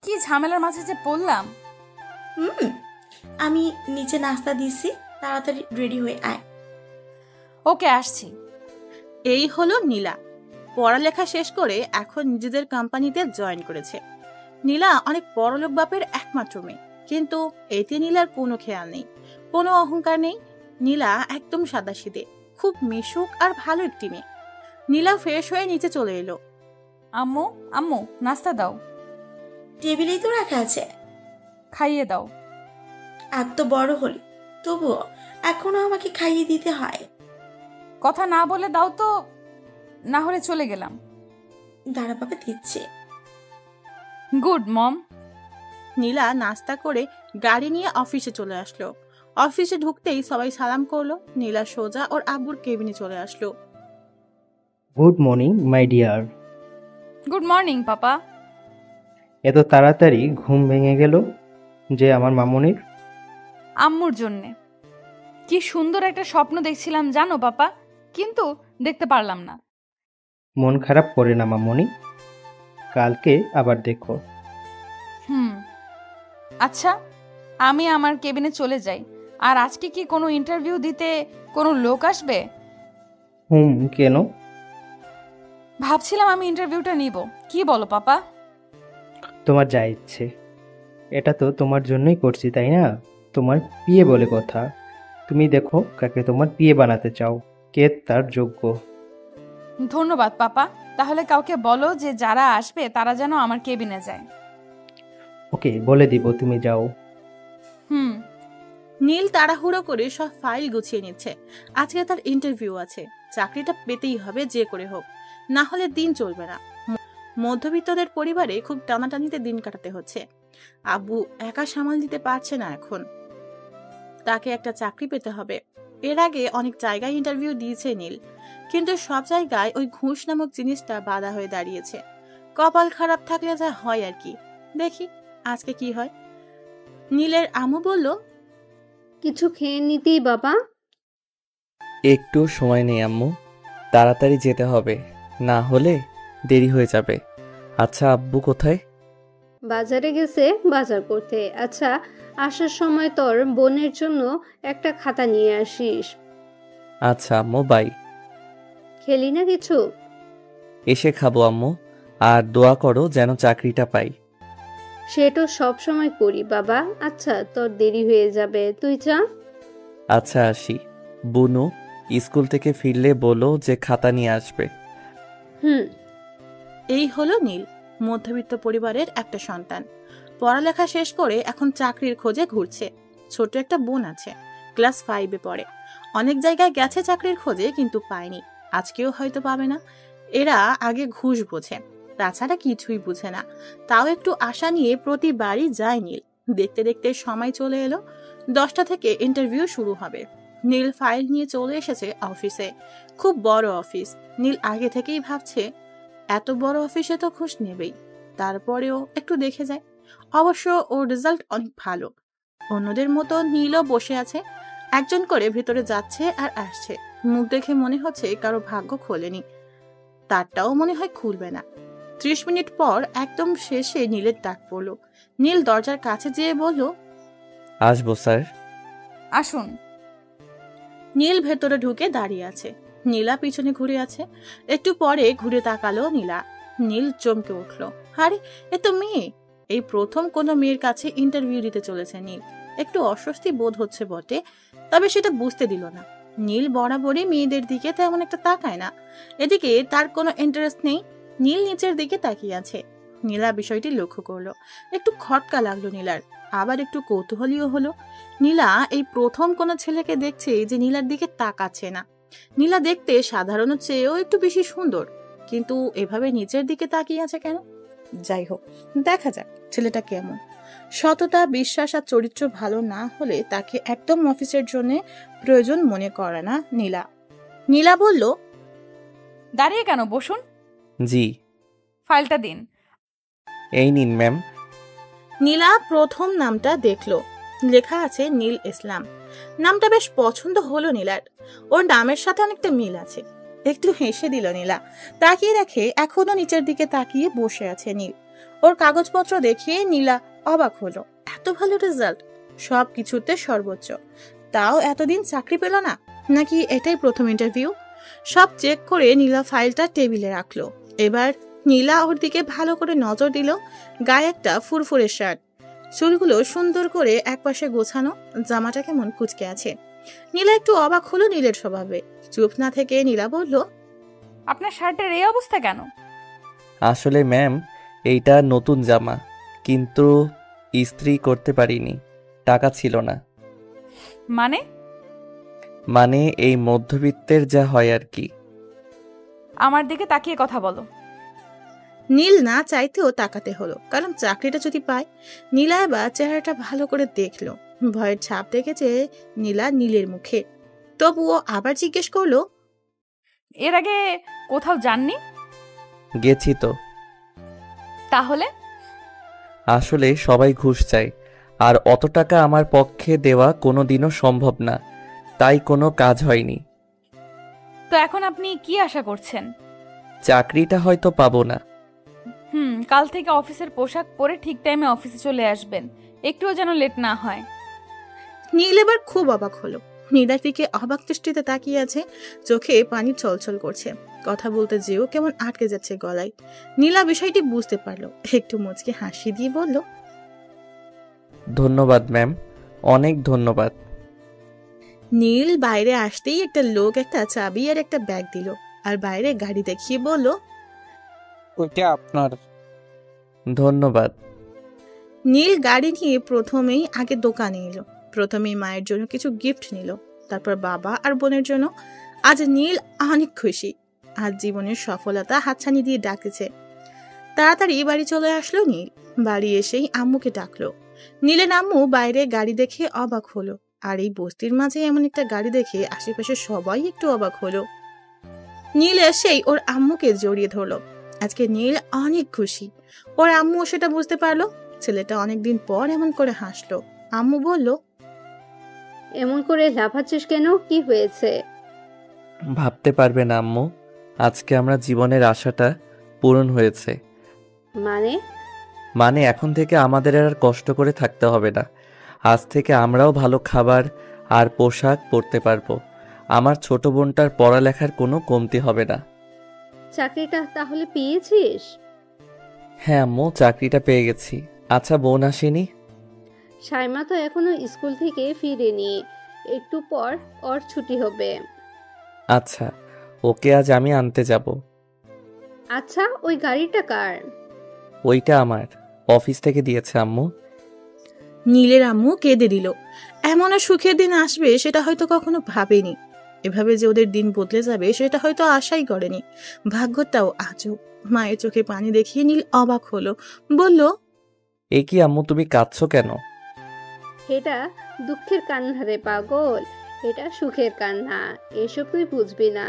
কি ঝামেলার মাঝে যে পড়লাম। আমি নিচে নাস্তা দিছি, তাড়াতাড়ি রেডি হয়ে আয়। ওকে, আসছি। এই হলো নীলা। পড়ালেখা শেষ করে এখন নিজেদের কোম্পানিতে জয়েন করেছে। নীলা অনেক বড়লোক বাপের একমাত্র মেয়ে, কিন্তু এতে নীলার কোনো খেয়াল নেই, কোনো অহংকার নেই। নীলা একদম সাদাসিধে, খুব মিশুক আর ভালো একটি মেয়ে। নীলা ফ্রেশ হয়ে নিচে চলে এলো। আম্মু, আম্মু, নাস্তা দাও। টেবিলেই তো রাখা আছে। খাইয়ে দাও। এত বড় হলি, তবুও এখনো আমাকে খাইয়ে দিতে হয়। কথা না বলে দাও তো, না হলে চলে গেলাম। দাঁড়া বাবা, দিচ্ছে। গুড মম। নীলা নাস্তা করে গাড়ি নিয়ে অফিসে চলে আসলো। অফিসে ঢুকতেই সবাই সালাম করলো। নীলা সোজা ওর আব্বুর কেবিনে চলে আসলো। Good morning my dear. Good morning papa. এত তাড়াতাড়ি ঘুম ভেঙে গেল যে আমার মামুনির? আম্মুর জন্যে। কি সুন্দর একটা স্বপ্ন দেখছিলাম জানো পাপা, কিন্তু দেখতে পারলাম না। মন খারাপ করে না মামুনি, কালকে আবার দেখো। আচ্ছা, আমি আমার কেবিনে চলে যাই। আর আজকে কি কোনো ইন্টারভিউ দিতে কোনো লোক আসবে? কেন? ভাবছিলাম আমি ইন্টারভিউটা নিব। কি বলো পাপা? তোমার যা ইচ্ছে। এটা তো তোমার জন্যই করছি, তাই না? তোমার বিয়ে বলে কথা। তুমি দেখো কাকে তোমার বিয়ে বানাতে চাও, কে তার যোগ্য। ধন্যবাদ পাপা। তাহলে কাউকে বলো যে যারা আসবে তারা যেন আমার কেবিনে যায়। ওকে, বলে দিব, তুমি যাও। নীল তাড়াহুড়ো করে সব ফাইল গুছিয়ে নিচ্ছে। আজকে তার ইন্টারভিউ আছে, চাকরিটা পেতেই হবে যে করে হোক, না হলে দিন চলবে না। মধ্যবিত্তদের পরিবারে খুব টানাটানিতে দিন কাটাতে হচ্ছে। আব্বু একা সামাল দিতে পারছে না এখন। তাকে একটা চাকরি পেতে হবে। এর আগে অনেক জায়গায় ইন্টারভিউ দিয়েছে নীল, কিন্তু সব জায়গায় ওই ঘুষ নামক জিনিসটা বাধা হয়ে দাঁড়িয়েছে। কপাল খারাপ থাকলে যা হয় আর কি। দেখি আজকে কি হয়। নীলের আম্মু বলল, কিছু খেয়ে নিতেই বাবা। একটু সময় নেই আম্মু, তাড়াতাড়ি যেতে হবে, না হলে দেরি হয়ে যাবে। আচ্ছা আব্বু কোথায়? বাজারে গেছে বাজার করতে। আচ্ছা, আসার সময় তোর বোনের জন্য একটা খাতা নিয়ে আসিস। আচ্ছা আম্মু, বাই। খেলি না কিছু? এসে খাবো আম্মু, আর দোয়া করো যেন চাকরিটা পাই। সেটা সব সময় করি বাবা। আচ্ছা, তোর দেরি হয়ে যাবে, তুই যা। আচ্ছা আসি। বুনু স্কুল থেকে ফিরলে বলো যে খাতা নিয়ে আসবে। এই হলো নীল, মধ্যবিত্ত পরিবারের একটা সন্তান। পড়ালেখা শেষ করে এখন চাকরির খোঁজে ঘুরছে। ছোট একটা বোন আছে, ক্লাস 5-এ পড়ে। অনেক জায়গায় গেছে চাকরির খোঁজে, কিন্তু পায়নি। আজকেও হয়তো পাবে না। এরা আগে ঘুষ বোঝে, তাছাড়া কিছুই বুঝে না। তাও একটু আশা নিয়ে প্রতিবারই যায় নীল। দেখতে দেখতে সময় চলে এলো। 10টা থেকে ইন্টারভিউ শুরু হবে। নীল ফাইল নিয়ে চলে এসেছে অফিসে। খুব বড় অফিস। নীল আগে থেকেই ভাবছে এত বড় অফিসে তো ঘুষ নেবেই, তারপরেও একটু দেখে যায়। অবশ্য ওর রেজাল্ট অনেক ভালো। অন্যদের মতো নীলও বসে আছে, একজন করে ভেতরে যাচ্ছে আর আসছে। মুখ দেখে মনে হচ্ছে কারো ভাগ্য খোলেনি, তারটাও মনে হয় খুলবে না। 30 মিনিট পর একদম শেষে নীলের ডাক পড়লো। নীল দরজার কাছে যেয়ে বলল, আসবো স্যার। আসুন। নীল ভেতরে ঢুকে দাঁড়িয়ে আছে। নীলা পিছনে ঘুরে আছে। একটু পরে ঘুরে তাকালো নীলা। নীল চমকে উঠলো, আরে এ তো মেয়ে। এই প্রথম কোনো মেয়ের কাছে ইন্টারভিউ দিতে চলেছে নীল। একটু অস্বস্তি বোধ হচ্ছে বটে, তবে সেটা বুঝতে দিল না। নীল বরাবরই মেয়েদের দিকে তেমন একটা তাকায় না। এদিকে তার কোনো ইন্টারেস্ট নেই। নীল নিচের দিকে তাকিয়ে আছে। নীলা বিষয়টি লক্ষ্য করলো। একটু খটকা লাগলো নীলার, আবার একটু কৌতূহলীও হলো। নীলা এই প্রথম কোনো ছেলেকে দেখছে যে নীলার দিকে তাকাচ্ছে না। নীলা দেখতে সাধারণের চেয়েও একটু বেশি সুন্দর, কিন্তু এভাবে নিচের দিকে তাকিয়ে আছে কেন? যাই হোক, দেখা যাক ছেলেটা কেমন। সততা, বিশ্বাস আর চরিত্র ভালো না হলে তাকে একদম অফিসের জন্য প্রয়োজন মনে করে না নীলা। নীলা বলল, দাঁড়িয়ে কেন, বসুন। জি। ফাইলটা দিন। এই নিন ম্যাম। নীলা প্রথম নামটা দেখলো, লেখা আছে নীল ইসলাম। নামটা বেশ পছন্দ হলো নীলার। ওর নামের সাথে অনেকটা মিল আছে। একটু হেসে দিল নীলা। তাকিয়ে দেখে এখনো নিচের দিকে তাকিয়ে বসে আছে নীল। ওর কাগজপত্র দেখে নীলা অবাক হলো। এত ভালো রেজাল্ট, সব কিছুতে সর্বোচ্চ, তাও এতদিন চাকরি পেল না, নাকি এটাই প্রথম ইন্টারভিউ? সব চেক করে নীলা ফাইলটা টেবিলে রাখলো। এবার নীলা ওর দিকে ভালো করে নজর দিল। গায়ে একটা ফুরফুরে শার্ট, চুলগুলো সুন্দর করে একপাশে গোছানো, জামাটা কেমন কুচকে আছে। নীলা একটু অবাক হলো নীলের স্বভাবে। চুপ না থেকে নীলা বলল, আপনার শার্টের এই অবস্থা কেন? আসলে ম্যাম, এইটা নতুন জামা, কিন্তু ইস্ত্রি করতে পারিনি, টাকা ছিল না। মানে? মানে এই মধ্যবিত্তের যা হয় আর কি। আমার দিকে তাকিয়ে কথা বলো। নীল না চাইতেও তাকাতে হলো, কারণ চাকরিটা যদি পায়। নীলা এবার চেহারাটা ভালো করে দেখলো। ভয়ের ছাপ দেখেছে নীলা নীলের মুখে। তবুও আবার জিজ্ঞেস করলো, এর আগে কোথাও যাননি? গেছি তো। তাহলে? আসলে সবাই ঘুষ চায়, আর অত টাকা আমার পক্ষে দেওয়া কোনোদিনও সম্ভব না, তাই কোনো কাজ হয়নি। তো এখন আপনি কি আশা করছেন? চাকরিটা হয়তো পাবো না। কাল থেকে অফিসের পোশাক পরে ঠিক টাইমে অফিসে চলে আসবেন, একটুও যেন লেট না হয়। নীল এবার খুব অবাক হলো। নীলার দিকে অবাক দৃষ্টিতে তাকিয়ে আছে, চোখে পানি ছলছল করছে। কথা বলতে যেও কেমন আটকে যাচ্ছে গলায়। নীলা বিষয়টি বুঝতে পারলো, একটু মুচকে হাসি দিয়ে বলল, ধন্যবাদ ম্যাম, অনেক ধন্যবাদ। নীল বাইরে আসতেই একটা লোক একটা চাবি আর একটা ব্যাগ দিল, আর বাইরে গাড়ি দেখিয়ে বলল, ওইটা আপনার। ধন্যবাদ। নীল গাড়ি নিয়ে প্রথমেই আগে দোকানে এলো। প্রথমেই মায়ের জন্য কিছু গিফট নিল, তারপর বাবা আর বোনের জন্য। আজ নীল অনেক খুশি, আজ জীবনের সফলতা হাতছানি দিয়ে ডাকেছে। তাড়াতাড়ি বাড়ি চলে আসলো নীল। বাড়ি এসেই আম্মুকে ডাকলো। নীলের আম্মু বাইরে গাড়ি দেখে অবাক হলো, আর এই বস্তির মাঝে এমন একটা গাড়ি দেখে আশেপাশে সবাই একটু অবাক হলো। নীল এসেই ওর আম্মুকে জড়িয়ে ধরলো। আজকে নীল অনেক খুশি। ওর আম্মু সেটা বুঝতে পারলো। ছেলেটা অনেকদিন পর এমন করে হাসলো। আম্মু বলল, এমন করে লাফাচ্ছিস কেন, কি হয়েছে? ভাবতে পারবে না আম্মু, আজকে আমরা জীবনের আশাটা পূরণ হয়েছে। মানে? মানে এখন থেকে আমাদের আর কষ্ট করে থাকতে হবে না। আজ থেকে আমরাও ভালো খাবার আর পোশাক পরতে পারবো। আমার ছোট বোনটার পড়ালেখার কোনো কমতি হবে না। চাকরিটা তাহলে পেয়েছিস? হ্যাঁ আম্মু, চাকরিটা পেয়ে গেছি। আচ্ছা, বোন আসেনি? সাইমা তো এখনো স্কুল থেকে ফিরেনি, একটু পর ওর ছুটি হবে। আচ্ছা, ওকে আজ আমি আনতে যাব। আচ্ছা, ওই গাড়িটা কার? ওইটা আমার, অফিস থেকে দিয়েছে আম্মু। নীলের আম্মু কেঁদে দিল। এমনও সুখের দিন আসবে সেটা হয়তো কখনো ভাবেনি। এভাবে যে ওদের দিন বদলে যাবে সেটা হয়তো আশাই করেনি। ভাগ্যটাও আজও। মায়ের চোখে পানি দেখিয়ে নীল অবাক হলো, বলল, এ কি আম্মু, তুমি কাঁদছো কেন? এটা দুঃখের কান্না রে পাগল, এটা সুখের কান্না, এসব তুই বুঝবি না।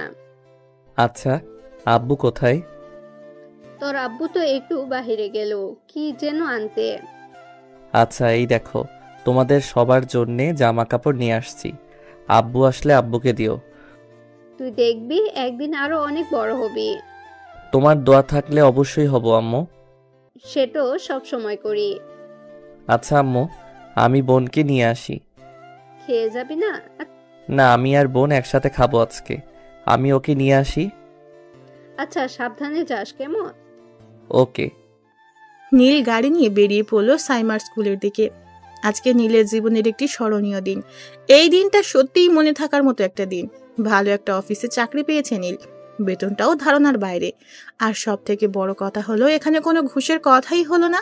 আচ্ছা, আব্বু কোথায়? তোর আব্বু তো একটু বাহিরে গেল, কি যেন আনতে। আচ্ছা, এই দেখো, তোমাদের সবার জন্যে জামা কাপড় নিয়ে আসছি। আব্বু আসলে আব্বুকে দিও। তুই দেখবি একদিন আরো অনেক বড় হবি। তোমার দোয়া থাকলে অবশ্যই হব আম্মু। সেটাও সব সময় করি। আচ্ছা আম্মু, আমি বোনকে নিয়ে আসি। খেয়ে যাবি না? না, আমি আর বোন একসাথে খাবো আজকে। আমি ওকে নিয়ে আসি। আচ্ছা, সাবধানে যাস কেমন? ওকে। নীল গাড়ি নিয়ে বেরিয়ে পড়লো সাইমার স্কুলের দিকে। আজকে নীলের জীবনের একটি স্মরণীয় দিন। এই দিনটা সত্যিই মনে থাকার মতো একটা দিন। ভালো একটা অফিসে চাকরি পেয়েছে নীল, বেতনটাও ধারণার বাইরে। আর সব থেকে বড় কথা হলো, এখানে কোনো ঘুষের কথাই হলো না।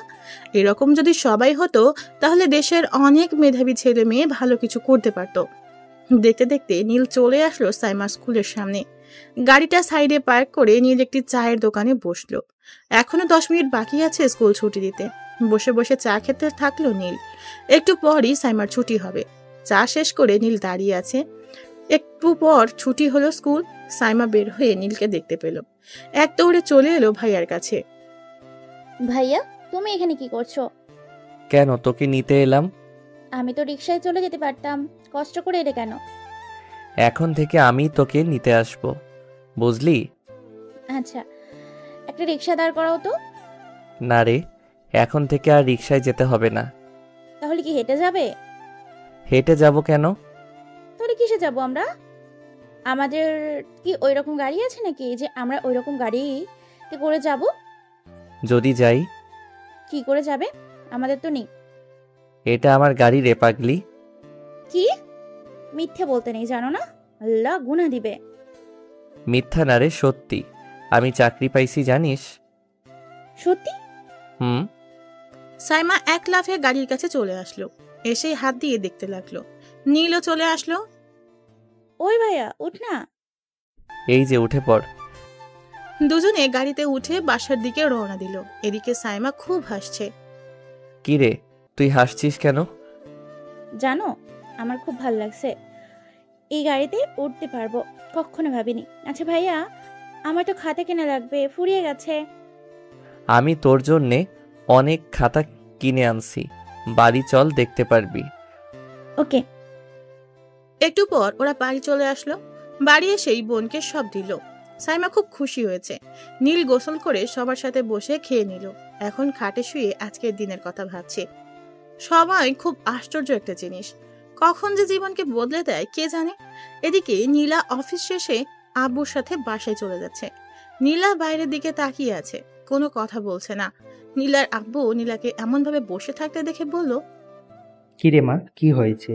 এরকম যদি সবাই হতো তাহলে দেশের অনেক মেধাবী ছেলে মেয়ে ভালো কিছু করতে পারত। দেখতে দেখতে নীল চলে আসলো সাইমার স্কুলের সামনে। গাড়িটা সাইডে পার্ক করে নীল একটি চায়ের দোকানে বসলো। এখনো 10 মিনিট বাকি আছে স্কুল ছুটি দিতে। বসে বসে চা খেতে থাকলো নীল। একটু পরই সাইমার ছুটি হবে। চা শেষ করে নীল দাঁড়িয়ে আছে। একটু পর ছুটি হলো স্কুল। সাইমা বের হয়ে নীলকে দেখতে পেল। এক দৌড়ে চলে এলো ভাইয়ার কাছে। ভাইয়া, তুমি এখানে কি করছো? কেন, তোকে নিতে এলাম। আমি তো রিকশায় চলে যেতে পারতাম, কষ্ট করে এলে কেন? এখন থেকে আমি তোকে নিতে আসবো, বুঝলি? আচ্ছা, একটা রিকশা দাঁড় করাও তো। না রে, এখন থেকে আর রিকশায় যেতে হবে না। তাহলে কি হেঁটে যাবে? হেঁটে যাব কেন? তাহলে কিসে যাব আমরা? আমাদের কি ওই রকম গাড়ি আছে নাকি যে আমরা ওই রকম গাড়িতে করে যাব? যদি যাই? কি করে যাবে? আমাদের তো নেই। এটা আমার গাড়ি রে পাগলি। কি? মিথ্যে বলতে নেই জানো না? আল্লাহ গুনাহ দিবে। মিথ্যা না রে, সত্যি। আমি চাকরি পাইছি জানিস? সত্যি? হুম। সাইমা এক লাফে গাড়ির কাছে চলে আসলো, এসেই হাত দিয়ে দেখতে লাগলো। নীলও চলে আসলো। ওই ভাইয়া উঠ না। এই যে উঠে পড়। দুজনে গাড়িতে উঠে বাসার দিকে রওনা দিল। এদিকে সাইমা খুব হাসছে। কি রে, তুই হাসছিস কেন? জানো আমার খুব ভালো লাগছে, এই গাড়িতে উঠতে পারবো, কখনো ভাবিনি। আচ্ছা ভাইয়া, আমার তো খাতা কেনা লাগবে, ফুরিয়ে গেছে। আমি তোর জন্যে অনেক খাতা কিনে আনছি, বাড়ি চল দেখতে পারবি। ওকে। একটু পর ওরা বাড়ি চলে আসলো। বাড়ি এসেই বোনকে সব দিল। সাইমা খুব খুশি হয়েছে। নীল গোসল করে সবার সাথে বসে খেয়ে নিল। এখন খাটে শুয়ে আজকের দিনের কথা ভাবছে। সবাই খুব আশ্চর্য একটা জিনিস, কখন যে জীবনকে বদলে দেয় কে জানে। এদিকে নীলা অফিস শেষে আব্বুর সাথে বাসায় চলে যাচ্ছে। নীলা বাইরের দিকে তাকিয়ে আছে, কোনো কথা বলছে না। নীলার আব্বু নীলাকে এমনভাবে বসে থাকতে দেখে বলল, কি রে মা, কি হয়েছে?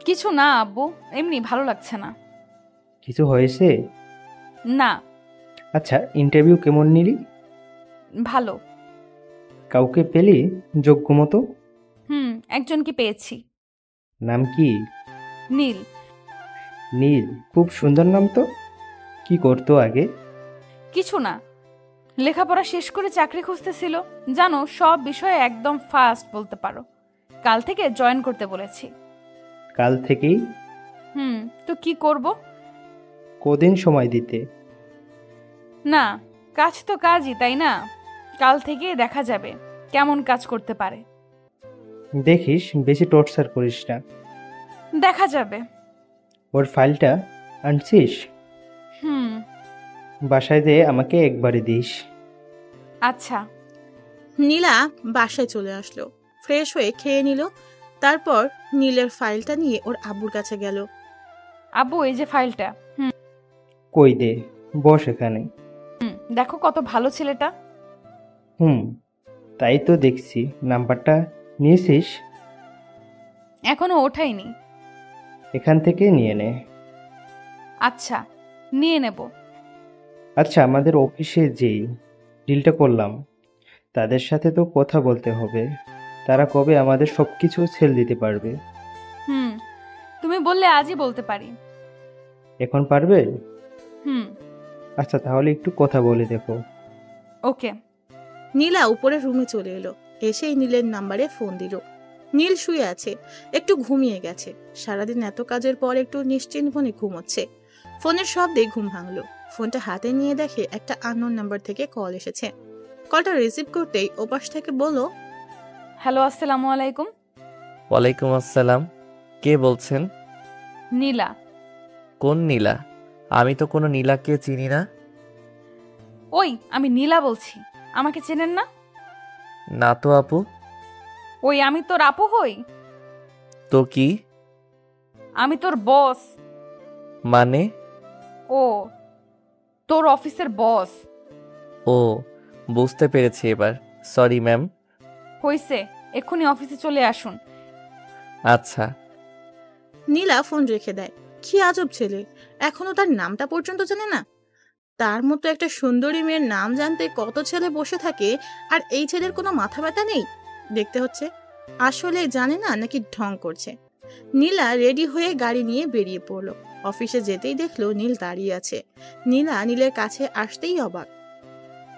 কিছু না আব্বু, এমনি ভালো লাগছে না। কিছু হয়েছে? না। আচ্ছা, ইন্টারভিউ কেমন নিলি? ভালো। কাউকে পেলি যোগ্য মতো? একজনকে পেয়েছি। নাম কি? নীল। নীল, খুব সুন্দর নাম তো। কি করতো আগে? কিছু না, লেখাপড়া শেষ করে চাকরি খুঁজতেছিল। জানো, সব বিষয়ে একদম ফাস্ট বলতে পারো। কাল থেকে জয়েন করতে বলেছি। কাল থেকেই? তো কি করব? কদিন সময় দিতে? না, কাজ তো কাজই, তাই না? কাল থেকে দেখা যাবে কেমন কাজ করতে পারে। দেখিস বেশি টর্চার করিস না। দেখা যাবে। ওর ফাইলটা আনছিস? হুম। বাসায় যেয়ে আমাকে একবারে দিস। আচ্ছা। নীলা বাসায় চলে আসলো, ফ্রেশ হয়ে খেয়ে নিল। তারপর নীলের ফাইলটা নিয়ে ওর আব্বুর কাছে গেল। আব্বু, এই যে ফাইলটা। কই দে, বস এখানে। দেখো কত ভালো ছেলেটা। তাই তো দেখছি। নাম্বারটা নিয়েছিস? এখনো ওঠাইনি। এখান থেকে নিয়ে নে। আচ্ছা, নিয়ে নেব। আচ্ছা, আমাদের অফিসে যেই ডিলটা করলাম, তাদের সাথে তো কথা বলতে হবে। তারা কবে আমাদের সব কিছু সেল দিতে পারবে? তুমি বললে আজই বলতে পারি। এখন পারবে? হুম। আচ্ছা, তাহলে একটু কথা বলে দেখো। ওকে। নীলা উপরের রুমে চলে এলো, এসেই নীলের নাম্বারে ফোন দিল। নীল শুয়ে আছে, একটু ঘুমিয়ে গেছে। সারাদিন এত কাজের পর একটু নিশ্চিন্ত মনে ঘুমোচ্ছে। ফোনের শব্দে ঘুম ভাঙলো। ফোনটা হাতে নিয়ে দেখে একটা আননোন নাম্বার থেকে কল এসেছে। কলটা রিসিভ করতেই ওপাশ থেকে বলল, হ্যালো, আসসালামু আলাইকুম। ওয়ালাইকুম আসসালাম। কে বলছেন? নীলা। কোন নীলা? আমি তো কোনো নীলাকে চিনি না। ওই, আমি নীলা বলছি। আমাকে চেনেন না? না তো আপু। ওই, আমি তোর আপু হই। তো কি? আমি তোর বস। মানে? ও, তোর অফিসের বস। ও, বুঝতে পেরেছি এবার। Sorry ma'am. হইছে, এক্ষুনি অফিসে চলে আসুন। আচ্ছা। নীলা ফোন রেখে দেয়। কি আজব ছেলে, এখনো তার নামটা পর্যন্ত জানে না। তার মতো একটা সুন্দরী মেয়ের নাম জানতে কত ছেলে বসে থাকে, আর এই ছেলের কোনো মাথা ব্যথা নেই। দেখতে হচ্ছে আসলে জানে না নাকি ঢং করছে। নীলা রেডি হয়ে গাড়ি নিয়ে বেরিয়ে পড়লো। অফিসে যেতেই দেখলো নীল দাঁড়িয়ে আছে। নীলা নীলের কাছে আসতেই অবাক।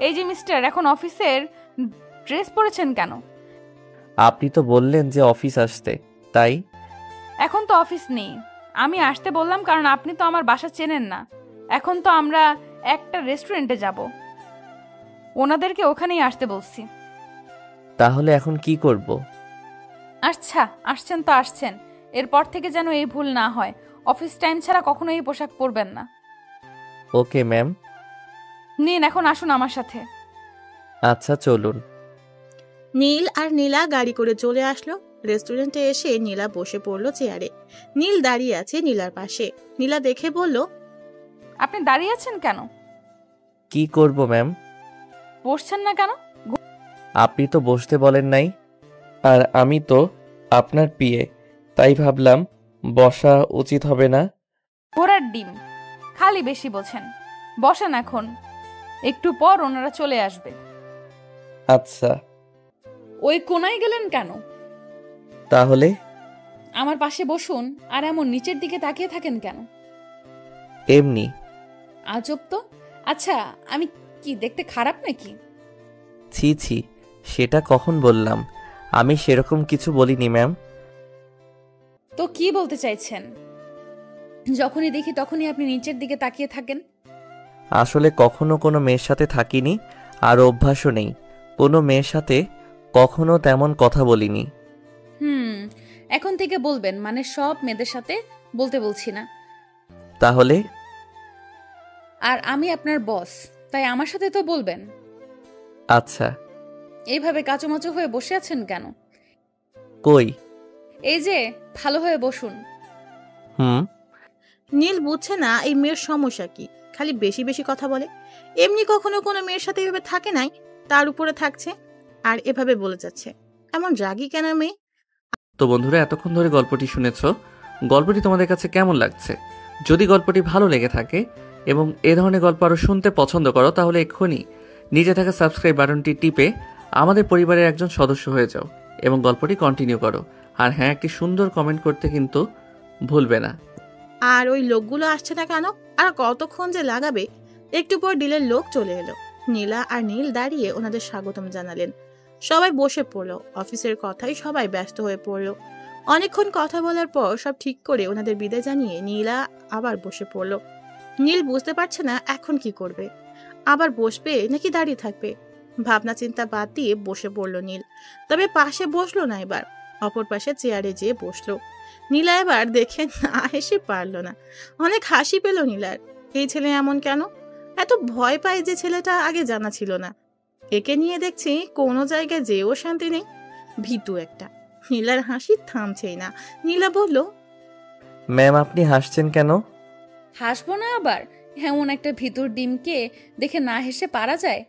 এই যে মিস্টার, এখন অফিসের ড্রেস পরেছেন কেন? আপনি তো বললেন যে অফিস আসতে, তাই। এখন তো অফিস নেই। আমি আসতে বললাম কারণ আপনি তো আমার বাসা চেনেন না। এখন তো আমরা একটা রেস্টুরেন্টে যাব, ওনাদেরকে ওখানেই আসতে বলছি। তাহলে এখন কি করব? আচ্ছা, আসছেন তো আসছেন, এরপর থেকে যেন এই ভুল না হয়। অফিস টাইম ছাড়া কখনো এই পোশাক পরবেন না। Okay ma'am. নিন, এখন আসুন আমার সাথে। আচ্ছা চলুন। নীল আর নীলা গাড়ি করে চলে আসলো। রেস্টুরেন্টে এসে নীলা বসে পড়লো চেয়ারে। নীল দাঁড়িয়ে আছে নীলার পাশে। নীলা দেখে বলল, আপনি দাঁড়িয়ে আছেন কেন? কি করব ম্যাম? বসছেন না কেন? আপনি তো বসতে বলেন নাই, আর আমি তো আপনার পিয়ে, তাই ভাবলাম বসা উচিত হবে না। ঘোড়ার ডিম, খালি বেশি বোঝেন। বসেন এখন, একটু পর ওনারা চলে আসবে। আচ্ছা, ওই কোনায় গেলেন কেন? তাহলে আমার পাশে বসুন। আর এমন নিচের দিকে তাকিয়ে থাকেন কেন? এমনি। আজব তো। আচ্ছা, আমি কি দেখতে খারাপ নাকি? ছি ছি, সেটা কখন বললাম? আমি সেরকম কিছু বলিনি ম্যাম। তো কি বলতে চাইছেন? যখনই দেখি তখনই আপনি নিচের দিকে তাকিয়ে থাকেন। আসলে কখনো কোনো মেয়ের সাথে থাকিনি, আর অভ্যাসও নেই। কোনো মেয়ের সাথে কখনো তেমন কথা বলিনি। এখন থেকে বলবেন, মানে সব মেয়েদের সাথে বলতে বলছি না। তাহলে? আর আমি আপনার বস, তাই আমার সাথে তো বলবেন। আচ্ছা। এইভাবে কাচুমাচু হয়ে বসে আছেন কেন? কই? এই যে, ভালো হয়ে বসুন। নীল বুঝছে না এই মেয়ের সমস্যা কি। খালি বেশি বেশি কথা বলে। এমনি কখনো কোনো মেয়ের সাথে এভাবে থাকে নাই, তার উপরে থাকছে আর এভাবে বলে যাচ্ছে। এমন রাগী কেন মেয়ে? তো বন্ধুরা, এতক্ষণ ধরে গল্পটি শুনেছো। গল্পটি তোমাদের কাছে কেমন লাগছে? যদি গল্পটি ভালো লেগে থাকে এবং এ ধরনের গল্প আরও শুনতে পছন্দ করো, তাহলে এক্ষুনি নিচে থাকা সাবস্ক্রাইব বাটনটি টিপে আমাদের পরিবারের একজন সদস্য হয়ে যাও এবং গল্পটি কন্টিনিউ করো। আর হ্যাঁ, একটি সুন্দর কমেন্ট করতে কিন্তু ভুলবে না। আর ওই লোকগুলো আসছে না কেন? আর কতক্ষণ যে লাগাবে? একটু পর ডিলের লোক চলে এলো। নীলা আর নীল দাঁড়িয়ে ওনাদের স্বাগতম জানালেন। সবাই বসে পড়লো। অফিসের কথাই সবাই ব্যস্ত হয়ে পড়লো। অনেকক্ষণ কথা বলার পর সব ঠিক করে ওনাদের বিদায় জানিয়ে নীলা আবার বসে পড়লো। নীল বুঝতে পারছে না এখন কি করবে। আবার বসবে নাকি দাঁড়িয়ে থাকবে? ভাবনা চিন্তা বাদ দিয়ে বসে পড়লো নীল। তবে পাশে বসলো না, এবার অপর পাশে চেয়ারে যেয়ে বসলো। নীলা এবার দেখে না হেসে পারল না। অনেক হাসি পেল নীলার। এই ছেলে এমন কেন? এত ভয় পায় যে ছেলেটা আগে জানা ছিল না। একে নিয়ে দেখছি কোনো জায়গায় যেও শান্তি নেই। ভীতু একটা। নীলার হাসি থামছেই না। নীলা বলল, ম্যাম আপনি হাসছেন কেন? হাসবো না আবার? এমন একটা ভিতর ডিমকে দেখে না হেসে পারা যায়?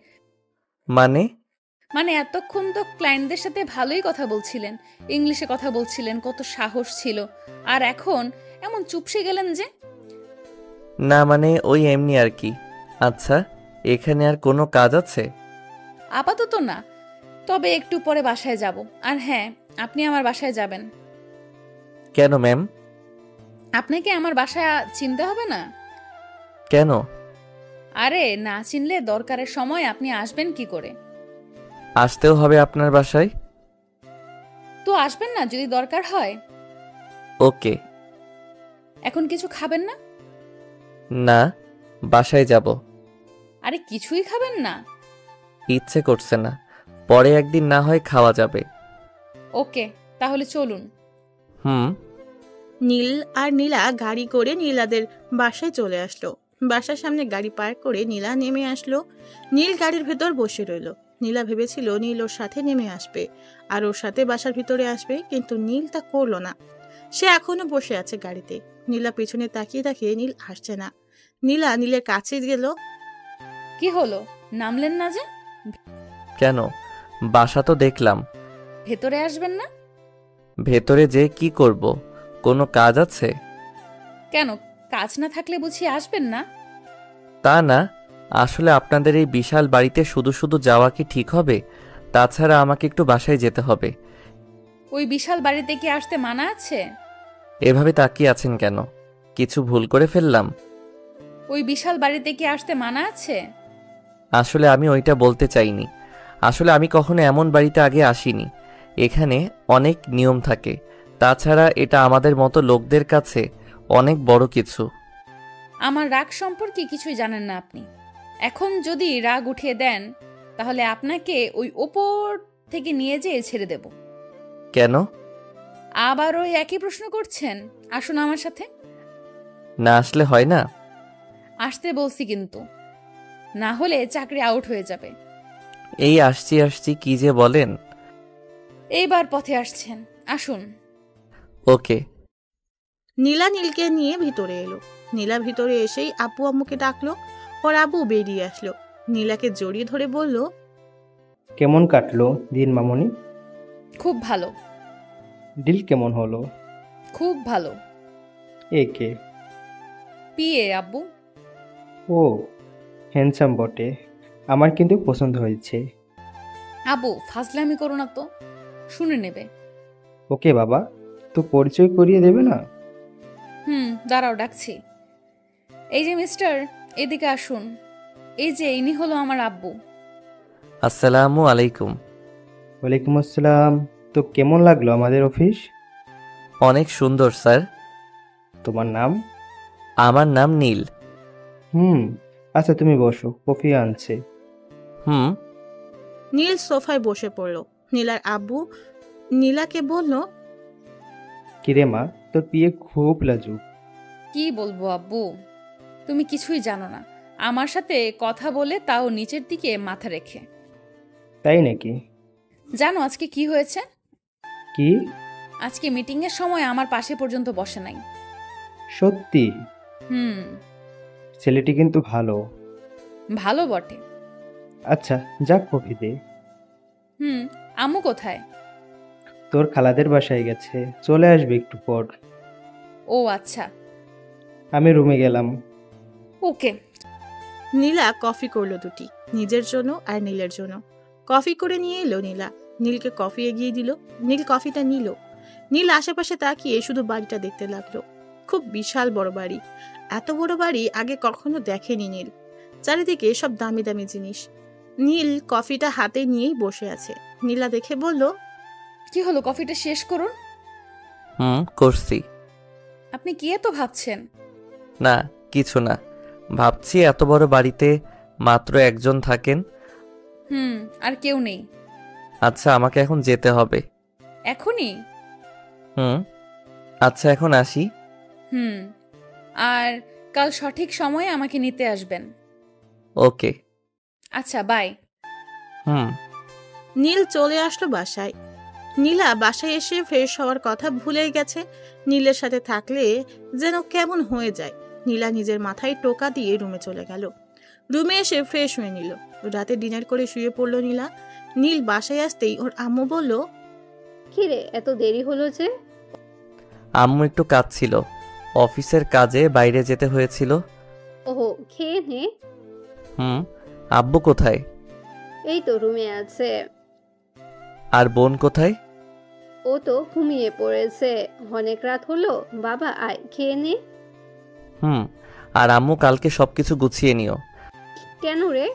মানে এতক্ষণ তো ক্লায়েন্টদের সাথে ভালোই কথা বলছিলেন, ইংলিশে কথা বলছিলেন, কত সাহস ছিল। আর এখন এমন চুপসে গেলেন যে? না মানে ওই এমনি আর কি। আচ্ছা, এখানে আর কোনো কাজ আছে? আপাতত না, তবে একটু পরে বাসায় যাব। আর হ্যাঁ, আপনি আমার বাসায় যাবেন। কেন ম্যাম? আপনাকে আমার বাসা চিনতে হবে না? কেন? আরে না চিনলে দরকারের সময় আপনি আসবেন কি করে? আসতেও হবে আপনার বাসায়? তো আসবেন না যদি দরকার হয়। ওকে। এখন কিছু খাবেন না? না, বাসায় যাব। আরে কিছুই খাবেন না? ইচ্ছে করছে না, পরে একদিন না হয় খাওয়া যাবে। ওকে, তাহলে চলুন। নীল আর নীলা গাড়ি করে নীলাদের বাসায় চলে আসলো। বাসার সামনে গাড়ি পার্ক করে নীলা নেমে আসলো। নীল গাড়ির ভেতর বসে রইল। নীলা ভেবেছিল নীল ওর সাথে নেমে আসবে আর ওর সাথে বাসার ভিতরে আসবে, কিন্তু নীল তা করলো না। সে এখনো বসে আছে গাড়িতে। নীলা পিছনে তাকিয়ে তাকিয়ে নীল আসছে না। নীলা নীলের কাছে গেল। কি হলো, নামলেন না যে? কেন? বাসা তো দেখলাম। ভেতরে আসবেন না? ভেতরে যে কি করব? কোনো কাজ আছে? কেন, কাজ না থাকলে বুঝি আসবেন না? তা না, আসলে আপনাদের এই বিশাল বাড়িতে শুধু শুধু যাওয়া কি ঠিক হবে? তাছাড়া আমাকে একটু বাসায় যেতে হবে। ওই বিশাল বাড়িতে কি আসতে মানা আছে? এভাবে তাকিয়ে আছেন কেন? কিছু ভুল করে ফেললাম? ওই বিশাল বাড়িতে কি আসতে মানা আছে? আসলে আমি ওইটা বলতে চাইনি। আসলে আমি কখনো এমন বাড়িতে আগে আসিনি। এখানে অনেক নিয়ম থাকে। তাছাড়া এটা আমাদের মতো লোকদের কাছে অনেক বড় কিছু। আমার রাগ সম্পর্কে কিছুই জানেন না আপনি। এখন যদি রাগ উঠিয়ে দেন, তাহলে আপনাকে ওই ওপর থেকে নিয়ে যেয়ে ছেড়ে দেব। কেন? আবার ওই একই প্রশ্ন করছেন? আসুন আমার সাথে। না আসলে হয় না? আসতে বলছি কিন্তু, না হলে চাকরি আউট হয়ে যাবে। এই আসছি আসছি কি যে বলেন। এইবার পথে আসছেন, আসুন। ওকে। নীলা নীলকে নিয়ে ভিতরে এলো। নীলা ভিতরে এসেই আপু আম্মুকে ডাকলো। ওর আব্বু বেরিয়ে আসলো, নীলাকে জড়িয়ে ধরে বলল, কেমন কাটলো দিন মামনি? খুব ভালো। ডিল কেমন হলো? খুব ভালো। একে পিয়ে আব্বু। ও হ্যান্ডসাম বটে, আমার কিন্তু পছন্দ হয়েছে। আব্বু ফাজলামি করো না তো, শুনে নেবে। ওকে বাবা, তো পরিচয় করিয়ে দেবে না? দাঁড়াও ডাকছি। এই যে মিস্টার, এদিকে আসুন। এই যে ইনি হলো আমার আব্বু। আসসালামু আলাইকুম। ওয়ালাইকুম আসসালাম। তো কেমন লাগলো আমাদের অফিস? অনেক সুন্দর স্যার। তোমার নাম? আমার নাম নীল। আচ্ছা তুমি বসো, কফি আনছে। নীল সোফায় বসে পড়ল। নীলার আব্বু নীলাকে বলল, কিরে মা, তোর পিয়ে খুব লাজুক। কি বলবো আব্বু, তুমি কিছুই জানো না। আমার সাথে কথা বলে তাও নিচের দিকে মাথা রেখে। তাই নাকি? জানো আজকে কি হয়েছে? কি? আজকে মিটিং এর সময় আমার পাশে পর্যন্ত বসে নাই। সত্যি? ছেলেটি কিন্তু ভালো। ভালো বটে। আচ্ছা যা, কফি দে। আম্মু কোথায়? তোর খালাদের বাসায় গেছে, চলে আসবে একটু পর। ও আচ্ছা। আমি রুমে গেলাম। ওকে। নীলা কফি করলো দুটি, নিজের জন্য আর নীলের জন্য। কফি করে নিয়ে এলো নীলা, নীলকে কফি এগিয়ে দিল। নীল কফিটা নিল। নীল আশেপাশে তাকিয়ে শুধু বাড়িটা দেখতে লাগলো। খুব বিশাল বড় বাড়ি। এত বড় বাড়ি আগে কখনো দেখেনি নীল। চারিদিকে সব দামি দামি জিনিস। নীল কফিটা হাতে নিয়েই বসে আছে। নীলা দেখে বলল, কি হলো, কফিটা শেষ করুন। করছি। আপনি কি এত ভাবছেন? না কিছু না, ভাবছি এত বড় বাড়িতে মাত্র একজন থাকেন। আর কেউ নেই। আচ্ছা আমাকে এখন যেতে হবে। এখনই? আচ্ছা এখন আসি। আর কাল সঠিক সময়ে আমাকে নিতে আসবেন। ওকে। আচ্ছা বাই। নীল চলে আসলো বাসায়। নীলা বাসায় এসে ফ্রেশ হওয়ার কথা ভুলেই গেছে। নীলের সাথে থাকলে যেন কেমন হয়ে যায়। নীলা নিজের মাথায় টোকা দিয়ে রুমে চলে গেল। রুমে এসে ফ্রেশ হয়ে নিল। রাতে ডিনার করে শুয়ে পড়লো নীলা। নীল বাসায় আসতেই ওর আম্মু বলল, কিরে এত দেরি হলো যে? আম্মু একটু কাজ ছিল, অফিসের কাজে বাইরে যেতে হয়েছিল। ওহো, খেয়ে নে। আব্বু কোথায়? এই তো রুমে আছে। আর বোন কোথায়? ও তো ঘুমিয়ে পড়েছে, অনেক রাত হলো। বাবা আয়, খেয়ে নে। আর আম্মু কালকে সবকিছু গুছিয়ে নিও। কেন রে?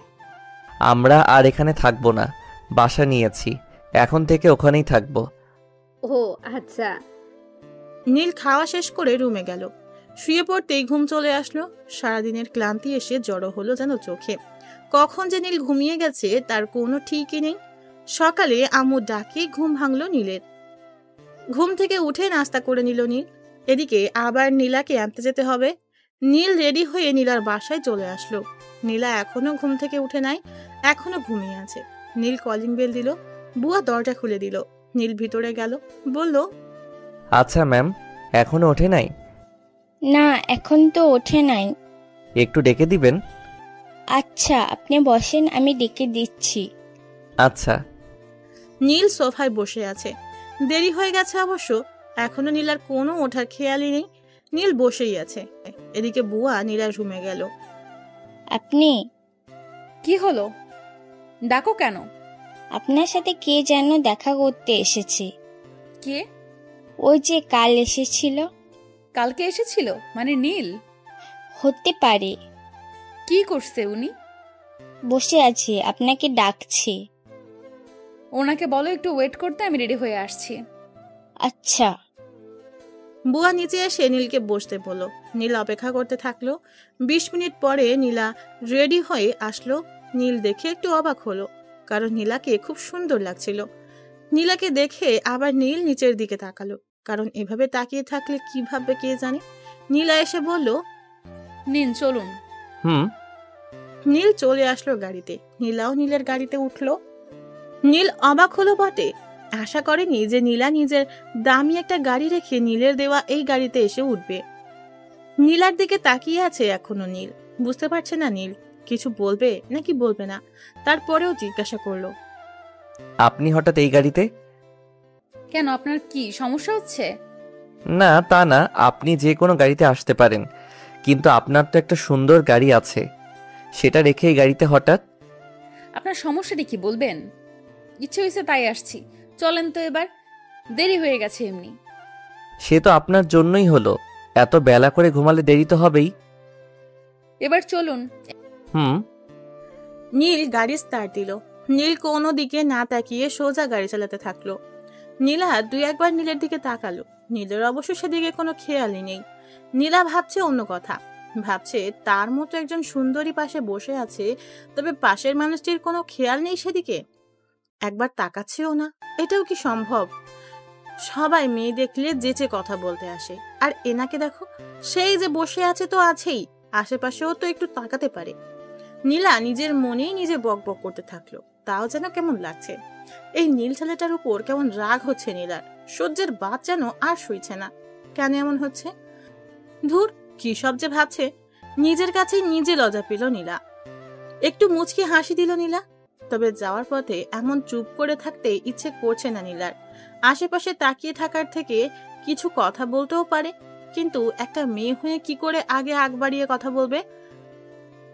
আমরা আর এখানে থাকবো না, বাসা নিয়েছি, এখন থেকে ওখানেই থাকবো। ও আচ্ছা। নীল খাওয়া শেষ করে রুমে গেল। শুয়ে পড়তেই ঘুম চলে আসলো। সারাদিনের ক্লান্তি এসে জড়ো হলো যেন চোখে। কখন যে নীল ঘুমিয়ে গেছে তার কোনো ঠিকই নেই। সকালে আম্মু ডাকে ঘুম ভাঙলো নীলের। ঘুম থেকে উঠে নাস্তা করে নিল নীল। এদিকে আবার নীলাকে আনতে যেতে হবে। নীল রেডি হয়ে নীলার বাসায় চলে আসলো। নীলা এখনো ঘুম থেকে উঠে নাই, এখনো ঘুমিয়ে আছে। নীল কলিং বেল দিল। বুয়া দরজা খুলে দিল। নীল ভিতরে গেল, বলল, আচ্ছা ম্যাম, এখনো ওঠে নাই? না, এখন তো ওঠে নাই। একটু ডেকে দিবেন? আচ্ছা আপনি বসেন, আমি ডেকে দিচ্ছি। আচ্ছা। নীল সোফায় বসে আছে। দেরি হয়ে গেছে অবশ্য, এখনো নীলার কোনো ওঠার খেয়ালই নেই। নীল বসেই আছে। এদিকে বুয়া নীলার রুমে গেল। আপনি? কি হলো, ডাকো কেন? আপনার সাথে কে যেন দেখা করতে এসেছে। কে? ওই যে কাল এসেছিল। কালকে এসেছিল মানে নীল? হতে পারে। কি করছে উনি? বসে আছে, আপনাকে ডাকছে। ওনাকে বলো একটু ওয়েট করতে, আমি রেডি হয়ে আসছি। আচ্ছা। বুয়া নিচে এসে নীলকে বসতে বলল। নীল অপেক্ষা করতে থাকলো। 20 মিনিট পরে নীলা রেডি হয়ে আসলো। নীল দেখে একটু অবাক হলো, কারণ নীলাকে খুব সুন্দর লাগছিল। নীলাকে দেখে আবার নীল নিচের দিকে তাকালো, কারণ এভাবে তাকিয়ে থাকলে কি ভাববে কে জানে। নীলা এসে বলল, নিন চলুন। নীল চলে আসলো গাড়িতে। নীলাও নীলের গাড়িতে উঠলো। নীল অবাক হলো বটে, আশা করেনি যে নীলা নিজের দামি একটা গাড়ি রেখে নীলের দেওয়া এই গাড়িতে এসে উঠবে। নীলার দিকে তাকিয়ে আছে এখনো নীল। বুঝতে পারছে না নীল কিছু বলবে নাকি বলবে না। তারপরেও জিজ্ঞাসা করলো, আপনি হঠাৎ এই গাড়িতে? কেন, আপনার কি সমস্যা হচ্ছে? না তা না, আপনি যে কোনো গাড়িতে আসতে পারেন, কিন্তু আপনার তো একটা সুন্দর গাড়ি আছে, সেটা রেখে এই গাড়িতে হঠাৎ? আপনার সমস্যাটা কি বলবেন? ইচ্ছে হয়েছে তাই আসছি, চলেন তো এবার, দেরি হয়ে গেছে এমনি। সে তো আপনার জন্যই হলো, এত বেলা করে ঘুমালে দেরি তো হবেই। এবার চলুন। নীল গাড়ি স্টার্ট দিল। নীল কোনো দিকে না তাকিয়ে সোজা গাড়ি চালাতে থাকলো। নীলা দুই একবার নীলের দিকে তাকালো। নীলের অবশ্য সেদিকে কোনো খেয়ালই নেই। নীলা ভাবছে অন্য কথা, ভাবছে তার মতো একজন সুন্দরী পাশে বসে আছে, তবে পাশের মানুষটির কোনো খেয়াল নেই সেদিকে, একবার তাকাচ্ছেও না। এটাও কি সম্ভব? সবাই মেয়ে দেখলে যেচে কথা বলতে আসে, আর এনাকে দেখো, সেই যে বসে আছে তো আছেই, আশেপাশেও তো একটু তাকাতে পারে। নীলা নিজের মনেই নিজে বক বক করতে থাকলো। তাও যেন কেমন লাগছে। এই নীল ছেলেটার উপর কেমন রাগ হচ্ছে নীলার। সহ্যের বাদ যেন আর সইছে না। কেন এমন হচ্ছে? ধুর, কি সব যে ভাবছে। নিজের কাছেই নিজে লজ্জা পেল নীলা। একটু মুচকি হাসি দিল নীলা। তবে যাওয়ার পথে এমন চুপ করে থাকতে ইচ্ছে করছে না নীলার। আশেপাশে তাকিয়ে থাকার থেকে কিছু কথা বলতেও পারে, কিন্তু একটা মেয়ে হয়ে কি করে আগে আগ বাড়িয়ে কথা বলবে?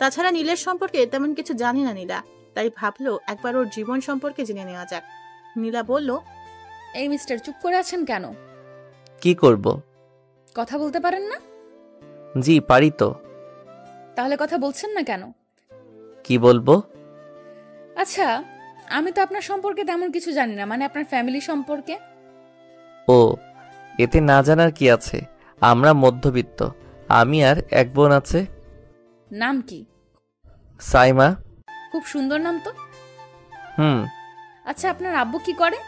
তাছাড়া নীলের সম্পর্কে তেমন কিছু জানে না নীলা, তাই ভাবলো একবার ওর জীবন সম্পর্কে জেনে নেওয়া যাক। নীলা বলল, এই মিস্টার, চুপ করে আছেন কেন? কি করব? কথা বলতে পারেন না? জি পারি তো। তাহলে কথা বলছেন না কেন? কি বলবো? আচ্ছা, আমি তো আপনার সম্পর্কে তেমন কিছু জানি না, মানে আপনার ফ্যামিলি সম্পর্কে। ও, এতে না জানার কি আছে? আমরা মধ্যবিত্ত। আমি আর এক বোন আছে। নাম কি? সাইমা। খুব সুন্দর নাম তো। আচ্ছা, আপনার আব্বু কি করে?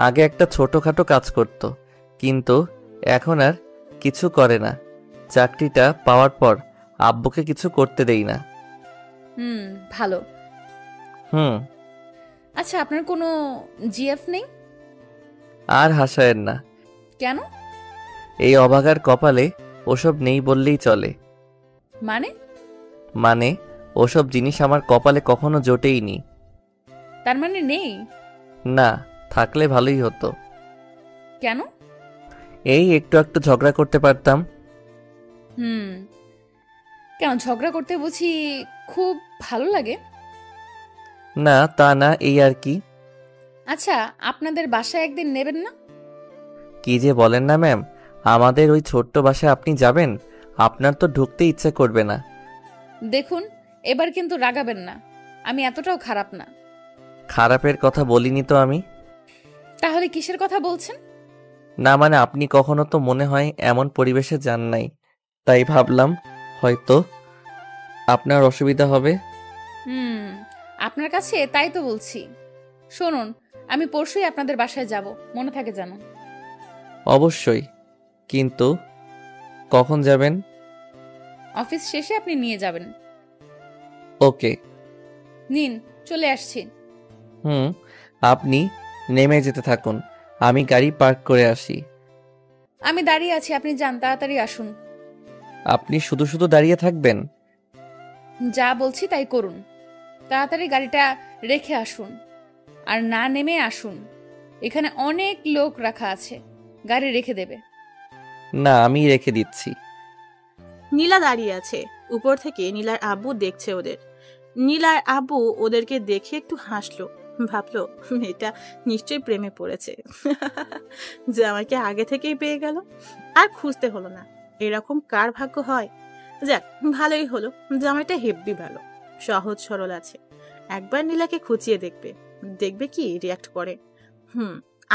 আগে একটা ছোটখাটো কাজ করত, কিন্তু এখন আর কিছু করে না। চাকরিটা পাওয়ার পর আব্বুকে কিছু করতে দেই না। ভালো। আচ্ছা, আপনার কোনো জিএফ নেই? আর হাসায়েন না। কেন? এই অভাগার কপালে ওসব নেই বললেই চলে। মানে ওসব জিনিস আমার কপালে কখনো জোটেইনি। তার মানে নেই? না, থাকলে ভালোই হতো। কেন? এই একটু একটু ঝগড়া করতে পারতাম। কেন, ঝগড়া করতে বুঝি খুব ভালো লাগে? না তা না, এই আর কি। আচ্ছা, আপনাদের বাসায় একদিন নেবেন না? কি যে বলেন না ম্যাম, আমাদের ওই ছোট্ট বাসায় আপনি যাবেন? আপনার তো ঢুকতে ইচ্ছে করবে না। দেখুন, এবার কিন্তু রাগাবেন না, আমি এতটাও খারাপ না। খারাপের কথা বলিনি তো আমি। তাহলে কিসের কথা বলছেন? না মানে আপনি কখনো তো মনে হয় এমন পরিবেশে যান নাই, তাই ভাবলাম হয়তো আপনার অসুবিধা হবে। আপনার কাছে তাই তো বলছি। শুনুন, আমি পরশুই আপনাদের বাসায় যাব, মনে থাকে যেন। অবশ্যই, কিন্তু কখন যাবেন? অফিস শেষে আপনি নিয়ে যাবেন। ওকে। নিন, চলে আসছি। আপনি নেমে যেতে থাকুন, আমি গাড়ি পার্ক করে আসি। আমি দাঁড়িয়ে আছি, আপনি যান, তাড়াতাড়ি আসুন। আপনি শুধু শুধু দাঁড়িয়ে থাকবেন? যা বলছি তাই করুন, তাড়াতাড়ি গাড়িটা রেখে আসুন, আর না নেমে আসুন। এখানে অনেক লোক রাখা আছে, গাড়ি রেখে দেবে। না, আমি রেখে দিচ্ছি। নীলা দাঁড়িয়ে আছে, উপর থেকে নীলার আব্বু দেখছে ওদের। নীলার আব্বু ওদেরকে দেখে একটু হাসলো, ভাবলো মেয়েটা নিশ্চয়ই প্রেমে পড়েছে, যে আমাকে আগে থেকেই পেয়ে গেল, আর খুঁজতে হলো না। এরকম কার ভাগ্য হয়? যাক, ভালোই হলো, জামাইটা হেব্বি ভালো, সহজ সরল আছে। একবার নীলাকে খুঁচিয়ে দেখবে, দেখবে কি রিয়াক্ট করে।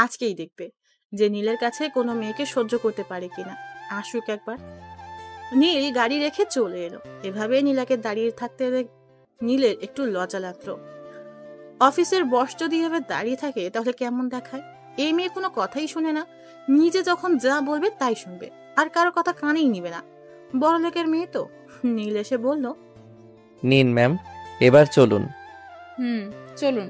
আজকেই দেখবে যে নীলের কাছে কোনো মেয়েকে সহ্য করতে পারে কিনা। আসুক একবার। নীল গাড়ি রেখে চলে এলো। এভাবে নীলাকে দাঁড়িয়ে থাকতে নীলের একটু লজ্জা লাগলো। অফিসের বস যদি এভাবে দাঁড়িয়ে থাকে তাহলে কেমন দেখায়? এই মেয়ে কোনো কথাই শুনে না, নিজে যখন যা বলবে তাই শুনবে, আর কারো কথা কানেই নিবে না। বড় লোকের মেয়ে তো। নীল এসে বলল, নিন ম্যাম, এবার চলুন। চলুন।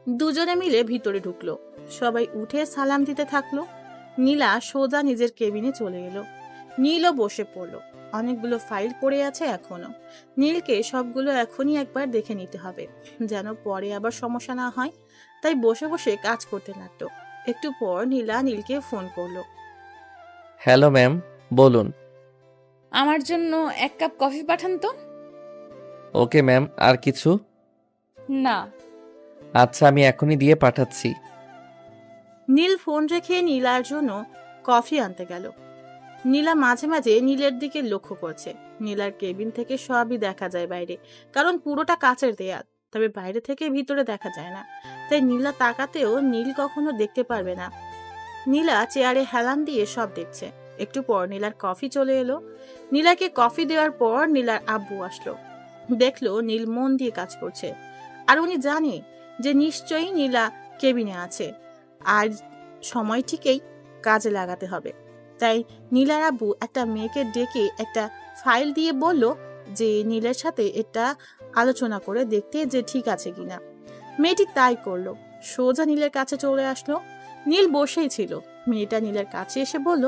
দুজনে মিলে ভিতরে ঢুকলো। সবাই উঠে সালাম দিতে থাকলো। নীলা সোজা নিজের কেবিনে চলে এলো। নীলও বসে পড়লো। অনেকগুলো ফাইল পড়ে আছে এখনো। নীলকে সবগুলো এখনই একবার দেখে নিতে হবে, যেন পরে আবার সমস্যা না হয়। তাই বসে বসে কাজ করতে লাগলো। একটু পর নীলা নীলকে ফোন করলো। হ্যালো ম্যাম, বলুন। আমার জন্য 1 কাপ কফি পাঠান তো। ওকে ম্যাম, আর কিছু? না। আচ্ছা, আমি এখনই দিয়ে পাঠাচ্ছি। নীল ফোন রেখে নীলার জন্য কফি আনতে গেল। নীলা মাঝে মাঝে নীলের দিকে লক্ষ্য করছে। নীলার কেবিন থেকে সবই দেখা যায় বাইরে, কারণ পুরোটা কাচের দেয়াল। তবে বাইরে থেকে ভিতরে দেখা যায় না, তাই নীলা তাকাতেও নীল কখনো দেখতে পারবে না। নীলা চেয়ারে হেলান দিয়ে সব দেখছে। একটু পর নীলার কফি চলে এলো। নীলাকে কফি দেওয়ার পর নীলার আব্বু আসলো। দেখলো নীল মন দিয়ে কাজ করছে, আর উনি জানে যে নিশ্চয়ই নীলা কেবিনে আছে, আর সময় ঠিকই কাজে লাগাতে হবে। তাই নীলার আব্বু একটা মেয়েকে ডেকে একটা ফাইল দিয়ে বলল যে নীলের সাথে এটা আলোচনা করে দেখতে যে ঠিক আছে কিনা। মেয়েটি তাই করলো। সোজা নীলের কাছে চলে আসলো। নীল বসেই ছিল। মেয়েটা নীলের কাছে এসে বলল,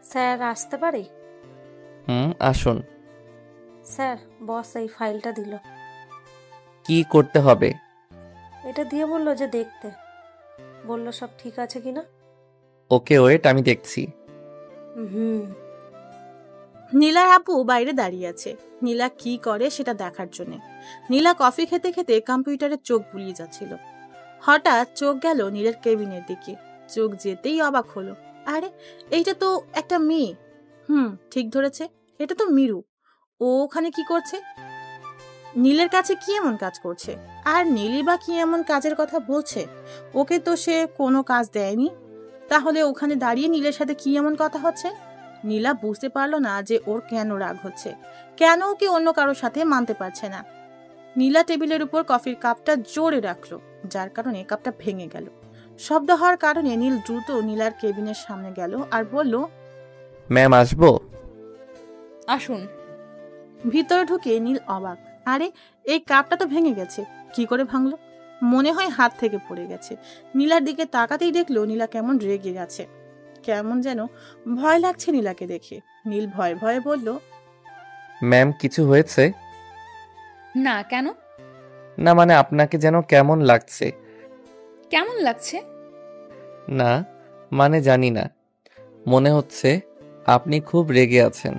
স্যার আসতে পারি? আসুন। স্যার, বস এই ফাইলটা দিল। কি করতে হবে? এটা দিয়ে বললো যে দেখতে, বললো সব ঠিক আছে কিনা। ওকে ওয়েট, আমি দেখছি। নীলার আব্বু বাইরে দাঁড়িয়ে আছে, নীলা কি করে সেটা দেখার জন্য। নীলা কফি খেতে খেতে কম্পিউটারে চোখ বুলিয়ে যাচ্ছিল। হঠাৎ চোখ গেল নীলের কেবিনের দিকে। চোখ যেতেই অবাক হলো, আরে এইটা তো একটা মেয়ে। ঠিক ধরেছে, এটা তো মিরু। ও ওখানে কি করছে? নীলের কাছে কি এমন কাজ করছে? আর নীলই বা কি এমন কাজের কথা বলছে? ওকে তো সে কোনো কাজ দেয়নি। তাহলে ওখানে দাঁড়িয়ে নীলের সাথে কি এমন কথা হচ্ছে? নীলা বুঝতে পারলো না যে ওর কেন রাগ হচ্ছে, কেন ওকে অন্য কারোর সাথে মানতে পারছে না। নীলা টেবিলের উপর কফির কাপটা জোরে রাখলো, যার কারণে কাপটা ভেঙে গেল। শব্দ হওয়ার কারণে নীল দ্রুত নীলার কেবিনের সামনে গেল আর বলল, ম্যাম আসবো? আসুন। ভিতরে ঢুকে নীল অবাক, আরে এই কাপটা তো ভেঙে গেছে। কি করে ভাঙলো? মনে হয় হাত থেকে পড়ে গেছে। নীলার দিকে তাকাতেই দেখলো নীলা কেমন রেগে গেছে, কেমন যেন ভয় লাগছে নীলাকে দেখে। নীল ভয়ে ভয়ে বলল, ম্যাম কিছু হয়েছে? না, কেন? না মানে আপনাকে যেন কেমন লাগছে। কেমন লাগছে? না মানে জানি না, মনে হচ্ছে আপনি খুব রেগে আছেন।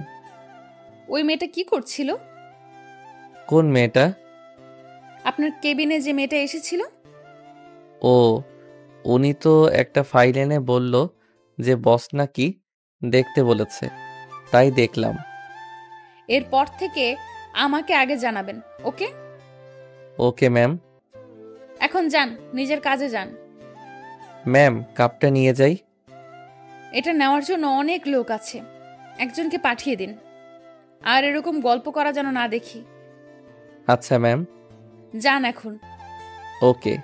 ওই মেয়েটা কি করছিল? কোন মেয়েটা? আপনার কেবিনে যে মেয়েটা এসেছিল। ও, উনি তো একটা ফাইল এনে বলল যে বস নাকি দেখতে বলেছে, তাই দেখলাম। এরপর থেকে আমাকে আগে জানাবেন, ওকে? Okay ma'am. এখন যান, নিজের কাজে যান। ম্যাম কাপটা নিয়ে যাই। এটা নেওয়ার জন্য অনেক লোক আছে, একজনকে পাঠিয়ে দিন। আর এরকম গল্প করা যেন না দেখি। আচ্ছা ম্যাম। যান এখন। ওকে।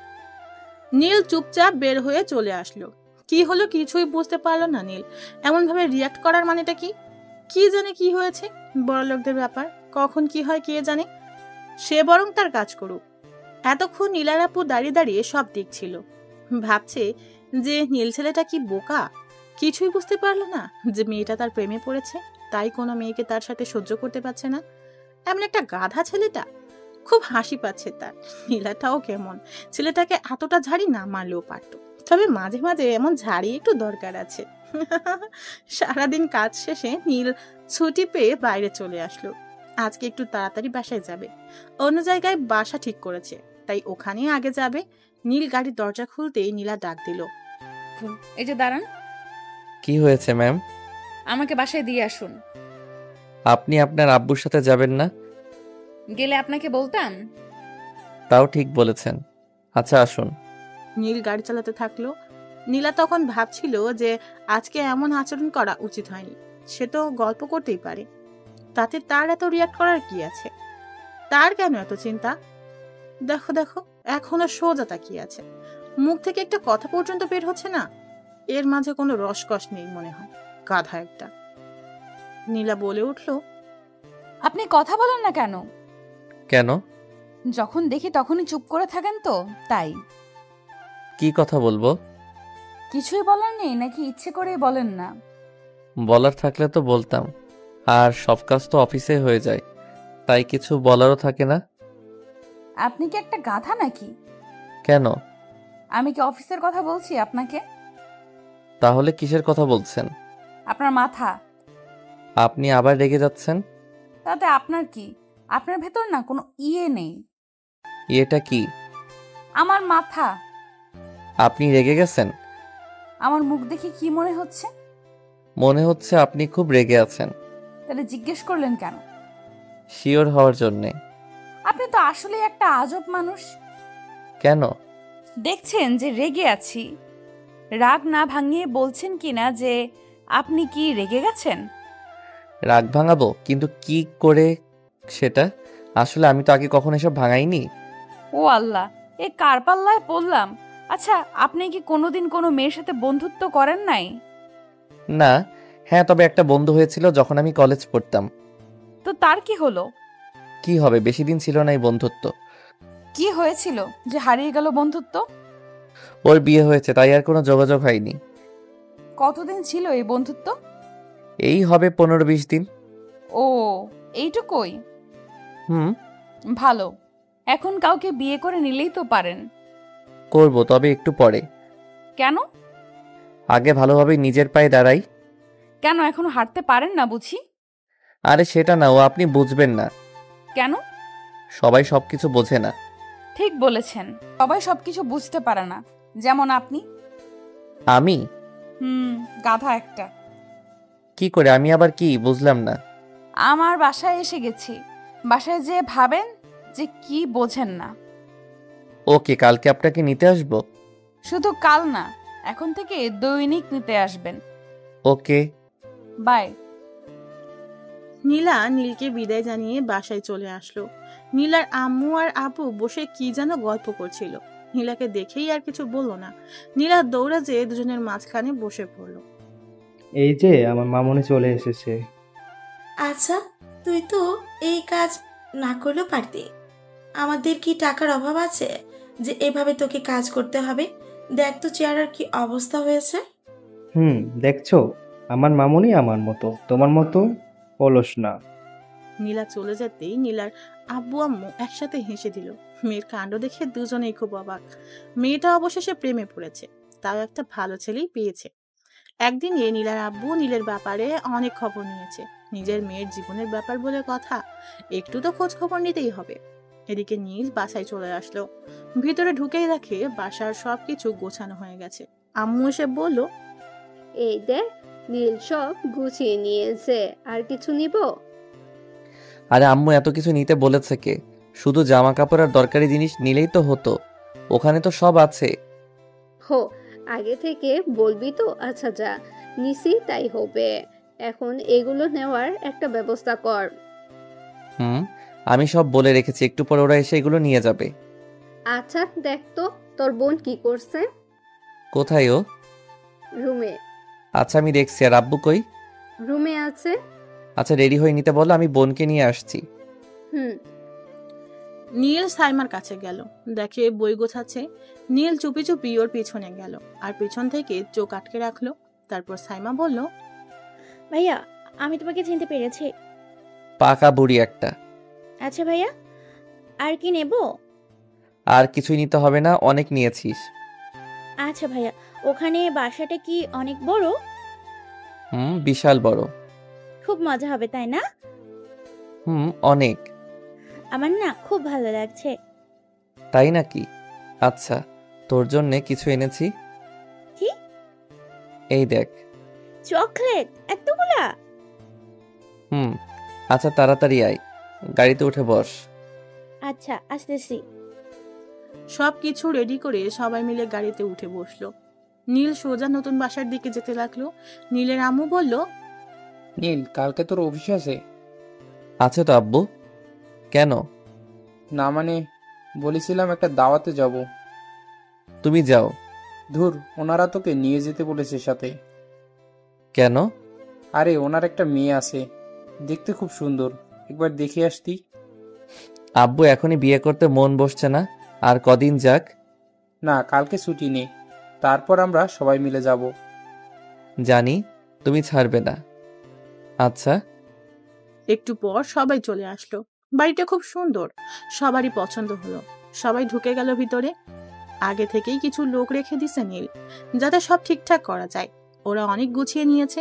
নীল চুপচাপ বের হয়ে চলে আসলো। কি হলো কিছুই বুঝতে পারলো না নীল। এমন ভাবে রিয়াক্ট করার মানেটা কি? কি জানে কি হয়েছে? বড় লোকদের ব্যাপার, কখন কি হয় কে জানে। সে বরং তার কাজ করুক। এতক্ষণ নীলার আপু দাঁড়িয়ে দাঁড়িয়ে সব দেখছিল, ভাবছে যে নীল ছেলেটা কি বোকা, কিছুই বুঝতে পারলো না যে মেয়েটা তার প্রেমে পড়েছে, তাই কোনো মেয়েকে তার সাথে সহ্য করতে পারছে না। এমন একটা গাধা ছেলেটা। খুব হাসি পাচ্ছে তার। নীলাটাও কেমন, ছেলেটাকে এতটা ঝাড়ি না মারলেও পারত, তবে মাঝে মাঝে এমন ঝাড়ি একটু দরকার আছে। সারাদিন কাজ শেষে নীল ছুটি পেয়ে বাইরে চলে আসলো। আজকে একটু তাড়াতাড়ি বাসায় যাবে, অন্য জায়গায় বাসা ঠিক করেছে, তাই ওখানে আগে যাবে। নীল গাড়ির দরজা খুলতেই নীলা ডাক দিল, এই যে দাঁড়ান। কি হয়েছে ম্যাম? আমাকে বাসায় দিয়ে আসুন। আপনি আপনার আব্বুর সাথে যাবেন না? গেলে আপনাকে বলতাম। তাও ঠিক বলেছেন। আচ্ছা আসুন। নীল গাড়ি চালাতে থাকলো। নীলা তখন ভাবছিল যে আজকে এমন আচরণ করা উচিত হয়নি। সে তো গল্প করতেই পারে, তাতে তার এত রিয়াক্ট করার কি আছে? তার কেন এত চিন্তা? দেখো দেখো, এখনো সোজা তাকিয়ে আছে, মুখ থেকে একটা কথা পর্যন্ত বের হচ্ছে না। এর মাঝে কোনো রসকস নেই মনে হয়, গাধা একটা। নীলা বলে উঠল, আপনি কথা বলেন না কেন? কেন? যখন দেখি তখনই চুপ করে থাকেন তো, তাই। কি কথা বলবো? কিছুই বলার নেই নাকি ইচ্ছে করেই বলেন না? বলার থাকলে তো বলতাম, আর সব কাজ তো অফিসে হয়ে যায়, তাই কিছু বলারও থাকে না। আপনি কি একটা গাধা নাকি? কেন? আমি কি অফিসের কথা বলছি আপনাকে? তাহলে কিসের কথা বলছেন? আপনার মাথা। আপনি আবার রেগে যাচ্ছেন? তাতে আপনার কি? আপনার ভেতর না কোনো নেই। এটা কি? আমার মাথা। আপনি রেগে গেছেন? আমার মুখ দেখে কি মনে হচ্ছে? মনে হচ্ছে আপনি খুব রেগে আছেন। তাহলে জিজ্ঞেস করলেন কেন? শিওর হওয়ার জন্যে। আপনি তো আসলে একটা আজব মানুষ। কেন? দেখছেন যে রেগে আছি, রাগ না ভাঙিয়ে বলছেন কিনা যে আপনি কি রেগে গেছেন? রাগ ভাঙাবো, কিন্তু কি করে সেটা? আসলে আমি তো আগে কখনো এসব ভাঙাইনি। ও আল্লাহ, এ কার পাল্লায় পড়লাম। আচ্ছা, আপনি কি কোনোদিন কোনো মেয়ের সাথে বন্ধুত্ব করেন নাই? না, হ্যাঁ, তবে একটা বন্ধু হয়েছিল যখন আমি কলেজ পড়তাম। তো তার কি হলো? কি হবে, বেশি দিন ছিল না এই বন্ধুত্ব। কি হয়েছিল যে হারিয়ে গেল বন্ধুত্ব? ওর বিয়ে হয়েছে, তাই আর কোনো যোগাযোগ হয়নি। কতদিন ছিল এই বন্ধুত্ব? এই হবে 15-20 দিন। ও, এইটুকুই? হুম। ভালো। এখন কাউকে বিয়ে করে নিলেই তো পারেন। করব, তবে একটু পরে। কেন? আগে ভালোভাবে নিজের পায়ে দাঁড়াই। কেন এখনো হাঁটতে পারেন না বুঝি? আরে সেটা না, ও আপনি বুঝবেন না। কেন? সবাই সবকিছু বোঝে না। ঠিক বলেছেন, সবাই সবকিছু বুঝতে পারে না, যেমন আপনি। আমি? গাধা একটা। কি করে? আমি আবার কি বুঝলাম না। আমার বাসায় এসে গেছি, বাসায় যেয়ে ভাবেন যে কি বোঝেন না। ওকে, কালকে আপনাকে নিতে আসবো। শুধু কাল না, এখন থেকে দৈনিক নিতে আসবেন। ওকে, বাই। নীলা নীলকে বিদায় জানিয়ে বাসায় চলে আসলো। নীলার আম্মু আর আপু বসে কি যেন গল্প করছিল। নীলাকে দেখেই আর কিছু বললো না। নীলা দৌড়ে যেয়ে দুজনের মাঝখানে বসে পড়লো। এই যে আমার মামুনি চলে এসেছে। আচ্ছা, তুই তো এই কাজ না করলেও পারতি। আমাদের কি টাকার অভাব আছে যে এভাবে তোকে কাজ করতে হবে? দেখ তো চেয়ারের কি অবস্থা হয়েছে। দেখছো, আমার মামুনি আমার মতো, তোমার মতো অলস না। নীলা চলে যেতেই নীলার আব্বু আম্মু একসাথে হেসে দিল। মেয়ের কাণ্ড দেখে দুজনেই খুব অবাক। মেয়েটা অবশেষে প্রেমে পড়েছে, তাও একটা ভালো ছেলেই পেয়েছে। একদিন নীলার আব্বু নীলের ব্যাপারে অনেক খবর নিয়েছে। নিজের মেয়ের জীবনের ব্যাপার বলে কথা, একটু তো খোঁজ খবর নিতেই হবে। এদিকে নীল বাসায় চলে আসলো। ভিতরে ঢুকেই দেখে বাসার সবকিছু গোছানো হয়ে গেছে। আম্মু এসে বলল, এই দেখ, নীল সব গুছিয়ে নিয়েছে, আর কিছু নিব? আরে আম্মু এত কিছু নিতে বলেছে কে? শুধু জামা কাপড় আর দরকারি জিনিস নিলেই তো হতো, ওখানে তো সব আছে। হো, আগে থেকে বলবি তো? আচ্ছা যা, নিছি তাই হবে। এখন এগুলো নেওয়ার একটা ব্যবস্থা কর। আমি সব বলে রেখেছি, একটু পরে ওরা এসে এগুলো নিয়ে যাবে। আচ্ছা দেখ তো, তোর বোন কি করছে? কোথায় ও? রুমে। আচ্ছা আমি দেখছি। আর আব্বু কই? রুমে আছে। আচ্ছা রেডি হয়ে নিতে বলো, আমি বোনকে নিয়ে আসছি। নীল সাইমার কাছে গেল, দেখে বই গোছাচ্ছে। নীল চুপি চুপি ওর পিছনে গেল আর পিছন থেকে চোখ আটকে রাখলো। তারপর সাইমা বলল, ভাইয়া, আমি তোমাকে চিনতে পেরেছি। পাকা বুড়ি একটা। আচ্ছা ভাইয়া, আর কি নেব? আর কিছুই নিতে হবে না, অনেক নিয়েছিস। আচ্ছা ভাইয়া, ওখানে বাসাটা কি অনেক বড়? বিশাল বড়। খুব মজা হবে তাই না? অনেক। আমার না খুব ভালো লাগছে। তাই নাকি? আচ্ছা, তোর জন্য কিছু এনেছি। কি? এই দেখ। চকলেট এতগুলা? আচ্ছা তাড়াতাড়ি আয়, গাড়িতে উঠে বস। আচ্ছা আসতেছি। সবকিছু রেডি করে সবাই মিলে গাড়িতে উঠে বসলো। নীল সোজা নতুন বাসার দিকে যেতে লাগলো। নীলের আম্মু বলল, নীল, কালকে তোর অফিস আছে? আছে তো আব্বু। কেন? না মানে, বলেছিলাম একটা দাওয়াতে যাব। তুমি যাও। ধুর, ওনারা তোকে নিয়ে যেতে বলেছে সাথে। কেন? আরে ওনার একটা মেয়ে আছে, দেখতে খুব সুন্দর, একবার দেখে আসতি। আব্বু এখনই বিয়ে করতে মন বসছে না, আর কদিন যাক। না, কালকে ছুটি নেই, তারপর আমরা সবাই মিলে যাব। জানি তুমি ছাড়বে না। আচ্ছা। একটু পর সবাই চলে আসলো। বাড়িটা খুব সুন্দর, সবারই পছন্দ হলো। সবাই ঢুকে গেল ভিতরে। আগে থেকেই কিছু লোক রেখে দিছে নীল, যাতে সব ঠিকঠাক করা যায়। ওরা অনেক গুছিয়ে নিয়েছে,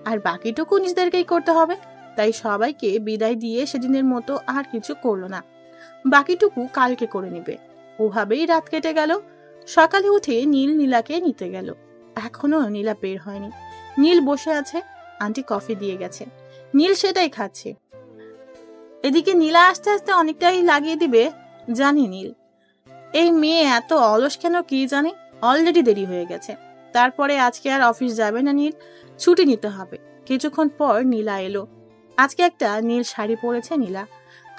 আর বাকিটুকু নিজেদেরকেই করতে হবে। তাই সবাইকে বিদায় দিয়ে সেদিনের মতো আর কিছু করলো না, বাকিটুকু কালকে করে নিবে। ওভাবেই রাত কেটে গেল। সকালে উঠে নীল নীলাকে নিতে গেল। এখনো নীলা বের হয়নি। নীল বসে আছে, আন্টি কফি দিয়ে গেছে, নীল সেটাই খাচ্ছে। এদিকে নীলা আস্তে আস্তে অনেকটাই লাগিয়ে দিবে জানি নীল। এই মেয়ে এত অলস কেন কি জানে। অলরেডি দেরি হয়ে গেছে। তারপরে আজকে আর অফিস যাবে না নীল, ছুটি নিতে হবে। কিছুক্ষণ পর নীলা এলো। আজকে একটা নীল শাড়ি পরেছে নীলা।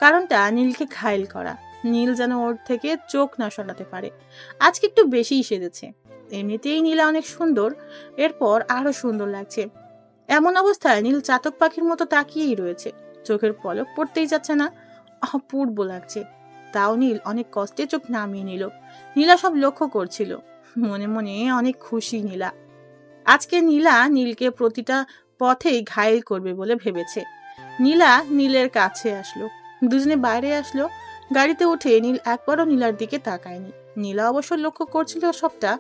কারণটা নীলকে ঘায়েল করা। নীল যেন ওর থেকে চোখ না সরাতে পারে। আজকে একটু বেশিই সেজেছে। এমনিতেই নীলা অনেক সুন্দর, এরপর আরো সুন্দর লাগছে। এমন অবস্থায় নীল চাতক পাখির মতো তাকিয়েই রয়েছে। চোখের পলক পড়তেই যাচ্ছে না, অপূর্ব লাগছে। তাও নীল অনেক কষ্টে চোখ নামিয়ে নিল। নীলা সব লক্ষ্য করছিল, মনে মনে অনেক খুশি নীলা। আজকে নীলা নীলকে প্রতিটা পথেই ঘায়েল করবে বলে ভেবেছে। নীলা নীলের কাছে আসলো, দুজনে বাইরে আসলো। গাড়িতে উঠে নীল একবারও নীলার দিকে তাকায়নি। নীলা অবশ্য লক্ষ্য করছিল সবটা।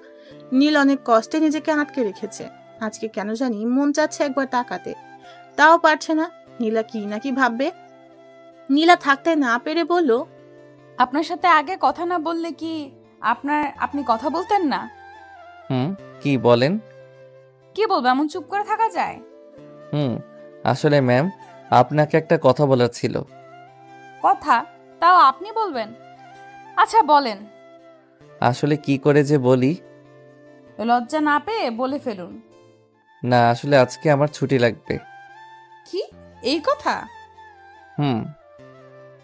নীল অনেক কষ্টে নিজেকে আটকে রেখেছে। আজকে কেন জানি মন চাচ্ছে একবার তাকাতে, তাও পারছে না। নীলা কি নাকি ভাববে। নীলা থাকতে না পেরে বলল, আপনার সাথে আগে কথা না বললে কি আপনি কথা বলতেন না? কি বলেন? কি বলবো, এমন চুপ করে থাকা যায়? আসলে ম্যাম, আপনাকে একটা কথা বলার ছিল। কথা? তাও আপনি বলবেন? আচ্ছা বলেন। আসলে কি করে যে বলি। লজ্জা না পেয়ে বলে ফেলুন। না, আসলে আজকে আমার ছুটি লাগবে। কি, এই কথা?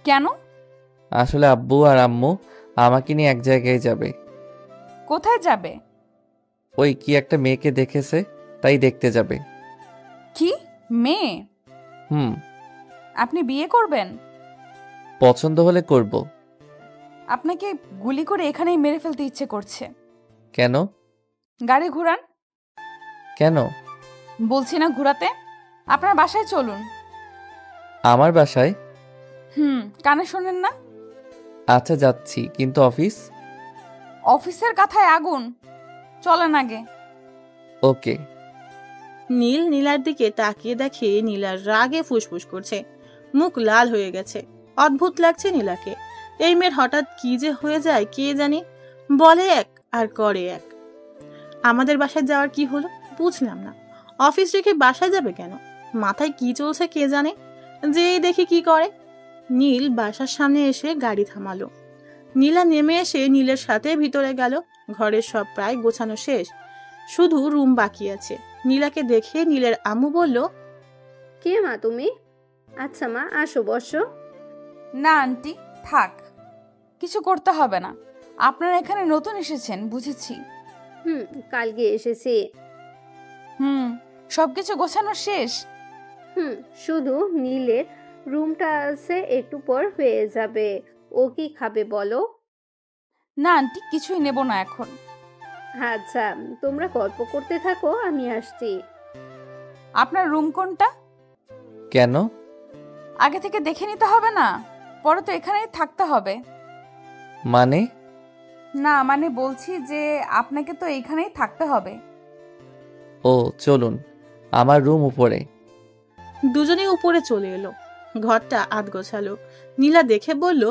কেন? আসলে আব্বু আর আম্মু আমাকে নিয়ে এক জায়গায় যাবে। কোথায় যাবে? ওই কি একটা মেয়েকে দেখেছে, তাই দেখতে যাবে। কি মেয়ে? আপনি বিয়ে করবেন? পছন্দ হলে করব। আপনাকে গুলি করে এখানেই মেরে ফেলতে ইচ্ছে করছে। কেন? গাড়ি ঘুরান। কেন? বলছি না ঘুরাতে। আপনার বাসায় চলুন। আমার বাসায়? কানে শোনেন না? আচ্ছা যাচ্ছি, কিন্তু অফিসের কথায় আগুন। চলেন আগে। ওকে। নীল নীলার দিকে তাকিয়ে দেখে নীলার রাগে ফুসফুস করছে, মুখ লাল হয়ে গেছে। অদ্ভুত লাগছে নীলাকে। এই মেয়ের হঠাৎ কি যে হয়ে যায় কে জানে। বলে এক আর করে এক। আমাদের বাসায় যাওয়ার কি হলো বুঝলাম না। অফিস রেখে বাসায় যাবে কেন? মাথায় কি চলছে কে জানে। যেই দেখি কি করে। নীল বাসার সামনে এসে গাড়ি থামালো। নীলা নেমে এসে নীলের সাথে ভিতরে গেল। ঘরের সব প্রায় গোছানো শেষ, শুধু রুম বাকি আছে। নীলাকে দেখে নীলের আম্মু বলল, কে মা তুমি? আচ্ছা মা, আসো বসো। না আন্টি, থাক, কিছু করতে হবে না। আপনারা এখানে নতুন এসেছেন বুঝেছি। কালকে এসেছি। সবকিছু গোছানো শেষ? শুধু নীলের রুমটা আছে, একটু পর হয়ে যাবে। ও কি খাবে বলো? না আন্টি, কিছুই নেব না এখন। আচ্ছা, তোমরা গল্প করতে থাকো, আমি আসছি। আপনার রুম কোনটা? কেন? আগে থেকে দেখে নিতে হবে না? পরে তো এখানেই থাকতে হবে। মানে? না মানে বলছি যে আপনাকে তো এইখানেই থাকতে হবে। ও চলুন, আমার রুম উপরে। দুজনে উপরে চলে এলো। ঘরটা আধ গোছালো। নীলা দেখে বলল,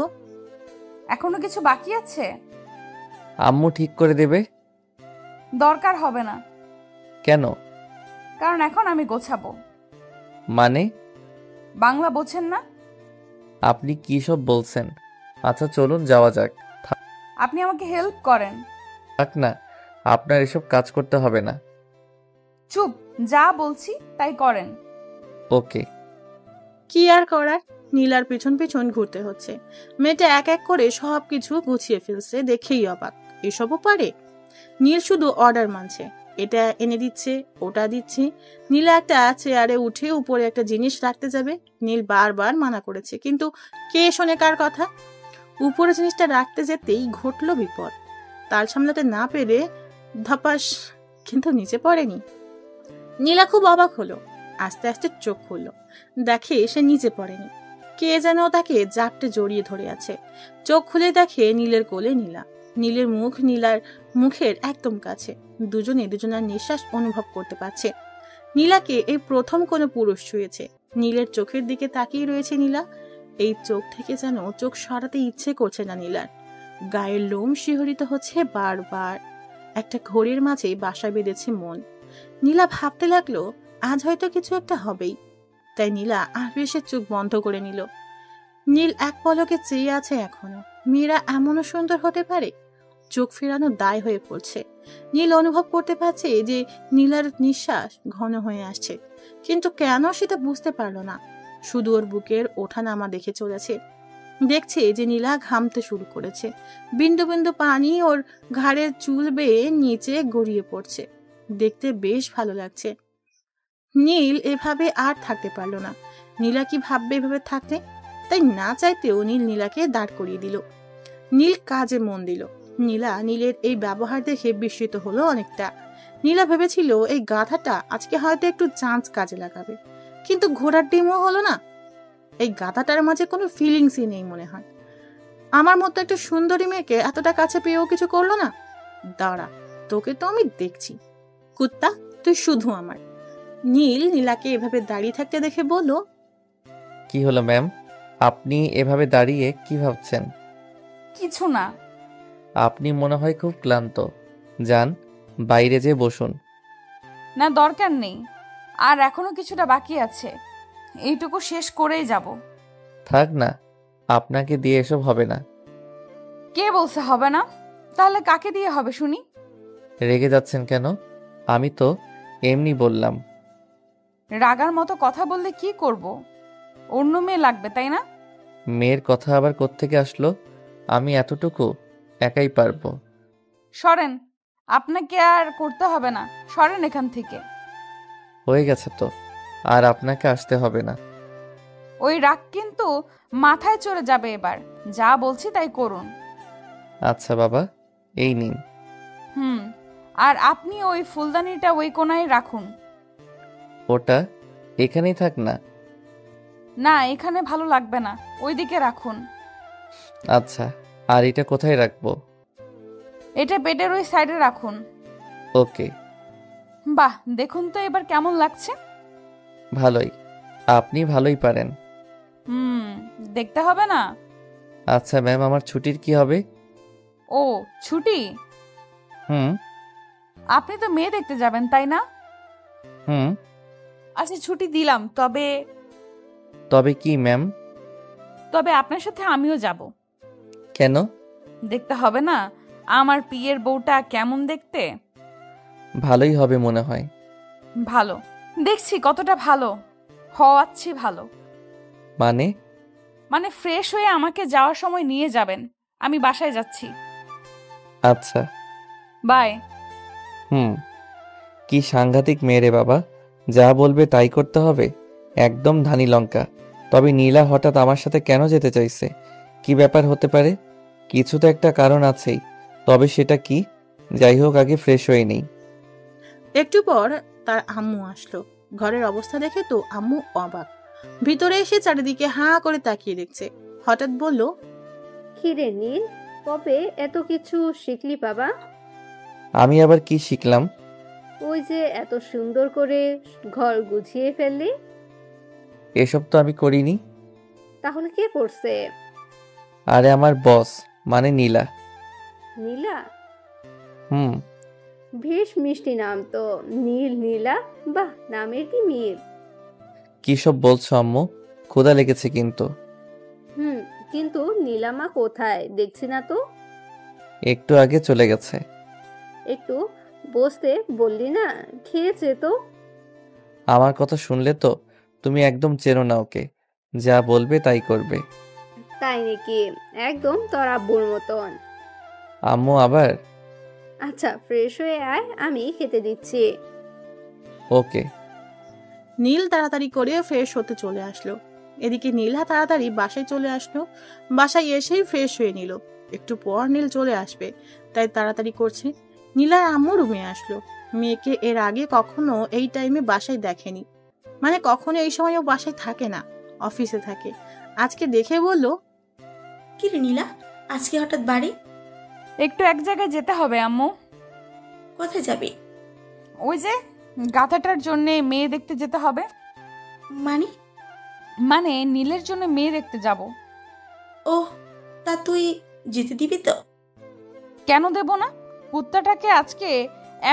এখনো কিছু বাকি আছে? আম্মু ঠিক করে দেবে। দরকার হবে না। কেন? কারণ এখন আমি গোছাবো। মানে? বাংলা বোঝেন না? আপনি কি সব বলছেন? আচ্ছা চলুন যাওয়া যাক। আপনি আমাকে হেল্প করেন। থাক না, আপনার এসব কাজ করতে হবে না। চুপ, যা বলছি তাই করেন। ওকে। কি আর করার, নীলার পিছন পিছন ঘুরতে হচ্ছে। মেয়েটা এক এক করে সবকিছু গুছিয়ে ফেলছে, দেখেই অবাক। এসবও পারে? নীল শুধু অর্ডার মানছে, এটা এনে দিচ্ছে, ওটা দিচ্ছে। নীলা একটা চেয়ারে উঠে উপরে একটা জিনিস রাখতে যাবে। নীল বারবার মানা করেছে, কিন্তু কে শোনে কার কথা। উপরে জিনিসটা রাখতে যেতেই ঘটলো বিপদ। তাল সামলাতে না পেরে ধপাস, কিন্তু নিচে পড়েনি। নীলা খুব অবাক হলো, আস্তে আস্তে চোখ খুলল, দেখে সে নিচে পড়েনি। কে যেন তাকে জাপটে জড়িয়ে ধরে আছে। চোখ খুলে দেখে নীলের কোলে নীলা। নীলের মুখ নীলার মুখের একদম কাছে। দুজনে দুজনের নিঃশ্বাস অনুভব করতে পারছে। নীলাকে এই প্রথম কোনো পুরুষ ছুঁয়েছে। নীলের চোখের দিকে তাকিয়ে রয়েছে নীলা। এই চোখ থেকে যেন চোখ সরাতে ইচ্ছে করছে না নীলার। গায়ের লোম শিহরিত হচ্ছে বারবার। একটা ঘড়ির মাঝে বাসা বেঁধেছে মন। নীলা ভাবতে লাগলো আজ হয়তো কিছু একটা হবেই। তাই নীলা আবেশে চোখ বন্ধ করে নিল। নীল এক পলকে চেয়ে আছে এখনো। মেয়েরা এমনও সুন্দর হতে পারে? চোখ ফেরানো দায় হয়ে পড়ছে। নীল অনুভব করতে পারছে যে নীলার নিঃশ্বাস ঘন হয়ে আসছে, কিন্তু কেন সেটা বুঝতে পারল না। শুধু ওর বুকের ওঠানামা দেখে চলেছে। দেখছে যে নীলা ঘামতে শুরু করেছে। বিন্দু বিন্দু পানি ওর ঘাড়ের চুল বেয়ে নিচে গড়িয়ে পড়ছে। দেখতে বেশ ভালো লাগছে। নীল এভাবে আর থাকতে পারল না। নীলা কি ভাববে এভাবে থাকতে? তাই না চাইতেও নীল নীলাকে দাঁড় করিয়ে দিল। নীল কাজে মন দিল। নীলা নীলের এই ব্যবহার দেখে বিস্মিত হলো অনেকটা। নীলা ভেবেছিল এই গাধাটা আজকে হয়তো একটু চান্স কাজে লাগাবে, কিন্তু ঘোড়ার ডিমও হলো না। এই গাধাটার মাঝে কোনো ফিলিংসই নেই মনে হয়। আমার মতো একটা সুন্দরী মেয়েকে এতটা কাছে পেয়েও কিছু করলো না। দাঁড়া, তোকে তো আমি দেখছি। কুত্তা, তুই শুধু আমার। নীল নীলাকে এভাবে দাঁড়িয়ে থাকতে দেখে বলল, কি হলো ম্যাম, আপনি এভাবে দাঁড়িয়ে কি ভাবছেন? কিছু না। আপনি মনে হয় খুব ক্লান্ত। যান, বাইরে যেয়ে বসুন। না, দরকার নেই। আর এখনো কিছুটা বাকি আছে, এইটুকু শেষ করেই যাব। থাক না, আপনাকে দিয়ে এসব হবে না। কে বলছে হবে না? তাহলে কাকে দিয়ে হবে শুনি? রেগে যাচ্ছেন কেন? আমি তো এমনি বললাম। রাগার মতো কথা বললে কি করব? অন্য মেয়ে লাগবে, তাই না? মেয়ের কথা আবার কোত্থেকে আসলো? আমি এতটুকু একাই পারবো। সরেন, আপনাকে আর করতে হবে না। সরেন এখান থেকে। হয়ে গেছে তো, আর আপনাকে আসতে হবে না। ওই রাগ কিন্তু মাথায় চড়ে যাবে এবার। যা বলছি তাই করুন। আচ্ছা বাবা, এই নিন। আর আপনি ওই ফুলদানিটা ওই কোনায় রাখুন। ওটা এখানেই থাক না। না, এখানে ভালো লাগবে না, ওইদিকে রাখুন। আচ্ছা, আর এটা কোথায় রাখবো? এটা বেডের ওই সাইডে রাখুন। ওকে। বাহ, দেখুন তো এবার কেমন লাগছে? ভালোই, আপনি ভালোই পারেন। দেখতে হবে না? আচ্ছা ম্যাম, আমার ছুটির কি হবে? ও, ছুটি? আপনি তো মেয়ে দেখতে যাবেন, তাই না? আচ্ছা, ছুটি দিলাম। তবে কি ম্যাম? তবে আপনার সাথে আমিও যাব। কেন? দেখতে হবে না আমার পিয়ের বউটা কেমন দেখতে? ভালোই হবে মনে হয়। ভালো দেখছি, কতটা ভালো হওয়াচ্ছি। ভালো মানে ফ্রেশ হয়ে আমাকে যাওয়ার সময় নিয়ে যাবেন। আমি বাসায় যাচ্ছি। আচ্ছা, বাই। কি সাংঘাতিক মেয়ে বাবা, যা বলবে তাই করতে হবে। একদম ধানি লঙ্কা। তবে নীলা হঠাৎ আমার সাথে কেন যেতে চাইছে? কি ব্যাপার হতে পারে? কিছু তো একটা কারণ আছেই, তবে সেটা কি? যাই হোক, আগে ফ্রেশ হয়ে নেই। একটু পর তার আম্মু আসলো। ঘরের অবস্থা দেখে তো আম্মু অবাক। ভিতরে এসে চারিদিকে হাঁ করে তাকিয়ে দেখছে। হঠাৎ বলল, কিরে নীল, কবে এত কিছু শিখলি বাবা? আমি আবার কি শিখলাম? ওই যে এত সুন্দর করে ঘর গুছিয়ে ফেললি। এসব তো আমি করিনি। তাহলে কে করছে? আরে আমার বস, মানে নীলা। নীলা? বেশ মিষ্টি নাম তো, নীল নীলা। বাহ, নামের কি মিল। কি সব বলছো আম্মু? ক্ষুধা লেগেছে কিন্তু। কিন্তু নীলামা কোথায় দেখছি না তো? একটু আগে চলে গেছে। একটু বসতে বললি না? খেয়েছে তো। আমার কথা শুনলে তো তুমি একদম চেনো না ওকে। যা বলবে তাই করবে। তাই নাকি? একদম তোর আব্বুর মতন। আম্মু আবার? আচ্ছা, ফ্রেশ হয়ে আয়, আমি খেতে দিচ্ছি। ওকে। নীল তাড়াতাড়ি করে ফ্রেশ হতে চলে আসলো। এদিকে নীলা তাড়াতাড়ি বাসায় চলে আসলো। বাসায় এসেই ফ্রেশ হয়ে নিল। একটু পর নীল চলে আসবে, তাই তাড়াতাড়ি করছে। নীলার আম্মু রুমে আসলো। মেয়েকে এর আগে কখনো এই টাইমে বাসায় দেখেনি, মানে কখনো এই সময় ও বাসায় থাকে না, অফিসে থাকে। আজকে দেখে বলল, কি রে নীলা, আজকে হঠাৎ বাড়ি? একটু এক জায়গায় যেতে হবে আম্মু। কোথায় যাবি? ওই যে গাথাটার জন্য মেয়ে দেখতে যেতে হবে। মানে? মানে নীলের জন্য মেয়ে দেখতে যাব। ওহ, তা তুই যেতে দিবি তো? কেন দেব না? কুত্তাটাকে আজকে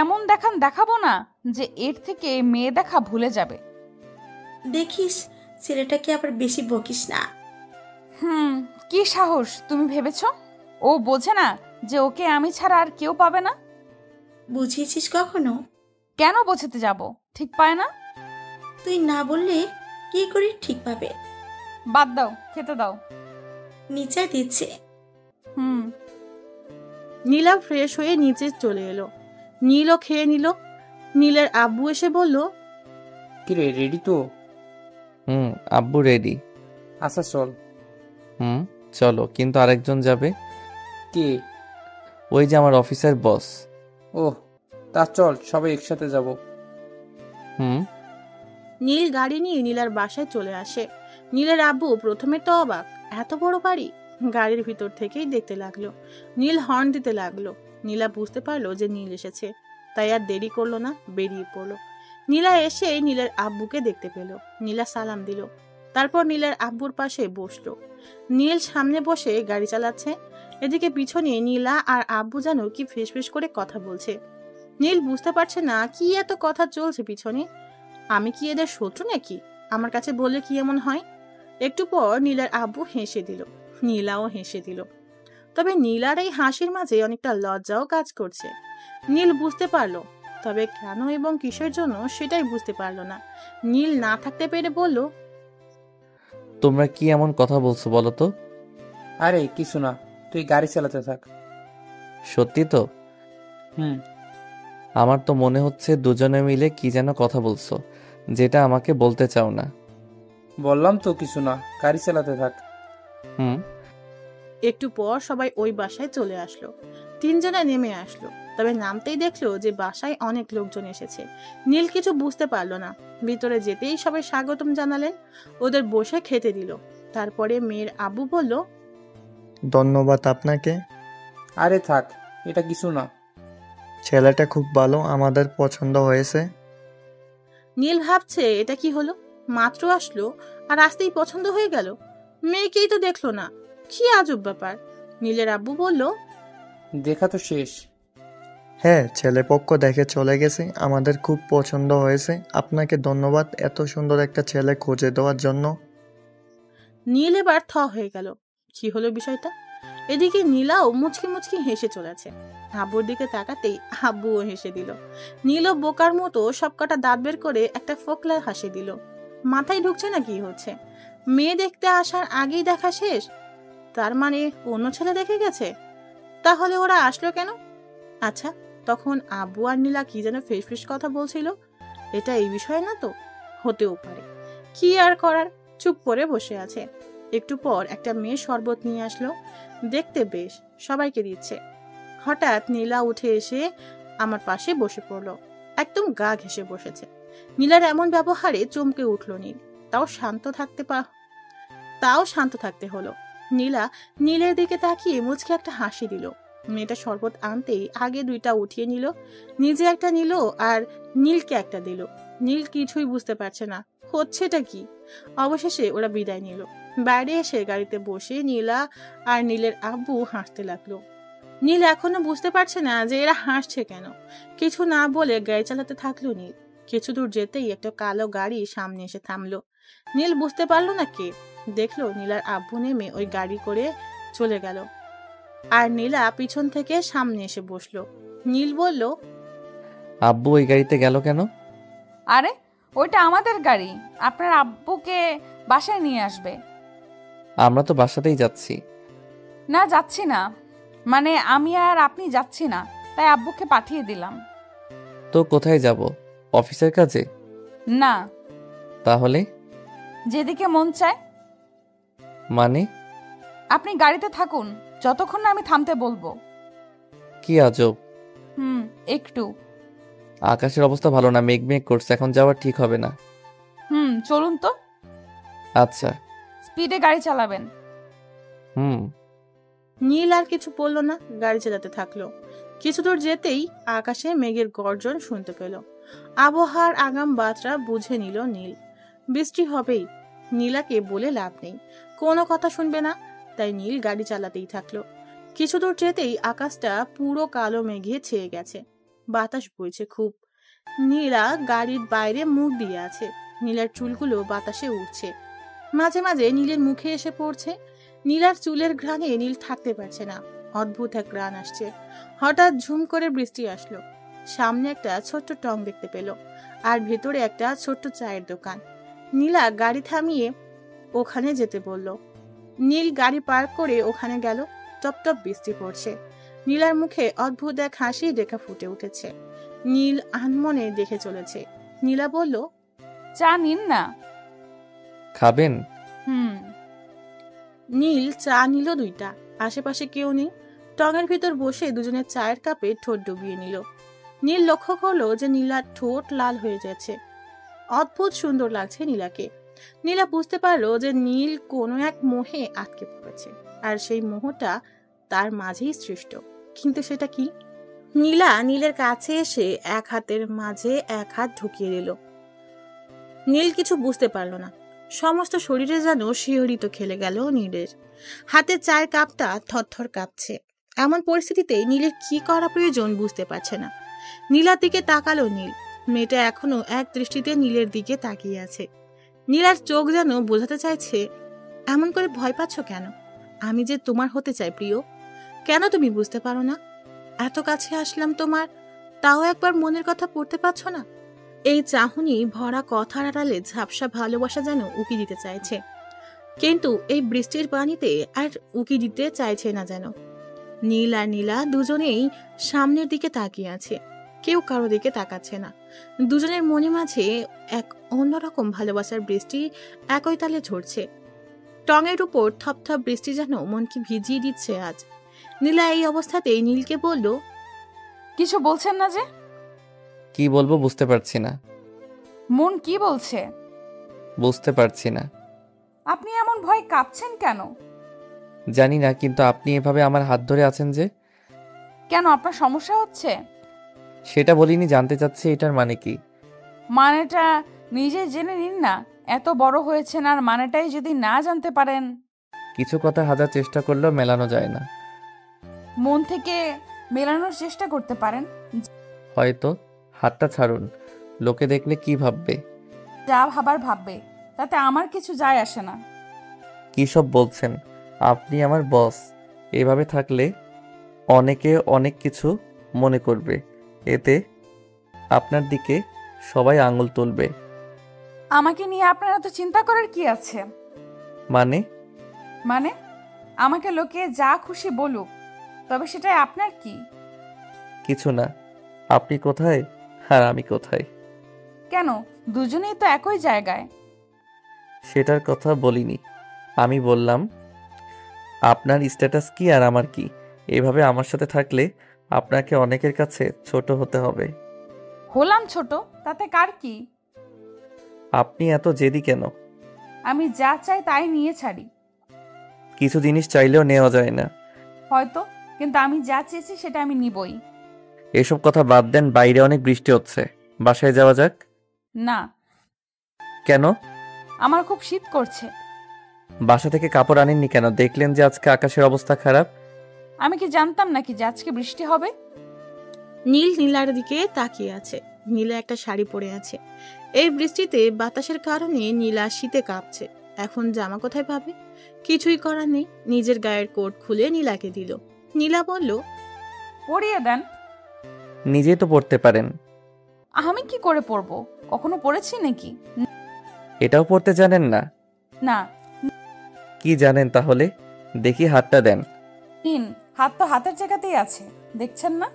এমন দেখাবো না যে এর থেকে মেয়ে দেখা ভুলে যাবে। দেখিস ছেলেটাকে আবার বেশি বকিস না। কি সাহস তুমি ভেবেছ? ও বোঝে না যে ওকে আমি ছাড়া আর কেউ পাবে না? বুঝিয়েছিস কখনো? কেন বোঝাতে যাব? ঠিক পায় না? তুই না বললে কি করে ঠিক পাবে? বাদ দাও, খেতে দাও। নিচে দিচ্ছে। নীলা ফ্রেশ হয়ে নিচে চলে এলো। নীলও খেয়ে নিল। নীলের আব্বু এসে বলল, কিরে রেডি তো? আব্বু রেডি। আচ্ছা চল। চলো, কিন্তু আরেকজন যাবে। কে? ওই যে আমার অফিসের বস। ওহ, তা চল সবাই একসাথে যাব। নীল গাড়ি নিয়ে নীলার বাসায় চলে আসে। নীলের আব্বু প্রথমে তো অবাক, এত বড় বাড়ি। গাড়ির ভিতর থেকেই দেখতে লাগলো। নীল হর্ন দিতে লাগলো। নীলা বুঝতে পারলো যে নীল এসেছে, তাই আর দেরি করলো না, বেরিয়ে পড়লো। নীলা এসে নীলের আব্বুকে দেখতে পেল। নীলা সালাম দিল, তারপর নীলের আব্বুর পাশে বসলো। নীল সামনে বসে গাড়ি চালাচ্ছে, এদিকে পিছনে নীলা আর আব্বু যেন কি ফেসফেস করে কথা বলছে। নীল বুঝতে পারছে না কি এত কথা চলছে পিছনে। আমি কি এদের শত্রু নাকি? আমার কাছে বললে কি এমন হয়? একটু পর নীলার আব্বু হেসে দিল, নীলাও হেসে দিল। তবে নীলার এই হাসির মাঝে অনেকটা লজ্জাও কাজ করছে। নীল বুঝতে পারলো, তবে কেন এবং কিসের জন্য সেটাই বুঝতে পারলো না। নীল না থাকতে পেরে বলল, তোমরা কি এমন কথা বলছো বলো তো? আরে কিছু না, তুই গাড়ি চালাতে থাক। সত্যি তো? আমার তো মনে হচ্ছে দুজনে মিলে কি যেন কথা বলছো, যেটা আমাকে বলতে চাও না। বললাম তো কিছু না, গাড়ি চালাতে থাক। একটু পর সবাই ওই বাসায় চলে আসলো। তিনজনে নেমে আসলো, তবে নামতেই দেখলো যে বাসায় অনেক লোকজন এসেছে। নীল কিছু বুঝতে পারলো না। ভিতরে যেতেই সবাই স্বাগতম জানালেন, ওদের বসে খেতে দিল। তারপরে মেয়ের আব্বু বলল, ধন্যবাদ আপনাকে। আরে থাক, এটা কিছু না। ছেলেটা খুব ভালো, আমাদের পছন্দ হয়েছে। নীল ভাবছে এটা কি হলো, মাত্র আসলো আর আসতেই পছন্দ হয়ে গেল। মেয়েকেই তো দেখলো না, কি আজব ব্যাপার। নীলের আব্বু বলল, দেখা তো শেষ। হ্যাঁ, ছেলেপক্ষ দেখে চলে গেছে, আমাদের খুব পছন্দ হয়েছে। আপনাকে ধন্যবাদ এত সুন্দর একটা ছেলে খুঁজে দেওয়ার জন্য। নীল এবার থ হয়ে গেল, কি হলো বিষয়টা। এদিকে নীলাও মুচকি মুচকি হেসে চলেছে। আব্বুর দিকে তাকাতেই আব্বুও হেসে দিল। নীলও বোকার মতো সবকটা দাঁত বের করে একটা ফোকলা হাসি দিল। মাথায় ঢুকছে না কি হচ্ছে। মেয়ে দেখতে আসার আগেই দেখা শেষ, তার মানে অন্য ছেলে দেখে গেছে। তাহলে ওরা আসলো কেন? আচ্ছা, তখন আব্বু আর নীলা কি যেন ফেসফেস কথা বলছিল, এটা এই বিষয়ে না তো? হতেও পারে, কি আর করার, চুপ করে বসে আছে। একটু পর একটা মেয়ে শরবত নিয়ে আসলো, দেখতে বেশ, সবাইকে দিচ্ছে। হঠাৎ নীলা উঠে এসে আমার পাশে বসে পড়লো, একদম গা ঘেঁষে বসেছে। নীলার এমন ব্যবহারে চমকে উঠলো নীল, তাও শান্ত থাকতে হলো। নীলা নীলের দিকে তাকিয়ে মুচকে একটা হাসি দিল। মেয়েটা শরবত আনতেই আগে দুইটা উঠিয়ে নিল, নিজে একটা নিল আর নীলকে একটা দিল। নীল কিছুই বুঝতে পারছে না হচ্ছেটা কি। অবশেষে ওরা বিদায় নিল। বাইরে এসে গাড়িতে বসে নীলা আর নীলের আব্বু হাসতে লাগলো। নীল এখনো বুঝতে পারছে না যে এরা হাসছে কেন। কিছু না বলে গাড়ি চালাতে থাকলো নীল। কিছু দূর যেতেই একটা কালো গাড়ি সামনে এসে থামলো। নীল বুঝতে পারলো না কে। দেখলো নীলার আব্বু নেমে ওই গাড়ি করে চলে গেল, আর নীলা পিছন থেকে সামনে এসে বসলো। নীল বলল, আব্বু ওই গাড়িতে গেল কেন? আরে ওইটা আমাদের গাড়ি, আপনার আব্বুকে বাসায় নিয়ে আসবে। আমরা তো বাসাতেই যাচ্ছি। না, যাচ্ছি না, মানে আমি আর আপনি যাচ্ছি না, তাই আব্বুকে পাঠিয়ে দিলাম। তো কোথায় যাব? অফিসের কাজে? না। তাহলে? যেদিকে মন চায়। মানে? আপনি গাড়িতে থাকুন, যতক্ষণ না আমি থামতে বলবো। কি আজব। একটু। আকাশের অবস্থা ভালো না, মেঘ মেঘ করছে, এখন যাওয়া ঠিক হবে না। চলুন তো। আচ্ছা। স্পিডে গাড়ি চালাবেন। নীল আর কিছু বলল না, গাড়ি চালাতে থাকলো। কিছু দূর যেতেই আকাশে মেঘের গর্জন শুনতে পেল। আবহাওয়ার আগাম বার্তা বুঝে নিল নীল, বৃষ্টি হবেই। নীলাকে বলে লাভ নেই, কোনো কথা শুনবে না, তাই নীল গাড়ি চালাতেই থাকলো। কিছু দূর যেতেই আকাশটা পুরো কালো মেঘে ছেয়ে গেছে, বাতাস বইছে খুব। নীলা গাড়ির বাইরে মুখ দিয়ে আছে, নীলার চুলগুলো বাতাসে উঠছে, মাঝে মাঝে নীলের মুখে এসে পড়ছে। নীলার চুলের ঘ্রাণে নীল থাকতে পারছে না, অদ্ভুত এক ঘ্রাণ আসছে। হঠাৎ ঝুম করে বৃষ্টি আসলো। সামনে একটা ছোট্ট টং দেখতে পেল, আর ভেতরে একটা ছোট্ট চায়ের দোকান। নীলা গাড়ি থামিয়ে ওখানে যেতে বলল। নীল গাড়ি পার্ক করে ওখানে গেল। টপ টপ বৃষ্টি পড়ছে। নীলার মুখে অদ্ভুত এক হাসি রেখা ফুটে উঠেছে। নীল আনমনে দেখে চলেছে। নীলা বলল, চা নিন না। খাবেন? নীল চা নিল 2টা। আশেপাশে কেউ নেই। টঙের ভিতর বসে দুজনের চায়ের কাপে ঠোঁট ডুবিয়ে নিল। নীল লক্ষ্য করলো যে নীলার ঠোঁট লাল হয়ে যাচ্ছে। অদ্ভুত সুন্দর লাগছে নীলাকে। নীলা বুঝতে পারলো যে নীল কোনো এক মোহে আটকে পড়েছে, আর সেই মোহটা তার মাঝেই সৃষ্ট। কিন্তু সেটা কি? নীলা নীলের কাছে এসে এক হাতের মাঝে এক হাত ঢুকিয়ে দিল। নীল কিছু বুঝতে পারল না। সমস্ত শরীরে যেন শিহরিত খেলে গেল নীলের। হাতের চায়ের কাপটা থরথর কাঁপছে। এমন পরিস্থিতিতে নীলের কি করা প্রয়োজন বুঝতে পারছে না। নীলার দিকে তাকালো নীল। মেয়েটা এখনো এক দৃষ্টিতে নীলের দিকে তাকিয়ে আছে। নীলার চোখ যেন বোঝাতে চাইছে, এমন করে ভয় পাচ্ছ কেন? আমি যে তোমার হতে চাই প্রিয়, কেন তুমি বুঝতে পারো না? এত কাছে আসলাম তোমার, তাও একবার মনের কথা পড়তে পারছো না? এই চাহনি ভরা কথার আড়ালে ঝাপসা ভালোবাসা যেন উকি দিতে চাইছে, কিন্তু এই বৃষ্টির পানিতে আর উকি দিতে চাইছে না যেন। নীল আর নীলা দুজনেই সামনের দিকে তাকিয়ে আছে, কেউ কারো দিকে তাকাচ্ছে না। দুজনের মনে মাঝে এক অন্যরকম ভালোবাসার বৃষ্টি একই তালে ঝরছে। টঙের উপর থপথপ বৃষ্টি যেন মনকে ভিজিয়ে দিচ্ছে আজ। নীলা এই অবস্থাতেই নীলকে বলল, কিছু বলছেন না যে? কি বলবো বুঝতে পারছি না। মন কি বলছে? বুঝতে পারছি না। আপনি এমন ভয় কাঁপছেন কেন? জানি না, কিন্তু আপনি এভাবে আমার হাত ধরে আছেন যে। কেন, আপনার সমস্যা হচ্ছে? সেটা বলিনি, জানতে চাচ্ছি এটার মানে কি। মানেটা নিজে জেনে নিন না। এত বড় হয়েছেন আর মানেটাই যদি না জানতে পারেন। কিছু কথা হাজার চেষ্টা করলেও মেলানো যায় না। মন থেকে মেলানোর চেষ্টা করতে পারেন। হয়তো। হাতটা ছাড়ুন, লোকে দেখলে কি ভাববে? যা ভাবার ভাববে, তাতে আমার কিছু যায় আসে না। কি সব বলছেন? আপনি আমার বস। এভাবে থাকলে অনেকে অনেক কিছু মনে করবে, এতে আপনার দিকে সবাই আঙুল তুলবে। আমাকে নিয়ে আপনার এত চিন্তা করার কি আছে? মানে আমাকে লোকে যা খুশি বলুক, তবে সেটাই আপনার কি? কিছু না। আপনি কোথায় আর আমি কোথায়? কেন, দুজনেই তো একই জায়গায়। সেটার কথা বলিনি। আমি বললাম আপনার স্ট্যাটাস কি আর আমার কি। এভাবে আমার সাথে থাকলে আপনাকে অনেকের কাছে ছোট হতে হবে। হলাম ছোট, তাতে কার কি? আপনি এত জেদি কেন? আমি যা চাই তাই নিয়ে ছাড়ি। কিছু জিনিস চাইলেও নেওয়া যায় না। হয়তো, কিন্তু আমি যা চেয়েছি সেটা আমি নিবই। এসব কথা বাদ দেন, বাইরে অনেক বৃষ্টি হচ্ছে, বাসায় যাওয়া যাক। না। কেন? আমার খুব শীত করছে। বাসা থেকে কাপড় আনেননি কেন? দেখলেন যে আজকে আকাশের অবস্থা খারাপ। আমি কি জানতাম নাকি যে আজকে বৃষ্টি হবে? নীল নীলার দিকে তাকিয়ে আছে। নীলা একটা শাড়ি পরে আছে। এই বৃষ্টিতে বাতাসের কারণে নীলা শীতে কাঁপছে। এখন জামা কোথায় পাবে? কিছুই করার নেই। নিজের গায়ের কোট খুলে নীলাকে দিল। নীলা বলল, পরিয়ে দেন। নিজেই তো পড়তে পারেন। আমি কি করে পরবো? কখনো পরেছি নাকি? এটাও পড়তে জানেন না? না। কি জানেন তাহলে? দেখি হাতটা দেন। নিন, হাত তো হাতের জায়গাতেই আছে, দেখছেন না?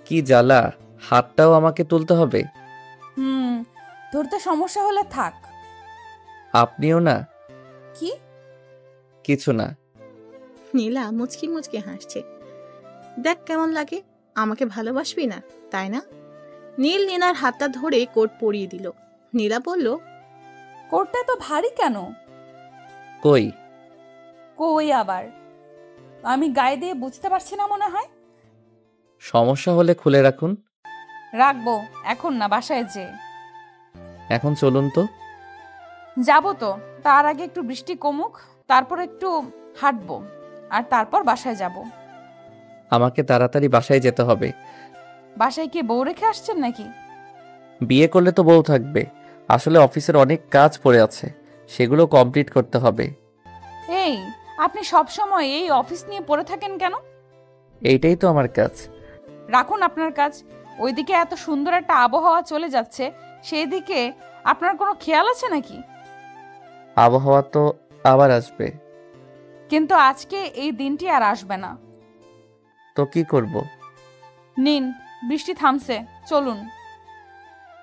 কি জ্বালা, হাতটাও আমাকে তুলতে হবে? ধরতে সমস্যা হলে থাক। আপনিও না? কি? কিছু না। নীলা মুচকি মুচকি হাসছে। দেখ কেমন লাগে, আমাকে ভালোবাসবি না তাই না? নীল নীলার হাতটা ধরে কোট পরিয়ে দিল। নীলা বলল, কোটটা তো ভারী কেন? কই? কই আবার? আমি গায়ে দিয়ে বুঝতে পারছি না মনে হয়। সমস্যা হলে খুলে রাখুন। রাখবো, এখন না, বাসায় যে। এখন চলুন তো। যাবো তো, তার আগে একটু বৃষ্টি কমুক, তারপর একটু হাঁটবো, আর তারপর বাসায় যাব। আমাকে তাড়াতাড়ি বাসায় যেতে হবে। বাসায় কি বউ রেখে আসছেন নাকি? বিয়ে করলে তো বউ থাকবে, আসলে অফিসের অনেক কাজ পড়ে আছে, সেগুলো কমপ্লিট করতে হবে। এই, আপনি সব সময় এই অফিস নিয়ে পড়ে থাকেন কেন? এইটাই তো আমার কাজ। রাখুন আপনার কাজ। ওইদিকে এত সুন্দর একটা আবহাওয়া চলে যাচ্ছে, সেই দিকে আপনার কোনো খেয়াল আছে নাকি? আবহাওয়া তো আবার আসবে। কিন্তু আজকে এই দিনটি আর আসবে না। তো কি করব? নিন, বৃষ্টি থামছে, চলুন।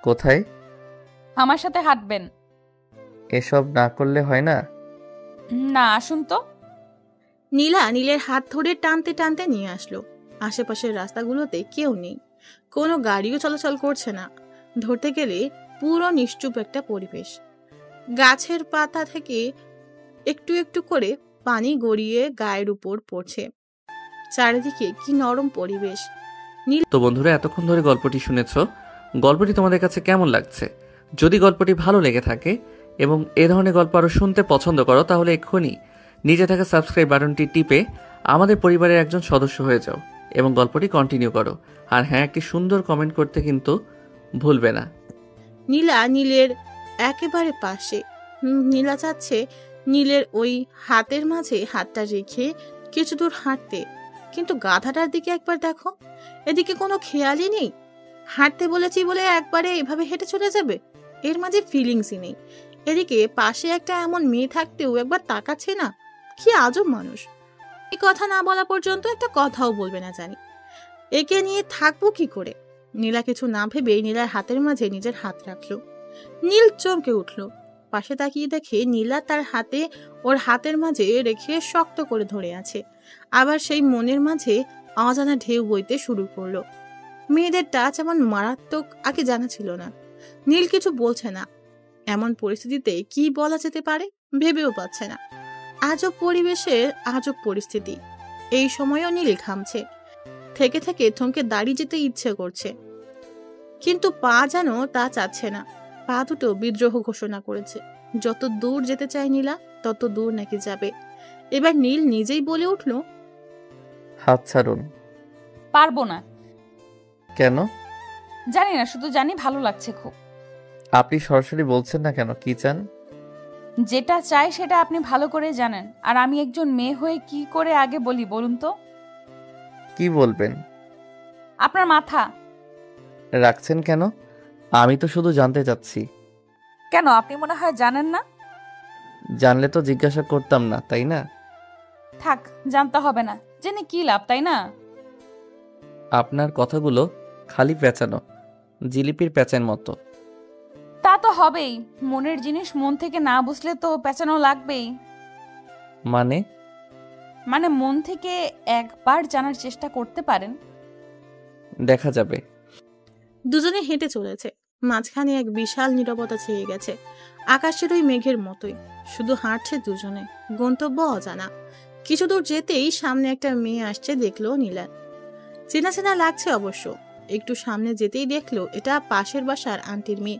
কোথায়? আমার সাথে হাঁটবেন। এসব না করলে হয় না? না, আসুন তো। নীলা নীলের হাত ধরে টানতে টানতে নিয়ে আসলো। আশেপাশের রাস্তাগুলোতে কেউ নেই, কোনো গাড়িও চলাচল করছে না। ধরতে গেলে পুরো নিশ্চুপ একটা পরিবেশ। গাছের পাতা থেকে একটু একটু করে পানি গড়িয়ে গায়ের উপর পড়ছে। চারিদিকে কি নরম পরিবেশ। তো বন্ধুরা, এতক্ষণ ধরে গল্পটি শুনেছো। গল্পটি তোমাদের কাছে কেমন লাগছে? যদি গল্পটি ভালো লেগে থাকে এবং এ ধরনের গল্প আরও শুনতে পছন্দ করো, তাহলে এক্ষুনি নিচে থাকা সাবস্ক্রাইব বাটনটি টিপে আমাদের পরিবারের একজন সদস্য হয়ে যাও এবং গল্পটি কন্টিনিউ করো। আর হ্যাঁ, একটি সুন্দর কমেন্ট করতে কিন্তু ভুলবে না। নীলা নীলের একেবারে পাশে। নীলা চাচ্ছে নীলের ওই হাতের মাঝে হাতটা রেখে কিছু দূর হাঁটতে, কিন্তু গাধাটার দিকে একবার দেখো, এদিকে কোনো খেয়ালই নেই। হাঁটতে বলেছি বলে একবারে এভাবে হেঁটে চলে যাবে, এর মাঝে ফিলিংসই নেই। এদিকে পাশে একটা এমন মেয়ে থাকতেও একবার তাকাচ্ছে না। কি আজব মানুষ, এই কথা না বলা পর্যন্ত একটা কথাও বলবে না জানি। একে নিয়ে থাকবো কি করে? নীলা কিছু না ভেবে নীলার হাতের মাঝে নিজের হাত রাখলো। নীল চমকে উঠল। পাশে তাকিয়ে দেখে নীলা তার হাতে ওর হাতের মাঝে রেখে শক্ত করে ধরে আছে। আবার সেই মনের মাঝে অজানা ঢেউ বইতে শুরু করলো। মেয়েদের টাচ এমন মারাত্মক আগে জানা ছিল না। নীল কিছু বলছে না। এমন পরিস্থিতিতে কি বলা যেতে পারে ভেবেও পাচ্ছে না। আজব পরিবেশের আজব পরিস্থিতি। এই সময়ও নীল ঘামছে। থেকে থেকে থমকে দাঁড়িয়ে যেতে ইচ্ছে করছে, কিন্তু পা যেন তা চাচ্ছে না। পা দুটো বিদ্রোহ ঘোষণা করেছে। যত দূর যেতে চায় নীলা, তত দূর নাকি যাবে। এবার নীল নিজেই বলে উঠল, হাত ছাড়ুন। পারবো না। কেন? জানি না, শুধু জানি ভালো লাগছে খুব। আপনি সরাসরি বলছেন না কেন, কি চান? যেটা চাই সেটা আপনি ভালো করে জানেন, আর আমি একজন মেয়ে হয়ে কি করে আগে বলি বলুন তো? কি বলবেন? আপনার মাথা। রাখছেন কেন? আমি তো শুধু জানতে চাচ্ছি। কেন, আপনি মনে হয় জানেন না? জানলে তো জিজ্ঞাসা করতাম না, তাই না? থাক, জানতে হবে না, জেনে কি লাভ, তাই না? আপনার কথাগুলো খালি পেঁচানো, জিলিপির প্যাঁচের মতো। তা তো হবেই, মনের জিনিস মন থেকে না বুঝলে তো পেঁচানো লাগবেই। মানে মন থেকে একবার জানার চেষ্টা করতে পারেন। দেখা যাবে। দুজনে হেঁটে চলেছে। মাঝখানে এক বিশাল নীরবতা ছেয়ে গেছে, আকাশের ওই মেঘের মতোই। শুধু হাঁটছে দুজনে, গন্তব্য অজানা। কিছু দূর যেতেই সামনে একটা মেয়ে আসছে দেখলো নীলা। চেনা চেনা লাগছে অবশ্য। একটু সামনে যেতেই দেখলো এটা পাশের বাসার আন্টির মেয়ে,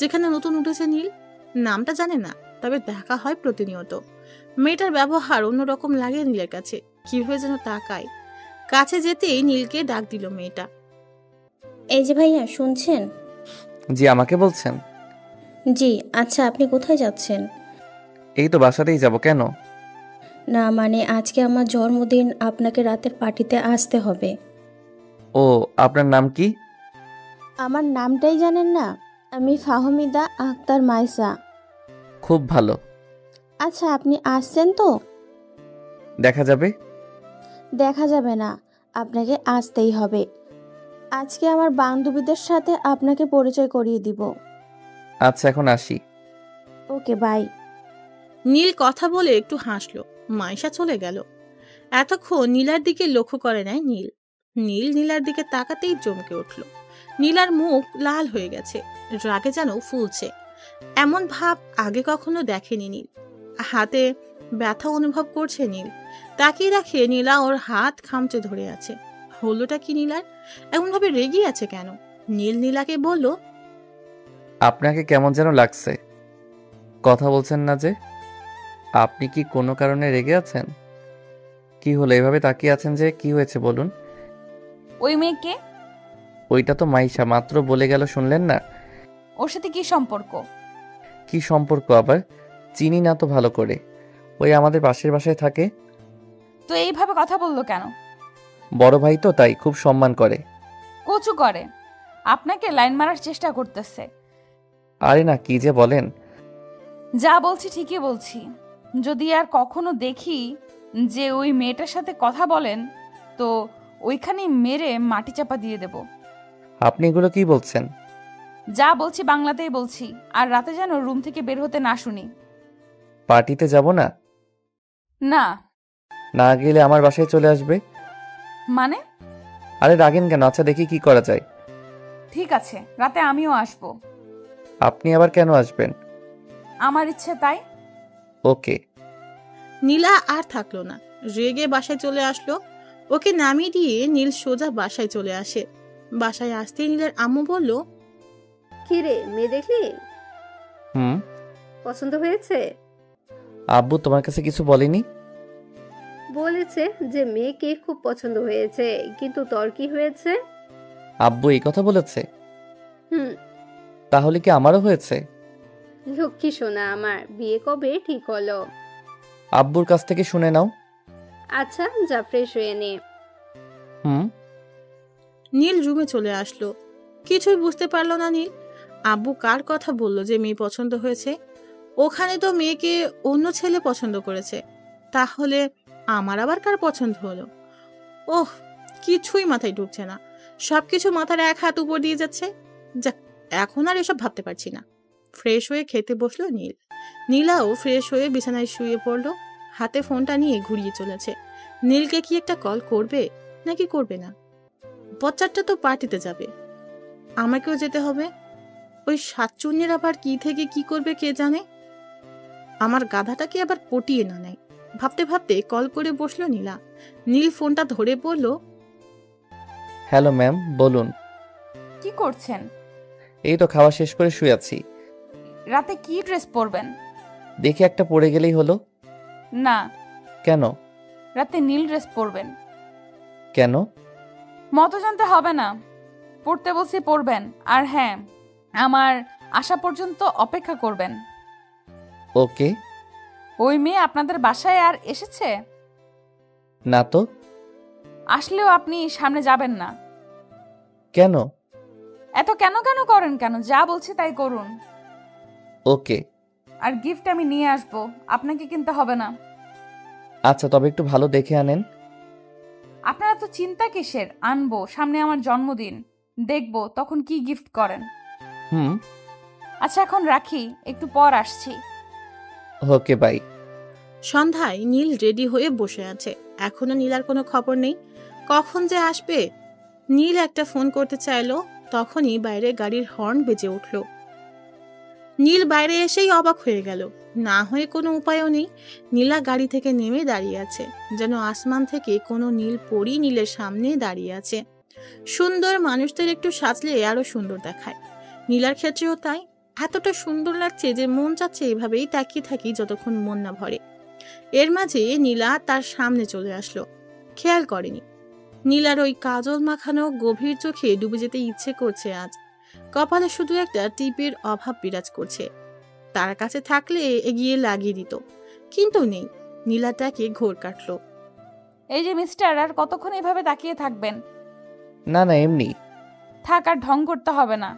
যেখানে নতুন উঠেছে নীল। নামটা জানে না, তবে দেখা হয় প্রতিনিয়ত। মেয়েটার ব্যবহার অন্যরকম লাগে নীলের কাছে, কিভাবে যেন তাকায়। কাছে যেতেই নীলকে ডাক দিল মেয়েটা। এই যে ভাইয়া, শুনছেন? জি, আমাকে বলছেন? জি। আচ্ছা, আপনি কোথায় যাচ্ছেন? এই তো বাসাতেই যাব। কেন? না মানে আজকে আমার জন্মদিন, আপনাকে রাতের পার্টিতে আসতে হবে। ও, আপনার নাম কি? আমার নামটাই জানেন না? আমি ফাহমিদা আক্তার মাইসা। খুব ভালো। আচ্ছা, আপনি আসছেন তো? দেখা যাবে। দেখা যাবে না, আপনাকে আসতেই হবে। আজকে আমার বান্ধবীদের সাথে আপনাকে পরিচয় করিয়ে দিব। আচ্ছা, এখন আসি। ওকে, বাই। নীল কথা বলে একটু হাসলো। মাইশা চলে গেল। এতক্ষণ নীলার দিকে লক্ষ্য করে নাই নীল। নীলার দিকে তাকাতেই চমকে উঠল। নীলার মুখ লাল হয়ে গেছে, রাগে যেন ফুলছে। এমন ভাব আগে কখনো দেখেনি নীল। হাতে ব্যথা অনুভব করছে নীল। তাকিয়ে রাখে নীলা ওর হাত খামচে ধরে আছে। হলোটা কি নীলার? এমনভাবে রেগে আছে কেন? নীলাকে বলল, আপনাকে কেমন যেন লাগছে, কথা বলছেন না যে। আপনি কি কোনো কারণে রেগে আছেন? কি হলো এভাবে তাকিয়ে আছেন যে? কি হয়েছে বলুন। ওই মেয়েকে? ওইটা তো মাইশা, মাত্র বলে গেল, শুনলেন না? ওর সাথে কি সম্পর্ক? কি সম্পর্ক আবার? চিনি না তো ভালো করে। ওই আমাদের পাশের বাসায় থাকে। তো এইভাবে কথা বললো কেন? বড় ভাই তো, তাই খুব সম্মান করে। কচু করে, আপনাকে লাইন মারার চেষ্টা করতেছে। আরে না, কি যে বলেন। যা বলছি ঠিকই বলছি। যদি আর কখনো দেখি যে ওই মেয়েটার সাথে কথা বলেন, তো ওইখানে মেরে মাটি চাপা দিয়ে দেব। আপনি এগুলো কি বলছেন? যা বলছি বাংলাতেই বলছি, আর রাতে যেন রুম থেকে বের হতে না শুনি। পার্টিতে যাব না? না। না গেলে আমার বাসায় চলে আসবে। মানে? আরে রাগেন কেন? আচ্ছা দেখি কি করা যায়। ঠিক আছে, রাতে আমিও আসবো। আপনি আবার কেন আসবেন? আমার ইচ্ছে তাই। ওকে। নীলা আর থাকলো না, রেগে বাসায় চলে আসলো। ওকে নামিয়ে দিয়ে নীল সোজা বাসায় চলে আসে। বাসায় আসতেই নীলের আম্মু বলল, কি রে, মেয়ে দেখলি? হুম। পছন্দ হয়েছে? আব্বু তোমার কাছে কিছু বলেনি? বলেছে যে মেয়েকে খুব পছন্দ হয়েছে, কিন্তু তোর কি হয়েছে? আব্বু এই কথা বলেছে? হুম। তাহলে কি আমারও হয়েছে? লক্ষ্মী সোনা আমার, বিয়ে কবে ঠিক হলো? আব্বুর কাছ থেকে শুনে নাও। আচ্ছা যা, ফ্রেশ হয়ে নে। হুম। নীল রুমে চলে আসলো। কিছুই বুঝতে পারলো না নীল। আব্বু কার কথা বলল যে মেয়ে পছন্দ হয়েছে? ওখানে তো মেয়েকে অন্য ছেলে পছন্দ করেছে। তাহলে আমার আবার কার পছন্দ হলো? ওহ, কিছুই মাথায় ঢুকছে না। সবকিছু মাথার এক হাত উপর দিয়ে যাচ্ছে। যাক, এখন আর এসব ভাবতে পারছি না। ফ্রেশ হয়ে খেতে বসলো নীল। নীলাও ফ্রেশ হয়ে বিছানায় শুয়ে পড়লো। হাতে ফোনটা নিয়ে ঘুরিয়ে চলেছে। নীলকে কি একটা কল করবে নাকি করবে না? বচ্চাটা তো পার্টিতে যাবে, আমাকেও যেতে হবে। ওই সাতচুন্নির আবার কি থেকে কি করবে কে জানে। আমার গাধাটাকে আবার পটিয়ে না নেয়। ভাবতে ভাবতে কল করে বসলো নীলা। নীল ফোনটা ধরে বলল, হ্যালো ম্যাম, বলুন। কি করছেন? এই তো খাওয়া শেষ করে শুয়ে আছি। রাতে কি ড্রেস পরবেন? দেখি একটা পরে গেলেই হলো। না। কেন? রাতে নীল ড্রেস পরবেন। কেন? মতো জানতে হবে না, পড়তে বলছি পড়বেন। আর হ্যাঁ, আমার আসা পর্যন্ত অপেক্ষা করবেন। ওকে। ওই মেয়ে আপনাদের বাসায় আর এসেছে? না তো। আসলেও আপনি সামনে যাবেন না। কেন? এত কেন কেন করেন কেন? যা বলছি তাই করুন। ওকে। আর গিফট আমি নিয়ে আসবো, আপনাকে কিনতে হবে না। আচ্ছা, তবে একটু ভালো দেখে আনেন। আপনারা তো চিন্তা কিসের? আনবো, সামনে আমার জন্মদিন, দেখবো তখন কি গিফট করেন। হুম। আচ্ছা এখন রাখি, একটু পর আসছি। ওকে, বাই। সন্ধ্যায় নীল রেডি হয়ে বসে আছে। এখনো নীলার কোনো খবর নেই। কখন যে আসবে? নীল একটা ফোন করতে চাইলো, তখনই বাইরে গাড়ির হর্ন বেজে উঠল। নীল বাইরে এসেই অবাক হয়ে গেল। না হয়ে কোনো উপায়ও নেই। নীলা গাড়ি থেকে নেমে দাঁড়িয়ে আছে, যেন আসমান থেকে কোনো নীল পরী নীলের সামনে দাঁড়িয়ে আছে। সুন্দর মানুষদের একটু সাজলে আরো সুন্দর দেখায়। নীলার ক্ষেত্রেও তাই। এতটা সুন্দর লাগছে যে মন চাচ্ছে এভাবেই তাকিয়ে থাকি যতক্ষণ মন না ভরে। এর মাঝে নীলা তার সামনে চলে আসলো। খেয়াল করেনি নীলার ওই কাজল মাখানো গভীর চোখে ডুবে যেতে ইচ্ছে করছে আজ। কপালে শুধু একটা টিপের অভাব বিরাজ করছে। তার কাছে থাকলে এগিয়ে লাগিয়ে দিত, কিন্তু নেই। নীলাটাকে ঘোর কাটলো। এই যে মিস্টার, আর কতক্ষণ এভাবে তাকিয়ে থাকবেন? না না, এমনি। থাক, আর ঢং করতে হবে না,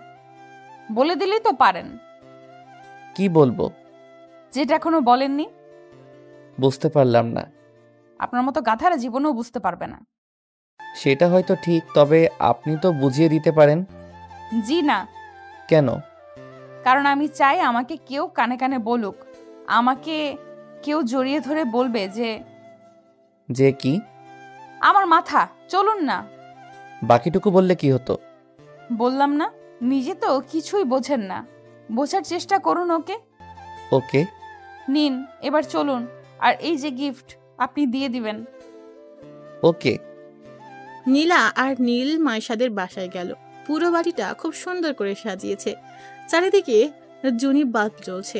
বলে দিলেই তো পারেন। কি বলবো? যেটা এখনো বলেননি। বুঝতে পারলাম না। আপনার মতো গাধারা জীবনেও বুঝতে পারবে না। সেটা হয়তো ঠিক, তবে আপনি তো বুঝিয়ে দিতে পারেন। জি না। কেন? কারণ আমি চাই আমাকে কেউ কানে কানে বলুক, আমাকে কেউ জড়িয়ে ধরে বলবে যে যে কি? আমার মাথা। চলুন না। বাকিটুকু বললে কি হতো? বললাম না, নিজে তো কিছুই বোঝেন না, বোঝার চেষ্টা করুন। ওকে ওকে। নিন, এবার চলুন। আর এই যে গিফট, আপনি দিয়ে দিবেন। ওকে। নীলা আর নীল মাইশাদের বাসায় গেল। পুরো বাড়িটা খুব সুন্দর করে সাজিয়েছে। চারিদিকে জুনি বাল্ব জ্বলছে,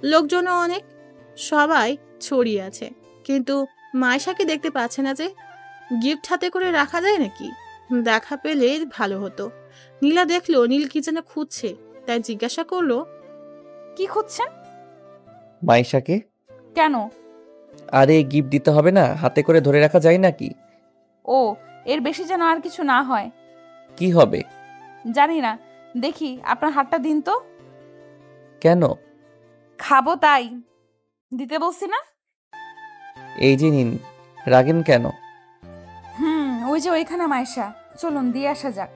লোকজনও অনেক, সবাই ছড়িয়ে আছে। কিন্তু মাইশাকে দেখতে পাচ্ছে না যে। গিফট হাতে করে রাখা যায় নাকি? দেখা পেলে ভালো হতো। নীলা দেখলো নীল কি যেন খুঁজছে, তাই জিজ্ঞাসা করলো, কি খুঁজছেন? মাইশাকে। কেন? আরে গিফট দিতে হবে না, হাতে করে ধরে রাখা যায় নাকি? ও, এর বেশি যেন আর কিছু না হয়। কি হবে জানি না। দেখি, আপনার হাতটা দিন তো। কেন? খাবো তাই। দিতে বলছি না? এই যে নিন। রাগেন কেন? ওই যে ওইখানে মাইশা, চলুন দিয়ে আসা যাক।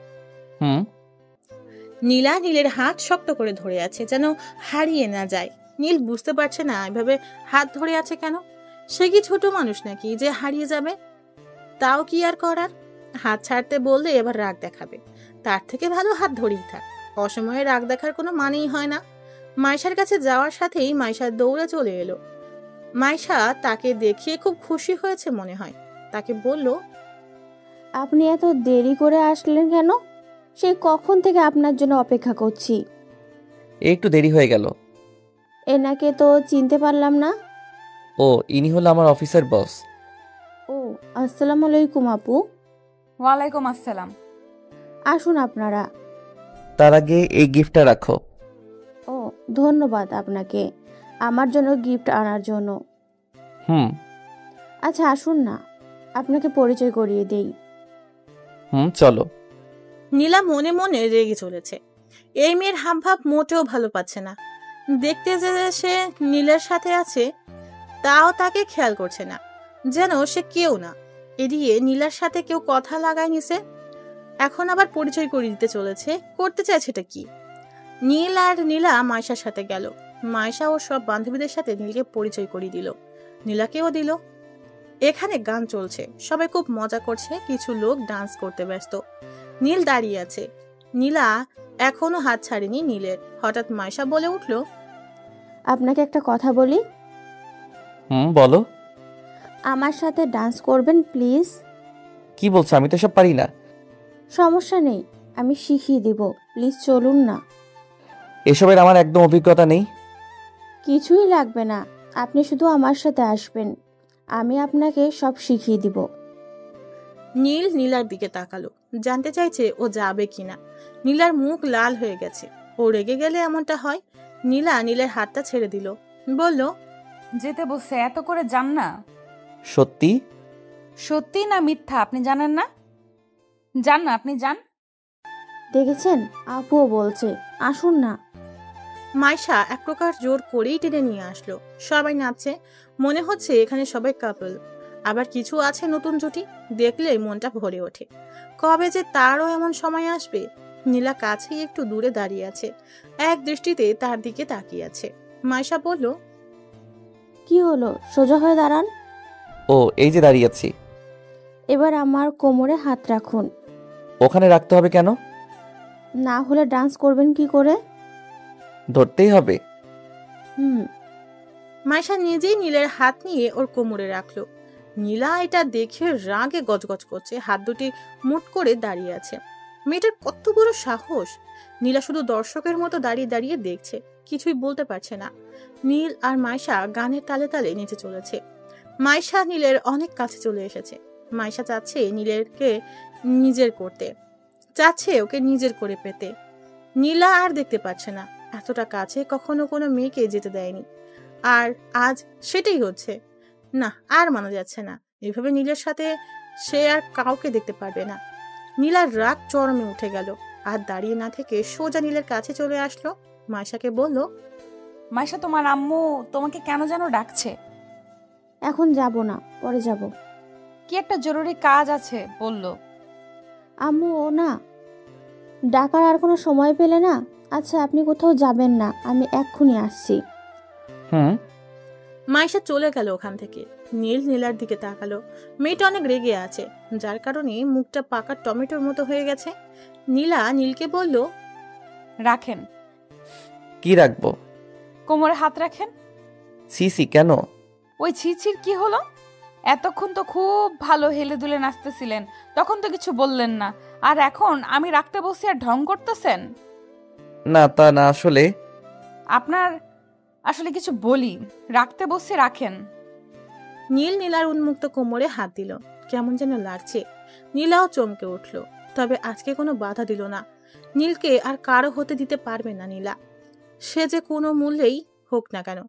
নীলা নীলের হাত শক্ত করে ধরে আছে, যেন হারিয়ে না যায়। নীল বুঝতে পারছে না এভাবে হাত ধরে আছে কেন। সে কি ছোট মানুষ নাকি যে হারিয়ে যাবে? তাও কি আর করার? হাত ছাড়তে বললে এবার রাগ দেখাবে। তার থেকে ভালো হাত ধরেই থাক। অসময়ে রাগ দেখার কোনো মানেই হয় না। মাইশার কাছে যাওয়ার সাথেই মাইশা দৌড়ে চলে এলো। মাইশা তাকে দেখিয়ে খুব খুশি হয়েছে মনে হয়। তাকে বলল, আপনি এত দেরি করে আসলেন কেন? সেই কখন থেকে আপনার জন্য অপেক্ষা করছি। একটু দেরি হয়ে গেল। এনাকে তো চিনতে পারলাম না। ও, ইনি হলো আমার অফিসের বস। ও, আসসালামু আলাইকুম আপু। ওয়ালাইকুম আসসালাম। আসুন আপনারা। তার আগে এই গিফটটা রাখো। ও, ধন্যবাদ আপনাকে আমার জন্য গিফট আনার জন্য। আচ্ছা আসুন না, আপনাকে পরিচয় করিয়ে দেই। চলো। নীলা মনে মনে রেগে চলেছে। এই মেয়ের হাবভাব মোটেও ভালো পাচ্ছে না। দেখতে যে সে নীলের সাথে আছে, তাও তাকে খেয়াল করছে না, যেন সে কেউ না। এদিকে নীলার সাথে কেউ কথা লাগায় নিছে, এখন আবার পরিচয় করিয়ে দিতে চলেছে। করতে চাইছে এটা কি? নীল আর নীলা মাইশার সাথে গেল। মাইশা ও সব বান্ধবীদের সাথে নীলকে পরিচয় করিয়ে দিল, নীলাকেও দিল। এখানে গান চলছে, সবাই খুব মজা করছে, কিছু লোক ডান্স করতে ব্যস্ত। নীল দাঁড়িয়ে আছে, নীলা এখনো হাত ছাড়েনি নীলের। হঠাৎ মাইশা বলে উঠল, আপনাকে একটা কথা বলি। বলো। আমার সাথে ডান্স করবেন প্লিজ? কি বলছো? আমি তো সব পারি না। সমস্যা নেই, আমি শিখিয়ে দিব, প্লিজ চলুন না। এসবের আমার একদম অভিজ্ঞতা নেই। কিছুই লাগবে না, আপনি শুধু আমার সাথে আসবেন, আমি আপনাকে সব শিখিয়ে দিব। নীল নীলার দিকে তাকালো, জানতে চাইছে ও যাবে কিনা। নীলার মুখ লাল হয়ে গেছে। ও রেগে গেলে এমনটা হয়। নীলা নীলের হাতটা ছেড়ে দিল, বলল, যেতে বসে এত করে যান না। সত্যি? সত্যি না মিথ্যা আপনি জানেন না? যান না, আপনি যান। দেখেছেন, আপুও বলছে আসুন না। মাইশা এক প্রকার জোর করেই টেনে নিয়ে আসলো। সবাই নাচছে, মনে হচ্ছে এখানে সবাই কাপল। আবার কিছু আছে নতুন জুটি, দেখলে মনটা ভরে ওঠে। কবে যে তারও এমন সময় আসবে। নীলা কাছেই একটু দূরে দাঁড়িয়ে আছে, এক দৃষ্টিতে তার দিকে তাকিয়ে আছে। মাইশা বলল, কি হলো, সোজা হয়ে দাঁড়ান। ও, এই যে দাঁড়িয়ে আছি। এবার আমার কোমরে হাত রাখুন। ওখানে রাখতে হবে কেন? না হলে ডান্স করবেন কি করে? ধরতেই হবে। মাইশা নিজেই নীলের হাত নিয়ে ওর কোমরে রাখলো। নীলা এটা দেখে রাগে গজগজ করছে, হাত দুটি মুট করে দাঁড়িয়ে আছে। মেয়েটার কত বড় সাহস! নীলা শুধু দর্শকের মতো দাঁড়িয়ে দাঁড়িয়ে দেখছে, কিছুই বলতে পারছে না। নীল আর মাইশা গানের তালে তালে নেচে চলেছে। মাইশা নীলের অনেক কাছে চলে এসেছে। মাইশা চাচ্ছে নীলেরকে নিজের করতে, চাচ্ছে ওকে নিজের করে পেতে। নীলা আর দেখতে পাচ্ছে না, এতটা কাছে কখনো কোনো মেয়েকে যেতে দেয়নি, আর আজ সেটাই হচ্ছে। না, আর মানা যাচ্ছে না। এইভাবে নীলের সাথে সে আর কাউকে দেখতে পারবে না। নীলার রাগ চরমে উঠে গেল, আর দাঁড়িয়ে না থেকে সোজা নীলের কাছে চলে আসলো। মাইশাকে বলল, মাইশা, তোমার আম্মু তোমাকে কেন যেন ডাকছে। এখন যাব না, পরে যাব। কি একটা জরুরি কাজ আছে বলল। আম্মু ও না, ডাকার আর কোনো সময় পেলে না। আচ্ছা আপনি কোথাও যাবেন না, আমি এক্ষুনি আসছি। মাইশা চলে গেল ওখান থেকে। নীল নীলার দিকে তাকালো। মেয়েটা অনেক রেগে আছে, যার কারণে মুখটা পাকা টমেটোর মতো হয়ে গেছে। নীলা নীলকে বলল, রাখেন। কি রাখবো? কোমরে হাত রাখেন। সিসি কেন? ওই ছিছির কি হলো? এতক্ষণ তো খুব ভালো হেলে দুলে নাচতেছিলেন, তখন তো কিছু বললেন না, আর এখন আমি রাখতে বসে আর ঢং করতেছেন। না তা না, আসলে আপনার আসলে কিছু বলি, রাখতে বসে রাখেন। নীল নীলার উন্মুক্ত কোমরে হাত দিল। কেমন যেন লাগছে। নীলাও চমকে উঠল, তবে আজকে কোনো বাধা দিল না। নীলকে আর কারো হতে দিতে পারবে না নীলা, সে যে কোনো মূল্যেই হোক না কেন।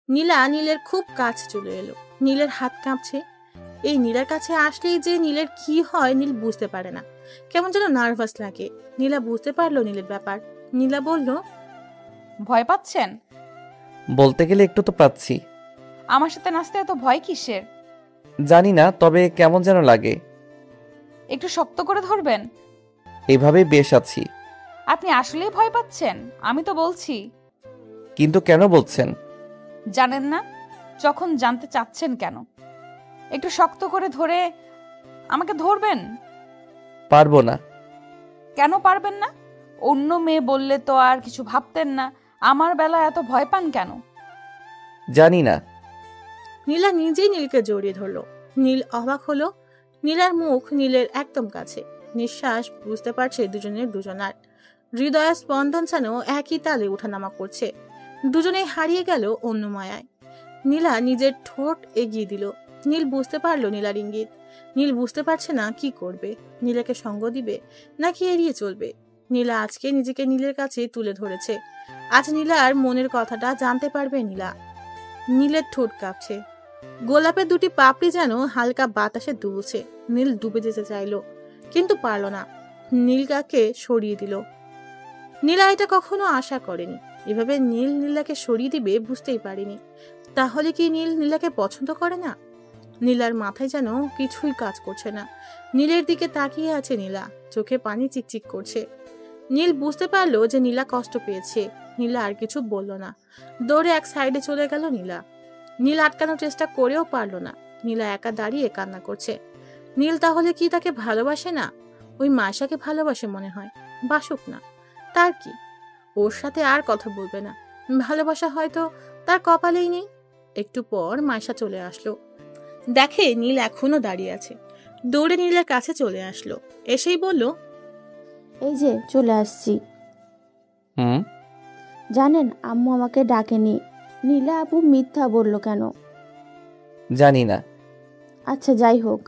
নীলা নীলের খুব কাছে চলে এলো। নীলের হাত কাঁপছে। এই নীলার কাছে আসলেই যে নীলের কি হয় নীল বুঝতে পারে না, কেমন যেন নার্ভাস লাগে। নীলা বুঝতে পারলো নীলের ব্যাপার। নীলা বলল, ভয় পাচ্ছেন? বলতে গেলে একটু তো পাচ্ছি। আমার সাথে নাচতে এত ভয় কিসের? জানি না, তবে কেমন যেন লাগে। একটু শক্ত করে ধরবেন। এভাবেই বেশ আছি। আপনি আসলেই ভয় পাচ্ছেন? আমি তো বলছি। কিন্তু কেন বলছেন? জানেন না? যখন জানতে চাচ্ছেন কেন? একটু শক্ত করে ধরে আমাকে ধরবেন। পারবো না। কেন পারবেন না? অন্য মেয়ে বললে তো আর কিছু ভাবতেন না, আমার বেলা এত ভয় পান কেন? জানি না। নীলা নিজেই নীলকে জড়িয়ে ধরলো। নীল অবাক হলো। নীলার মুখ নীলের একদম কাছে। নিঃশ্বাস বুঝতে পারছে দুজনের দুজনার। হৃদয়ের স্পন্দন যেন একই তালে ওঠানামা করছে। দুজনেই হারিয়ে গেল অন্য মায়ায়। নীলা নিজের ঠোঁট এগিয়ে দিল। নীল বুঝতে পারলো নীলার ইঙ্গিত। নীল বুঝতে পারছে না কি করবে। নীলাকে সঙ্গ দিবে নাকি এড়িয়ে চলবে। নীলা আজকে নিজেকে নীলের কাছে তুলে ধরেছে। আজ নীলার মনের কথাটা জানতে পারবে নীলা। নীলের ঠোঁট কাঁপছে। গোলাপের দুটি পাপড়ি যেন হালকা বাতাসে দুলছে। নীল ডুবে যেতে চাইল, কিন্তু পারল না। নীলকে সরিয়ে দিল। নীলা এটা কখনো আশা করেনি। এভাবে নীল নীলাকে সরিয়ে দিবে বুঝতেই পারেনি। তাহলে কি নীল নীলাকে পছন্দ করে না? নীলার মাথায় যেন কিছুই কাজ করছে না। নীলের দিকে তাকিয়ে আছে নীলা, চোখে পানি চিকচিক করছে। নীল বুঝতে পারলো যে নীলা কষ্ট পেয়েছে। নীলা আর কিছু বলল না। দৌড়ে এক সাইডে চলে গেল নীলা। নীল আটকানোর চেষ্টা করেও পারল না। নীলা একা দাঁড়িয়ে কান্না করছে। নীল তাহলে কি তাকে ভালোবাসে না? ওই মাইশাকে ভালোবাসে মনে হয়। বাসুক না, তার কি? ওর সাথে আর কথা বলবে না। ভালোবাসা হয়তো তার কপালেই নেই। একটু পর মাইশা চলে আসলো। দেখে নীল এখনো দাঁড়িয়ে আছে। দৌড়ে নীলের কাছে চলে আসলো। এসেই বলল, এই যে চলে আসছি। জানেন আম্মু আমাকে ডাকেনি। নীলা আপু মিথ্যা বলল কেন? জানি না। আচ্ছা যাই হোক,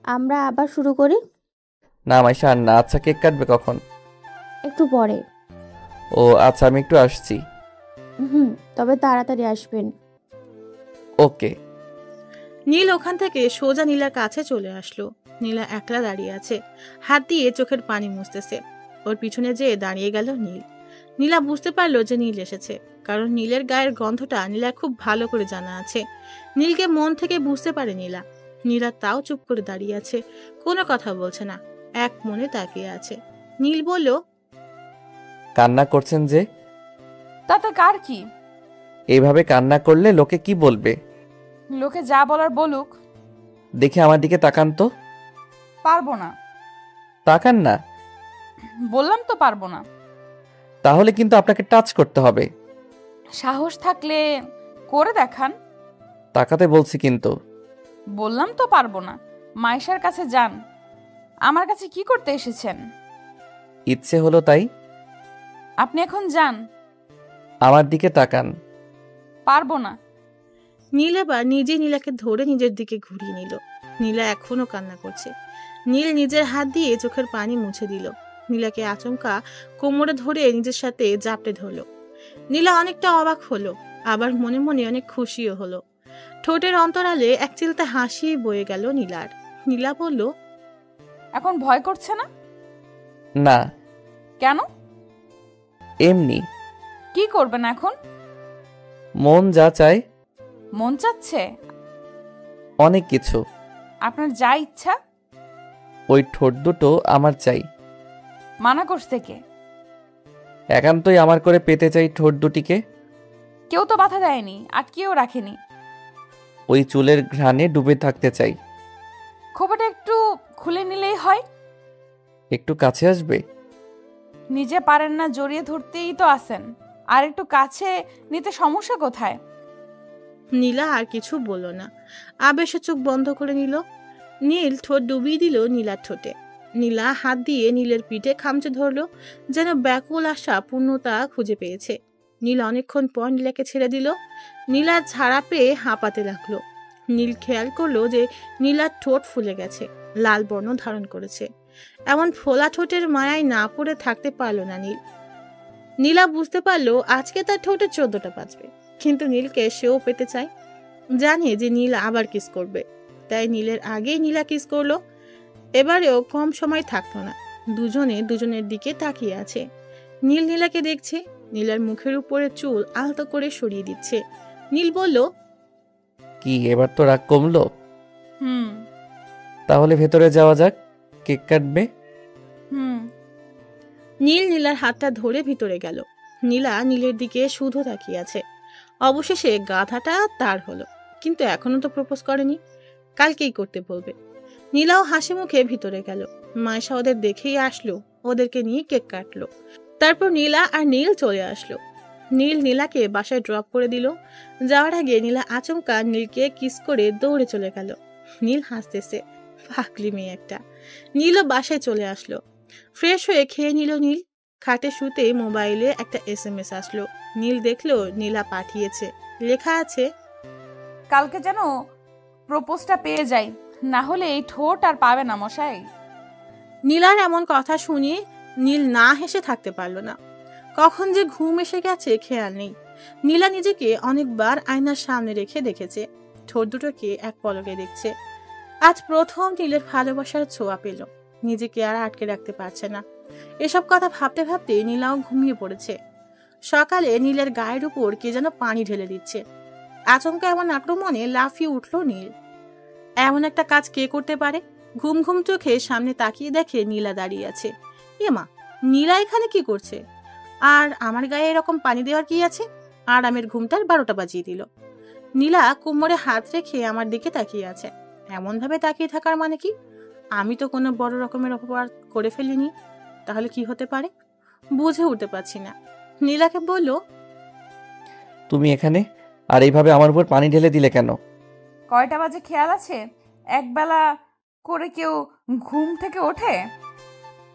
আমরা আবার শুরু করি। না মাইশা, আর না। আচ্ছা, কেক কাটবে কখন? একটু পরে। ও আচ্ছা, আমি একটু আসছি। তবে তাড়াতাড়ি আসবেন। ওকে। নীল ওখান থেকে সোজা নীলার কাছে চলে আসলো। নীলা একলা দাঁড়িয়ে আছে, হাত দিয়ে চোখের পানি মুছতেছে। ওর পিছনে যেয়ে দাঁড়িয়ে গেল নীল। নীলা বুঝতে পারলো যে নীল এসেছে, কারণ নীলের গায়ের গন্ধটা নীলার খুব ভালো করে জানা আছে। নীলকে মন থেকে বুঝতে পারে নীলা। নীলা তাও চুপ করে দাঁড়িয়ে আছে, কোনো কথা বলছে না, এক মনে তাকিয়ে আছে। নীল বলল, কান্না করছেন যে? তাতে কার কি? এইভাবে কান্না করলে লোকে কি বলবে? লোকে যা বলার বলুক। দেখে আমার দিকে তাকান তো। পারবো না। তাকান না। বললাম তো পারবো না। তাহলে কিন্তু আপনাকে টাচ করতে হবে। সাহস থাকলে করে দেখান। তাকাতে বলছি কিন্তু। বললাম তো পারবো না। মাইশার কাছে যান। আমার কাছে কি করতে এসেছেন? ইচ্ছে হলো তাই। আপনি এখন যান। আমার দিকে তাকান। পারবো না। নীল এবার নিজেই নীলাকে ধরে নিজের দিকে ঘুরিয়ে নিল। নীলা এখনো কান্না করছে। নীল নিজের হাত দিয়ে চোখের পানি মুছে দিল। নীলাকে আচমকা কোমরে ধরে নিজের সাথে জাপটে ধরল। নীলা অনেকটা অবাক হলো, আবার মনে মনে অনেক খুশিও হলো। ঠোঁটের অন্তরালে এক চিলতে হাসি বয়ে গেল নীলার। নীলা বলল, এখন ভয় করছে না? না। কেন? এমনি। কি করবেন এখন? মন যা চায়। মন চাচ্ছে? অনেক কিছু। আপনার যা ইচ্ছা? ওই ঠোঁট দুটো আমার চাই। মানা করছে কে? একান্তই আমার করে পেতে চাই ঠোঁট দুটিকে। কেউ তো বাধা দেয়নি, আটকেও রাখেনি। ওই চুলের ঘ্রাণে ডুবে থাকতে চাই। খোপাটা একটু খুলে নিলেই হয়। একটু কাছে আসবে? নিজে পারেন না, জড়িয়ে ধরতেই তো আসেন। আর একটু কাছে নিতে সমস্যা কোথায়? নীলা আর কিছু বলল না, আবেশে চোখ বন্ধ করে নিল। নীল ঠোঁট ডুবিয়ে দিল নীলার ঠোঁটে। নীলা হাত দিয়ে নীলের পিঠে খামচে ধরলো, যেন ব্যাকুল আশা পূর্ণতা খুঁজে পেয়েছে। নীল অনেকক্ষণ পর নীলাকে ছেড়ে দিল। নীলার ঝাড়া পেয়ে হাঁপাতে লাগলো। নীল খেয়াল করলো যে নীলার ঠোঁট ফুলে গেছে, লাল বর্ণ ধারণ করেছে। এমন ফোলা ঠোঁটের মায়ায় না পড়ে থাকতে পারলো না নীল। নীলা বুঝতে পারলো আজকে তার ঠোঁটে 14টা বাজবে, কিন্তু নীলকে সেও পেতে চায়। জানে যে নীল আবার কিস করবে, তাই নীলের আগেই নীলা কিস করলো। এবারেও কম সময় থাকলো না। দুজনে দুজনের দিকে তাকিয়ে আছে। নীল নীলাকে দেখছে, নীলার মুখের উপরে চুল আলতো করে সরিয়ে দিচ্ছে। নীল বলল, কি এবার তো রাগ কমলো? হুম তাহলে ভেতরে যাওয়া যাক, কেক কাটবে। হুম নীল নীলার হাতটা ধরে ভিতরে গেল। নীলা নীলের দিকে শুধু তাকিয়ে আছে। অবশেষে গাধাটা তার হলো, কিন্তু এখনো তো প্রপোজ করেনি, কালকেই করতে বলবে। নীলাও হাসি মুখে ভিতরে গেল। মায়েশা ওদের দেখেই আসলো, ওদেরকে নিয়ে কেক কাটলো। তারপর নীলা আর নীল চলে আসলো। নীল নীলাকে বাসায় ড্রপ করে দিল। যাওয়ার আগে নীলা আচমকা নীলকে কিস করে দৌড়ে চলে গেল। নীল হাসতেছে, পাগলি মেয়ে একটা। নীলও বাসায় চলে আসলো। ফ্রেশ হয়ে খেয়ে নিল নীল। খাটে শুতে মোবাইলে একটা SMS আসলো। নীল দেখলো নীলা পাঠিয়েছে। লেখা আছে, কালকে যেন প্রপোজটা পেয়ে যাই, না হলে এই ঠোঁট আর পাবে না মশাই। নীলার এমন কথা শুনিয়ে নীল না হেসে থাকতে পারলো না। কখন যে ঘুম এসে গেছে খেয়াল নেই। নীলা নিজেকে অনেকবার আয়নার সামনে রেখে দেখেছে, ঠোঁট দুটোকে এক পলকে দেখছে। আজ প্রথম নীলের ভালোবাসার ছোঁয়া পেল। নিজেকে আর আটকে রাখতে পারছে না। এসব কথা ভাবতে ভাবতে নীলাও ঘুমিয়ে পড়েছে। সকালে নীলের গায়ের উপর কে যেন পানি ঢেলে দিচ্ছে। আচমকা এমন আক্রমণে লাফিয়ে উঠল নীল। এমন একটা কাজ কে করতে পারে? ঘুম ঘুম চোখে সামনে তাকিয়ে দেখে নীলা দাঁড়িয়ে আছে। এমা, নীলা এখানে কি করছে? আর আমার গায়ে এরকম পানি দেওয়ার কি আছে? আর আমের ঘুমটার 12টা বাজিয়ে দিল। নীলা কোমরে হাত রেখে আমার দিকে তাকিয়ে আছে। এমন ভাবে তাকিয়ে থাকার মানে কি? আমি তো কোনো বড় রকমের অপরাধ করে ফেলিনি, তাহলে কি হতে পারে বুঝে উঠতে পারছি না। নীলাকে বলল, তুমি এখানে আর এইভাবে আমার উপর পানি ঢেলে দিলে কেন? কয়টা বাজে খেয়াল আছে? একবেলা করে কেউ ঘুম থেকে ওঠে?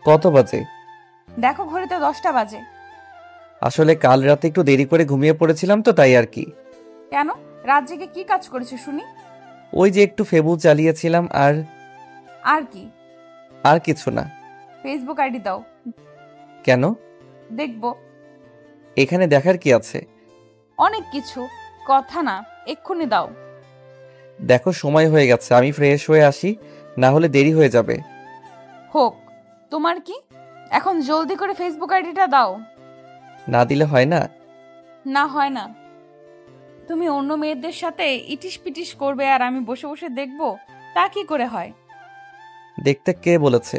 কত বাজে? দেখো ঘড়িতে 10টা বাজে। আসলে কাল রাতে একটু দেরি করে ঘুমিয়ে পড়েছিলাম তো, তাই আর কি। কেন, রাত জেগে কি কাজ করেছো শুনি? ওই যে একটু ফেসবুক চালিয়েছিলাম। আর কি? আর কিছু না। ফেসবুক আইডি দাও। কেন? দেখবো। এখানে দেখার কি আছে? অনেক কিছু, কথা না, এক্ষুনি দাও। দেখো সময় হয়ে গেছে, আমি ফ্রেশ হয়ে আসি, না হলে দেরি হয়ে যাবে। হোক, তোমার কি? এখন জলদি করে ফেসবুক আইডিটা দাও। না দিলে হয় না? না হয় না। তুমি অন্য মেয়েদের সাথে ইটিস পিটিস করবে আর আমি বসে বসে দেখবো, তা কি করে হয়? দেখতে কে বলেছে?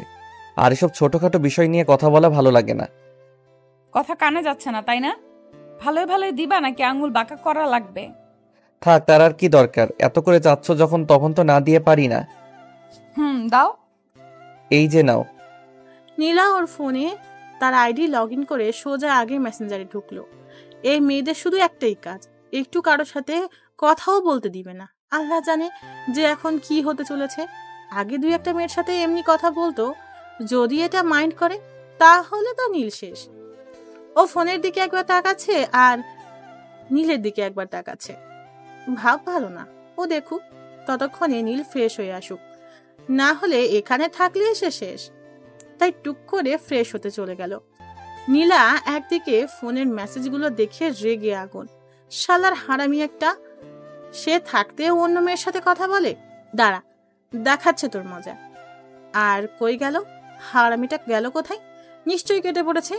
আর এসব ছোটখাটো বিষয় নিয়ে কথা বলা ভালো লাগে না। কথা কানে যাচ্ছে না তাই না? ভালোই ভালোই দিবা নাকি আঙ্গুল বাঁকা করা লাগবে? থাক, তার আর কি দরকার? এত করে চাচ্ছ যখন, তখন তো না দিয়ে পারি না। দাও। এই যে নাও। নীলা ওর ফোনে তার আইডি লগ ইন করে সোজা আগে মেসেঞ্জারে ঢুকলো। এই মেয়েদের শুধু একটাই কাজ, একটু কারোর সাথে কথাও বলতে দিবে না। আল্লাহ জানে যে এখন কি হতে চলেছে। আগে 2-1টা মেয়ের সাথে এমনি কথা বলতো, যদি এটা মাইন্ড করে তাহলে তো নীল শেষ। ও ফোনের দিকে একবার তাকাচ্ছে আর নীলের দিকে একবার তাকাচ্ছে। ভাব ভালো না, ও দেখুক, ততক্ষণে নীল ফ্রেশ হয়ে আসুক, না হলে এখানে থাকলে সে শেষ। তাই টুক করে ফ্রেশ হতে চলে গেল। নীলা একদিকে ফোনের মেসেজগুলো দেখে রেগে আগুন। শালার হারামি একটা, সে থাকতে অন্য মেয়ের সাথে কথা বলে। দাঁড়া, দেখাচ্ছে তোর মজা। আর কই গেল হারামিটা? গেল কোথায়? নিশ্চয়ই কেটে পড়েছে।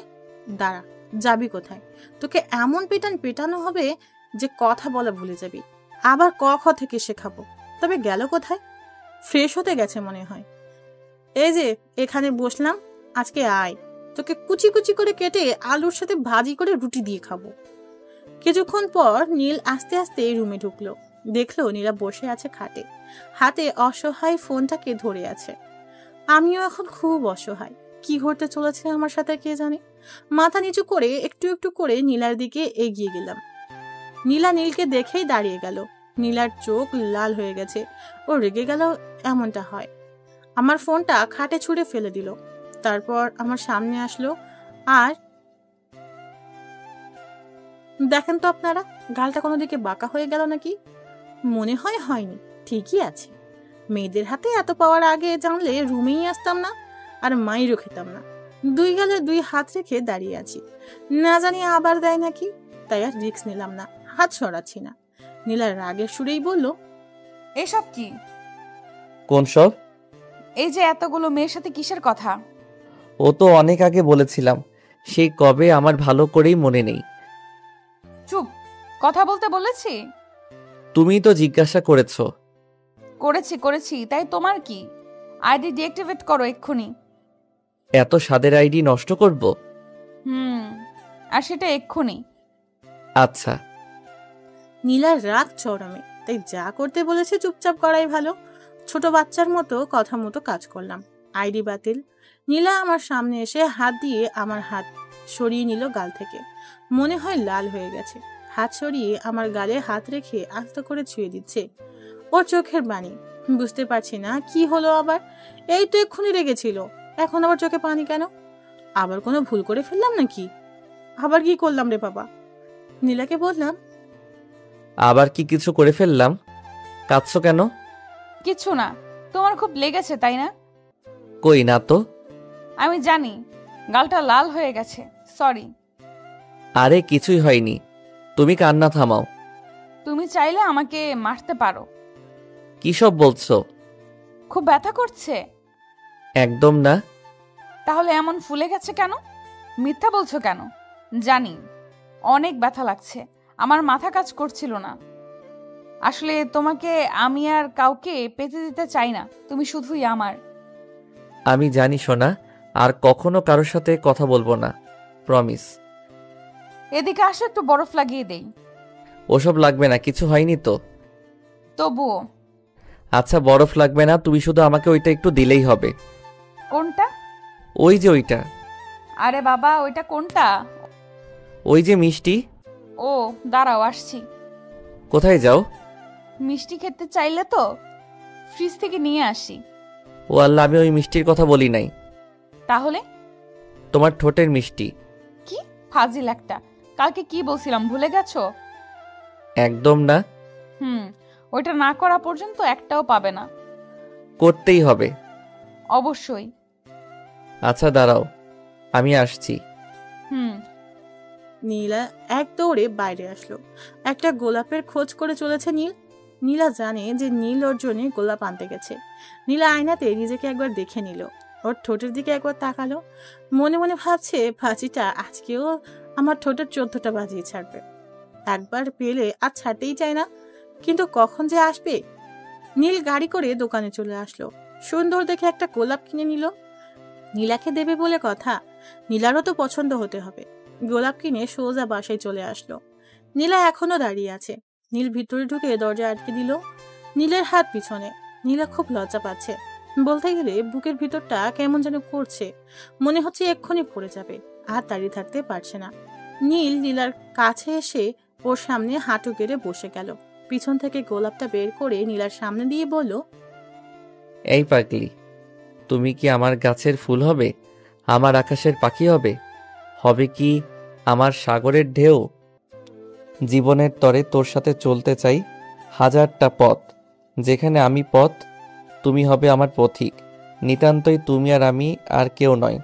দাঁড়া, যাবি কোথায়? তোকে এমন পেটানো হবে যে কথা বলা ভুলে যাবি। আবার ক খ থেকে শেখাবো। তবে গেল কোথায়? ফ্রেশ হতে গেছে মনে হয়। এই যে এখানে বসলাম, আজকে আয়, তোকে কুচি কুচি করে কেটে আলুর সাথে ভাজি করে রুটি দিয়ে খাবো। কিছুক্ষণ পর নীল আস্তে আস্তে রুমে ঢুকলো। দেখলো নীলা বসে আছে খাটে, হাতে অসহায় ফোনটাকে ধরে আছে। আমিও এখন খুব অসহায়। কি ঘটতে চলেছে আমার সাথে কে জানে। মাথা নিচু করে একটু একটু করে নীলার দিকে এগিয়ে গেলাম। নীলা নীলকে দেখেই দাঁড়িয়ে গেল। নীলার চোখ লাল হয়ে গেছে। ও রেগে গেল এমনটা হয়। আমার ফোনটা খাটে ছুঁড়ে ফেলে দিল। তারপর আমার সামনে আসলো। আর দেখেন তো আপনারা, গালটা কোনো দিকে বাঁকা হয়ে গেল নাকি? মনে হয় হয়নি, ঠিকই আছে। মেয়েদের হাতে এত পাওয়ার আগে জানলে রুমেই আসতাম না, আর মাইরও খেতাম না। দুই গালে দুই হাত রেখে দাঁড়িয়ে আছি, না জানি আবার দেয় নাকি। তাই আর রিস্ক নিলাম না, হাত সরাচ্ছি না। নীলার রাগের সুরেই বলল, এসব কি? কোন সব? এই যে এতগুলো মেয়ের সাথে কিসের কথা? ও তো অনেক আগে বলেছিলাম, সেই কবে আমার ভালো করেই মনে নেই। চুপ, কথা বলতে বলেছি? তুমিই তো জিজ্ঞাসা করেছো। করেছি, তাই তোমার কি? আইডি ডিঅ্যাক্টিভেট করো এক্ষুনি। এত স্বাদের আইডি নষ্ট করব? আর সেটা এক্ষুনি। আচ্ছা। নীলার রাগ চরমে, তাই যা করতে বলেছে চুপচাপ করাই ভালো। ছোট বাচ্চার মতো কথা মতো কাজ করলাম। আইডি বাতিল। নীলা আমার সামনে এসে হাত দিয়ে আমার হাত সরিয়ে নিল গাল থেকে। মনে হয় লাল হয়ে গেছে। হাত সরিয়ে আমার গালে হাত রেখে আস্তে করে ছুঁয়ে দিচ্ছে। ওর চোখের বাণী। বুঝতে পারছি না কি হলো আবার। এই তো এক্ষুনি রেগেছিল, এখন আবার চোখে পানি কেন? আবার কোনো ভুল করে ফেললাম নাকি? আবার কি করলাম রে বাবা? নীলাকে বললাম, আবার কি কিছু করে ফেললাম? কাঁদছো কেন? কিছু না, তোমার খুব লেগেছে তাই না? কই না তো। আমি জানি, গালটা লাল হয়ে গেছে, সরি। আরে কিছুই হয়নি, তুমি কান্না থামাও। তুমি চাইলে আমাকে মারতে পারো। কি সব বলছো? খুব ব্যথা করছে? একদম না। তাহলে এমন ফুলে গেছে কেন? মিথ্যা বলছো কেন? জানি অনেক ব্যথা লাগছে, আমার মাথা কাজ করছিল না। আসলে তোমাকে আমি আর কাউকে পেতে দিতে চাই না, তুমি শুধুই আমার। আমি জানি সোনা, আর কখনো কারোর সাথে কথা বলবো না, প্রমিস। এদিকে আসো, একটু বরফ লাগিয়ে দেই। ওসব লাগবে না, কিছু হয়নি তো। তবুও। আচ্ছা বরফ লাগবে না, তুমি শুধু আমাকে ওইটা একটু দিলেই হবে। কোনটা? ওই যে ওইটা। আরে বাবা, ওইটা কোনটা? ওই যে মিষ্টি। ও দাঁড়াও, আসছি। কোথায় যাও? মিষ্টি খেতে চাইলে তো ফ্রিজ থেকে নিয়ে আসি। ও আল্লাহ, আমি ওই মিষ্টির কথা বলি নাই। তাহলে? তোমার ঠোঁটের মিষ্টি। কি ফাজিল একটা! কালকে কি বলছিলাম ভুলে গেছো? একদম না। ওইটা না করা পর্যন্ত একটাও পাবে না। করতেই হবে। অবশ্যই। আচ্ছা দাঁড়াও, আমি আসছি। নীলা এক দৌড়ে বাইরে আসলো। একটা গোলাপের খোঁজ করে চলেছে নীল। নীলা জানে যে নীল ওর জন্য গোলাপ আনতে গেছে। নীলা আয়নাতে নিজেকে একবার দেখে নিল। ওর ঠোঁটের দিকে একবার তাকালো। মনে মনে ভাবছে, ফাঁচিটা আজকেও আমার ঠোঁটের 14টা বাজিয়ে ছাড়বে। একবার পেলে আর ছাড়তেই চায় না, কিন্তু কখন যে আসবে। নীল গাড়ি করে দোকানে চলে আসলো। সুন্দর দেখে একটা গোলাপ কিনে নিল। নীলাকে দেবে বলে কথা, নীলারও তো পছন্দ হতে হবে। গোলাপ কিনে সোজা বাসায় চলে আসলো। নীলা এখনো দাঁড়িয়ে আছে। নীল ভিতরে ঢুকে দরজা আটকে দিল। নীলের হাত পিছনে। নীলা খুব লজ্জা পাচ্ছে। বলতে গেলে বুকের ভিতরটা কেমন যেন করছে, মনে হচ্ছে এক্ষুনি পড়ে যাবে। আর দাঁড়িয়ে থাকতে পারছে না। নীল নীলার কাছে এসে ওর সামনে হাঁটু গেড়ে বসে গেল। পিছন থেকে গোলাপটা বের করে নীলার সামনে দিয়ে বলল, এই পাগলি, তুমি কি আমার গাছের ফুল হবে? আমার আকাশের পাখি হবে? হবে কি আমার সাগরের ঢেউ? জীবনের তরে তোর সাথে চলতে চাই হাজারটা পথ। যেখানে আমি পথ, তুমি হবে আমার পথিক। নিতান্তই তুমি আর আমি, আর কেউ নয়।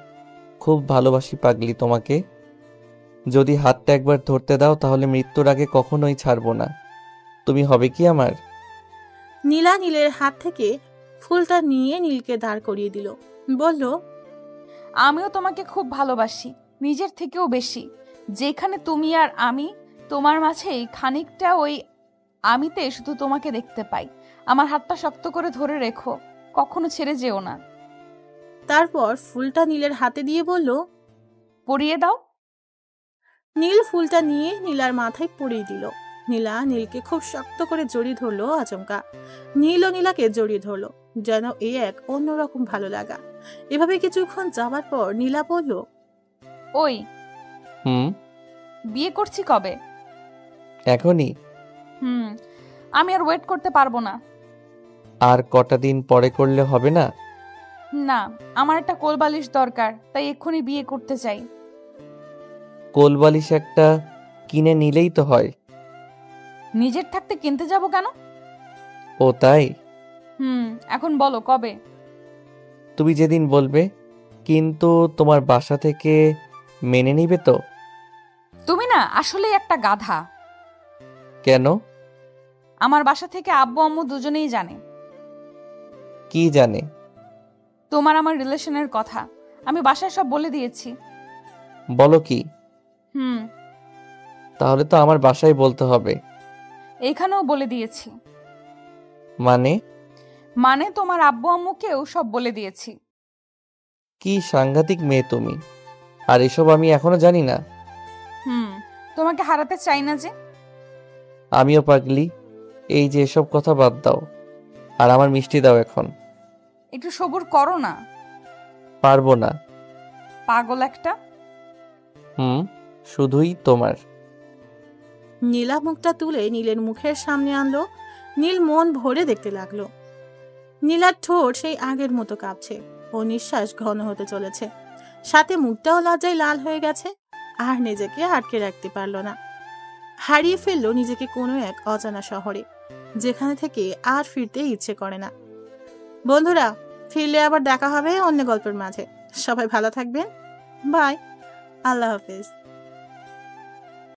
খুব ভালোবাসি পাগলি তোমাকে। যদি হাতটা একবার ধরতে দাও, তাহলে মৃত্যুর আগে কখনোই ছাড়বো না। তুমি হবে কি আমার? নীলা নীলের হাত থেকে ফুলটা নিয়ে নীলকে দাঁড় করিয়ে দিল। বলল, আমিও তোমাকে খুব ভালোবাসি, নিজের থেকেও বেশি। যেখানে তুমি আর আমি, তোমার মাঝেই খানিকটা ওই আমিতে শুধু তোমাকে দেখতে পাই। আমার হাতটা শক্ত করে ধরে রেখো, কখনো ছেড়ে যেও না। তারপর ফুলটা নীলের হাতে দিয়ে বলল, পরিয়ে দাও। নীল ফুলটা নিয়ে নীলার মাথায় পরিয়ে দিল। নীলা নীলকে খুব শক্ত করে জড়িয়ে ধরলো আচমকা। নীলও নীলাকে জড়িয়ে ধরলো, যেন এই এক অন্যরকম ভালো লাগা। এভাবে কিছুক্ষণ যাবার পর নীলা বলল, ওই হুম, বিয়ে করছি কবে? এখনই? আমি আর ওয়েট করতে পারবো না। আর কটা দিন পরে করলে হবে না? না, আমার একটা কোলবালিশ দরকার, তাই এক্ষুনি বিয়ে করতে চাই। কোলবালিশ একটা কিনে নিলেই তো হয়। নিজের থাকতে কিনতে যাব কেন? ও তাই? এখন বলো কবে? তুমি যেদিন বলবে। কিন্তু তোমার বাসা থেকে মেনে নিবে তো? তুমি না আসলেই একটা গাধা। কেন? আমার বাসা থেকে আব্বু আম্মু দুজনেই জানে। কি জানে? তোমার আমার রিলেশনের কথা আমি বাসায় সব বলে দিয়েছি। বলো কি? তাহলে তো আমার বাসায় বলতে হবে। এখানেও বলে দিয়েছি। মানে তোমার আব্বু আম্মুকেও সব বলে দিয়েছি। কি সাংঘাতিক মেয়ে তুমি! আর এসব আমি এখনো জানি না। তোমাকে হারাতে চাই না যে। আমিও পাগলি। এই যে এসব কথা বাদ দাও, আর আমার মিষ্টি দাও এখন। একটু সবুর করো না। পারবো না। পাগল একটা। শুধুই তোমার। নীলা মুখটা তুলে নীলের মুখের সামনে আনলো। নীল মন ভরে দেখতে লাগলো। নীলার ঠোঁট সেই আগের মতো কাঁপছে, ও নিঃশ্বাস ঘন হতে চলেছে, সাথে মুখটাও লজ্জায় লাল হয়ে গেছে। আর নিজেকে আটকে রাখতে পারল না। হারিয়ে ফেললো নিজেকে কোনো এক অজানা শহরে, যেখানে থেকে আর ফিরতে ইচ্ছে করে না। বন্ধুরা, ফিরলে আবার দেখা হবে অন্য গল্পের মাঝে। সবাই ভালো থাকবেন। বাই। আল্লাহ হাফেজ।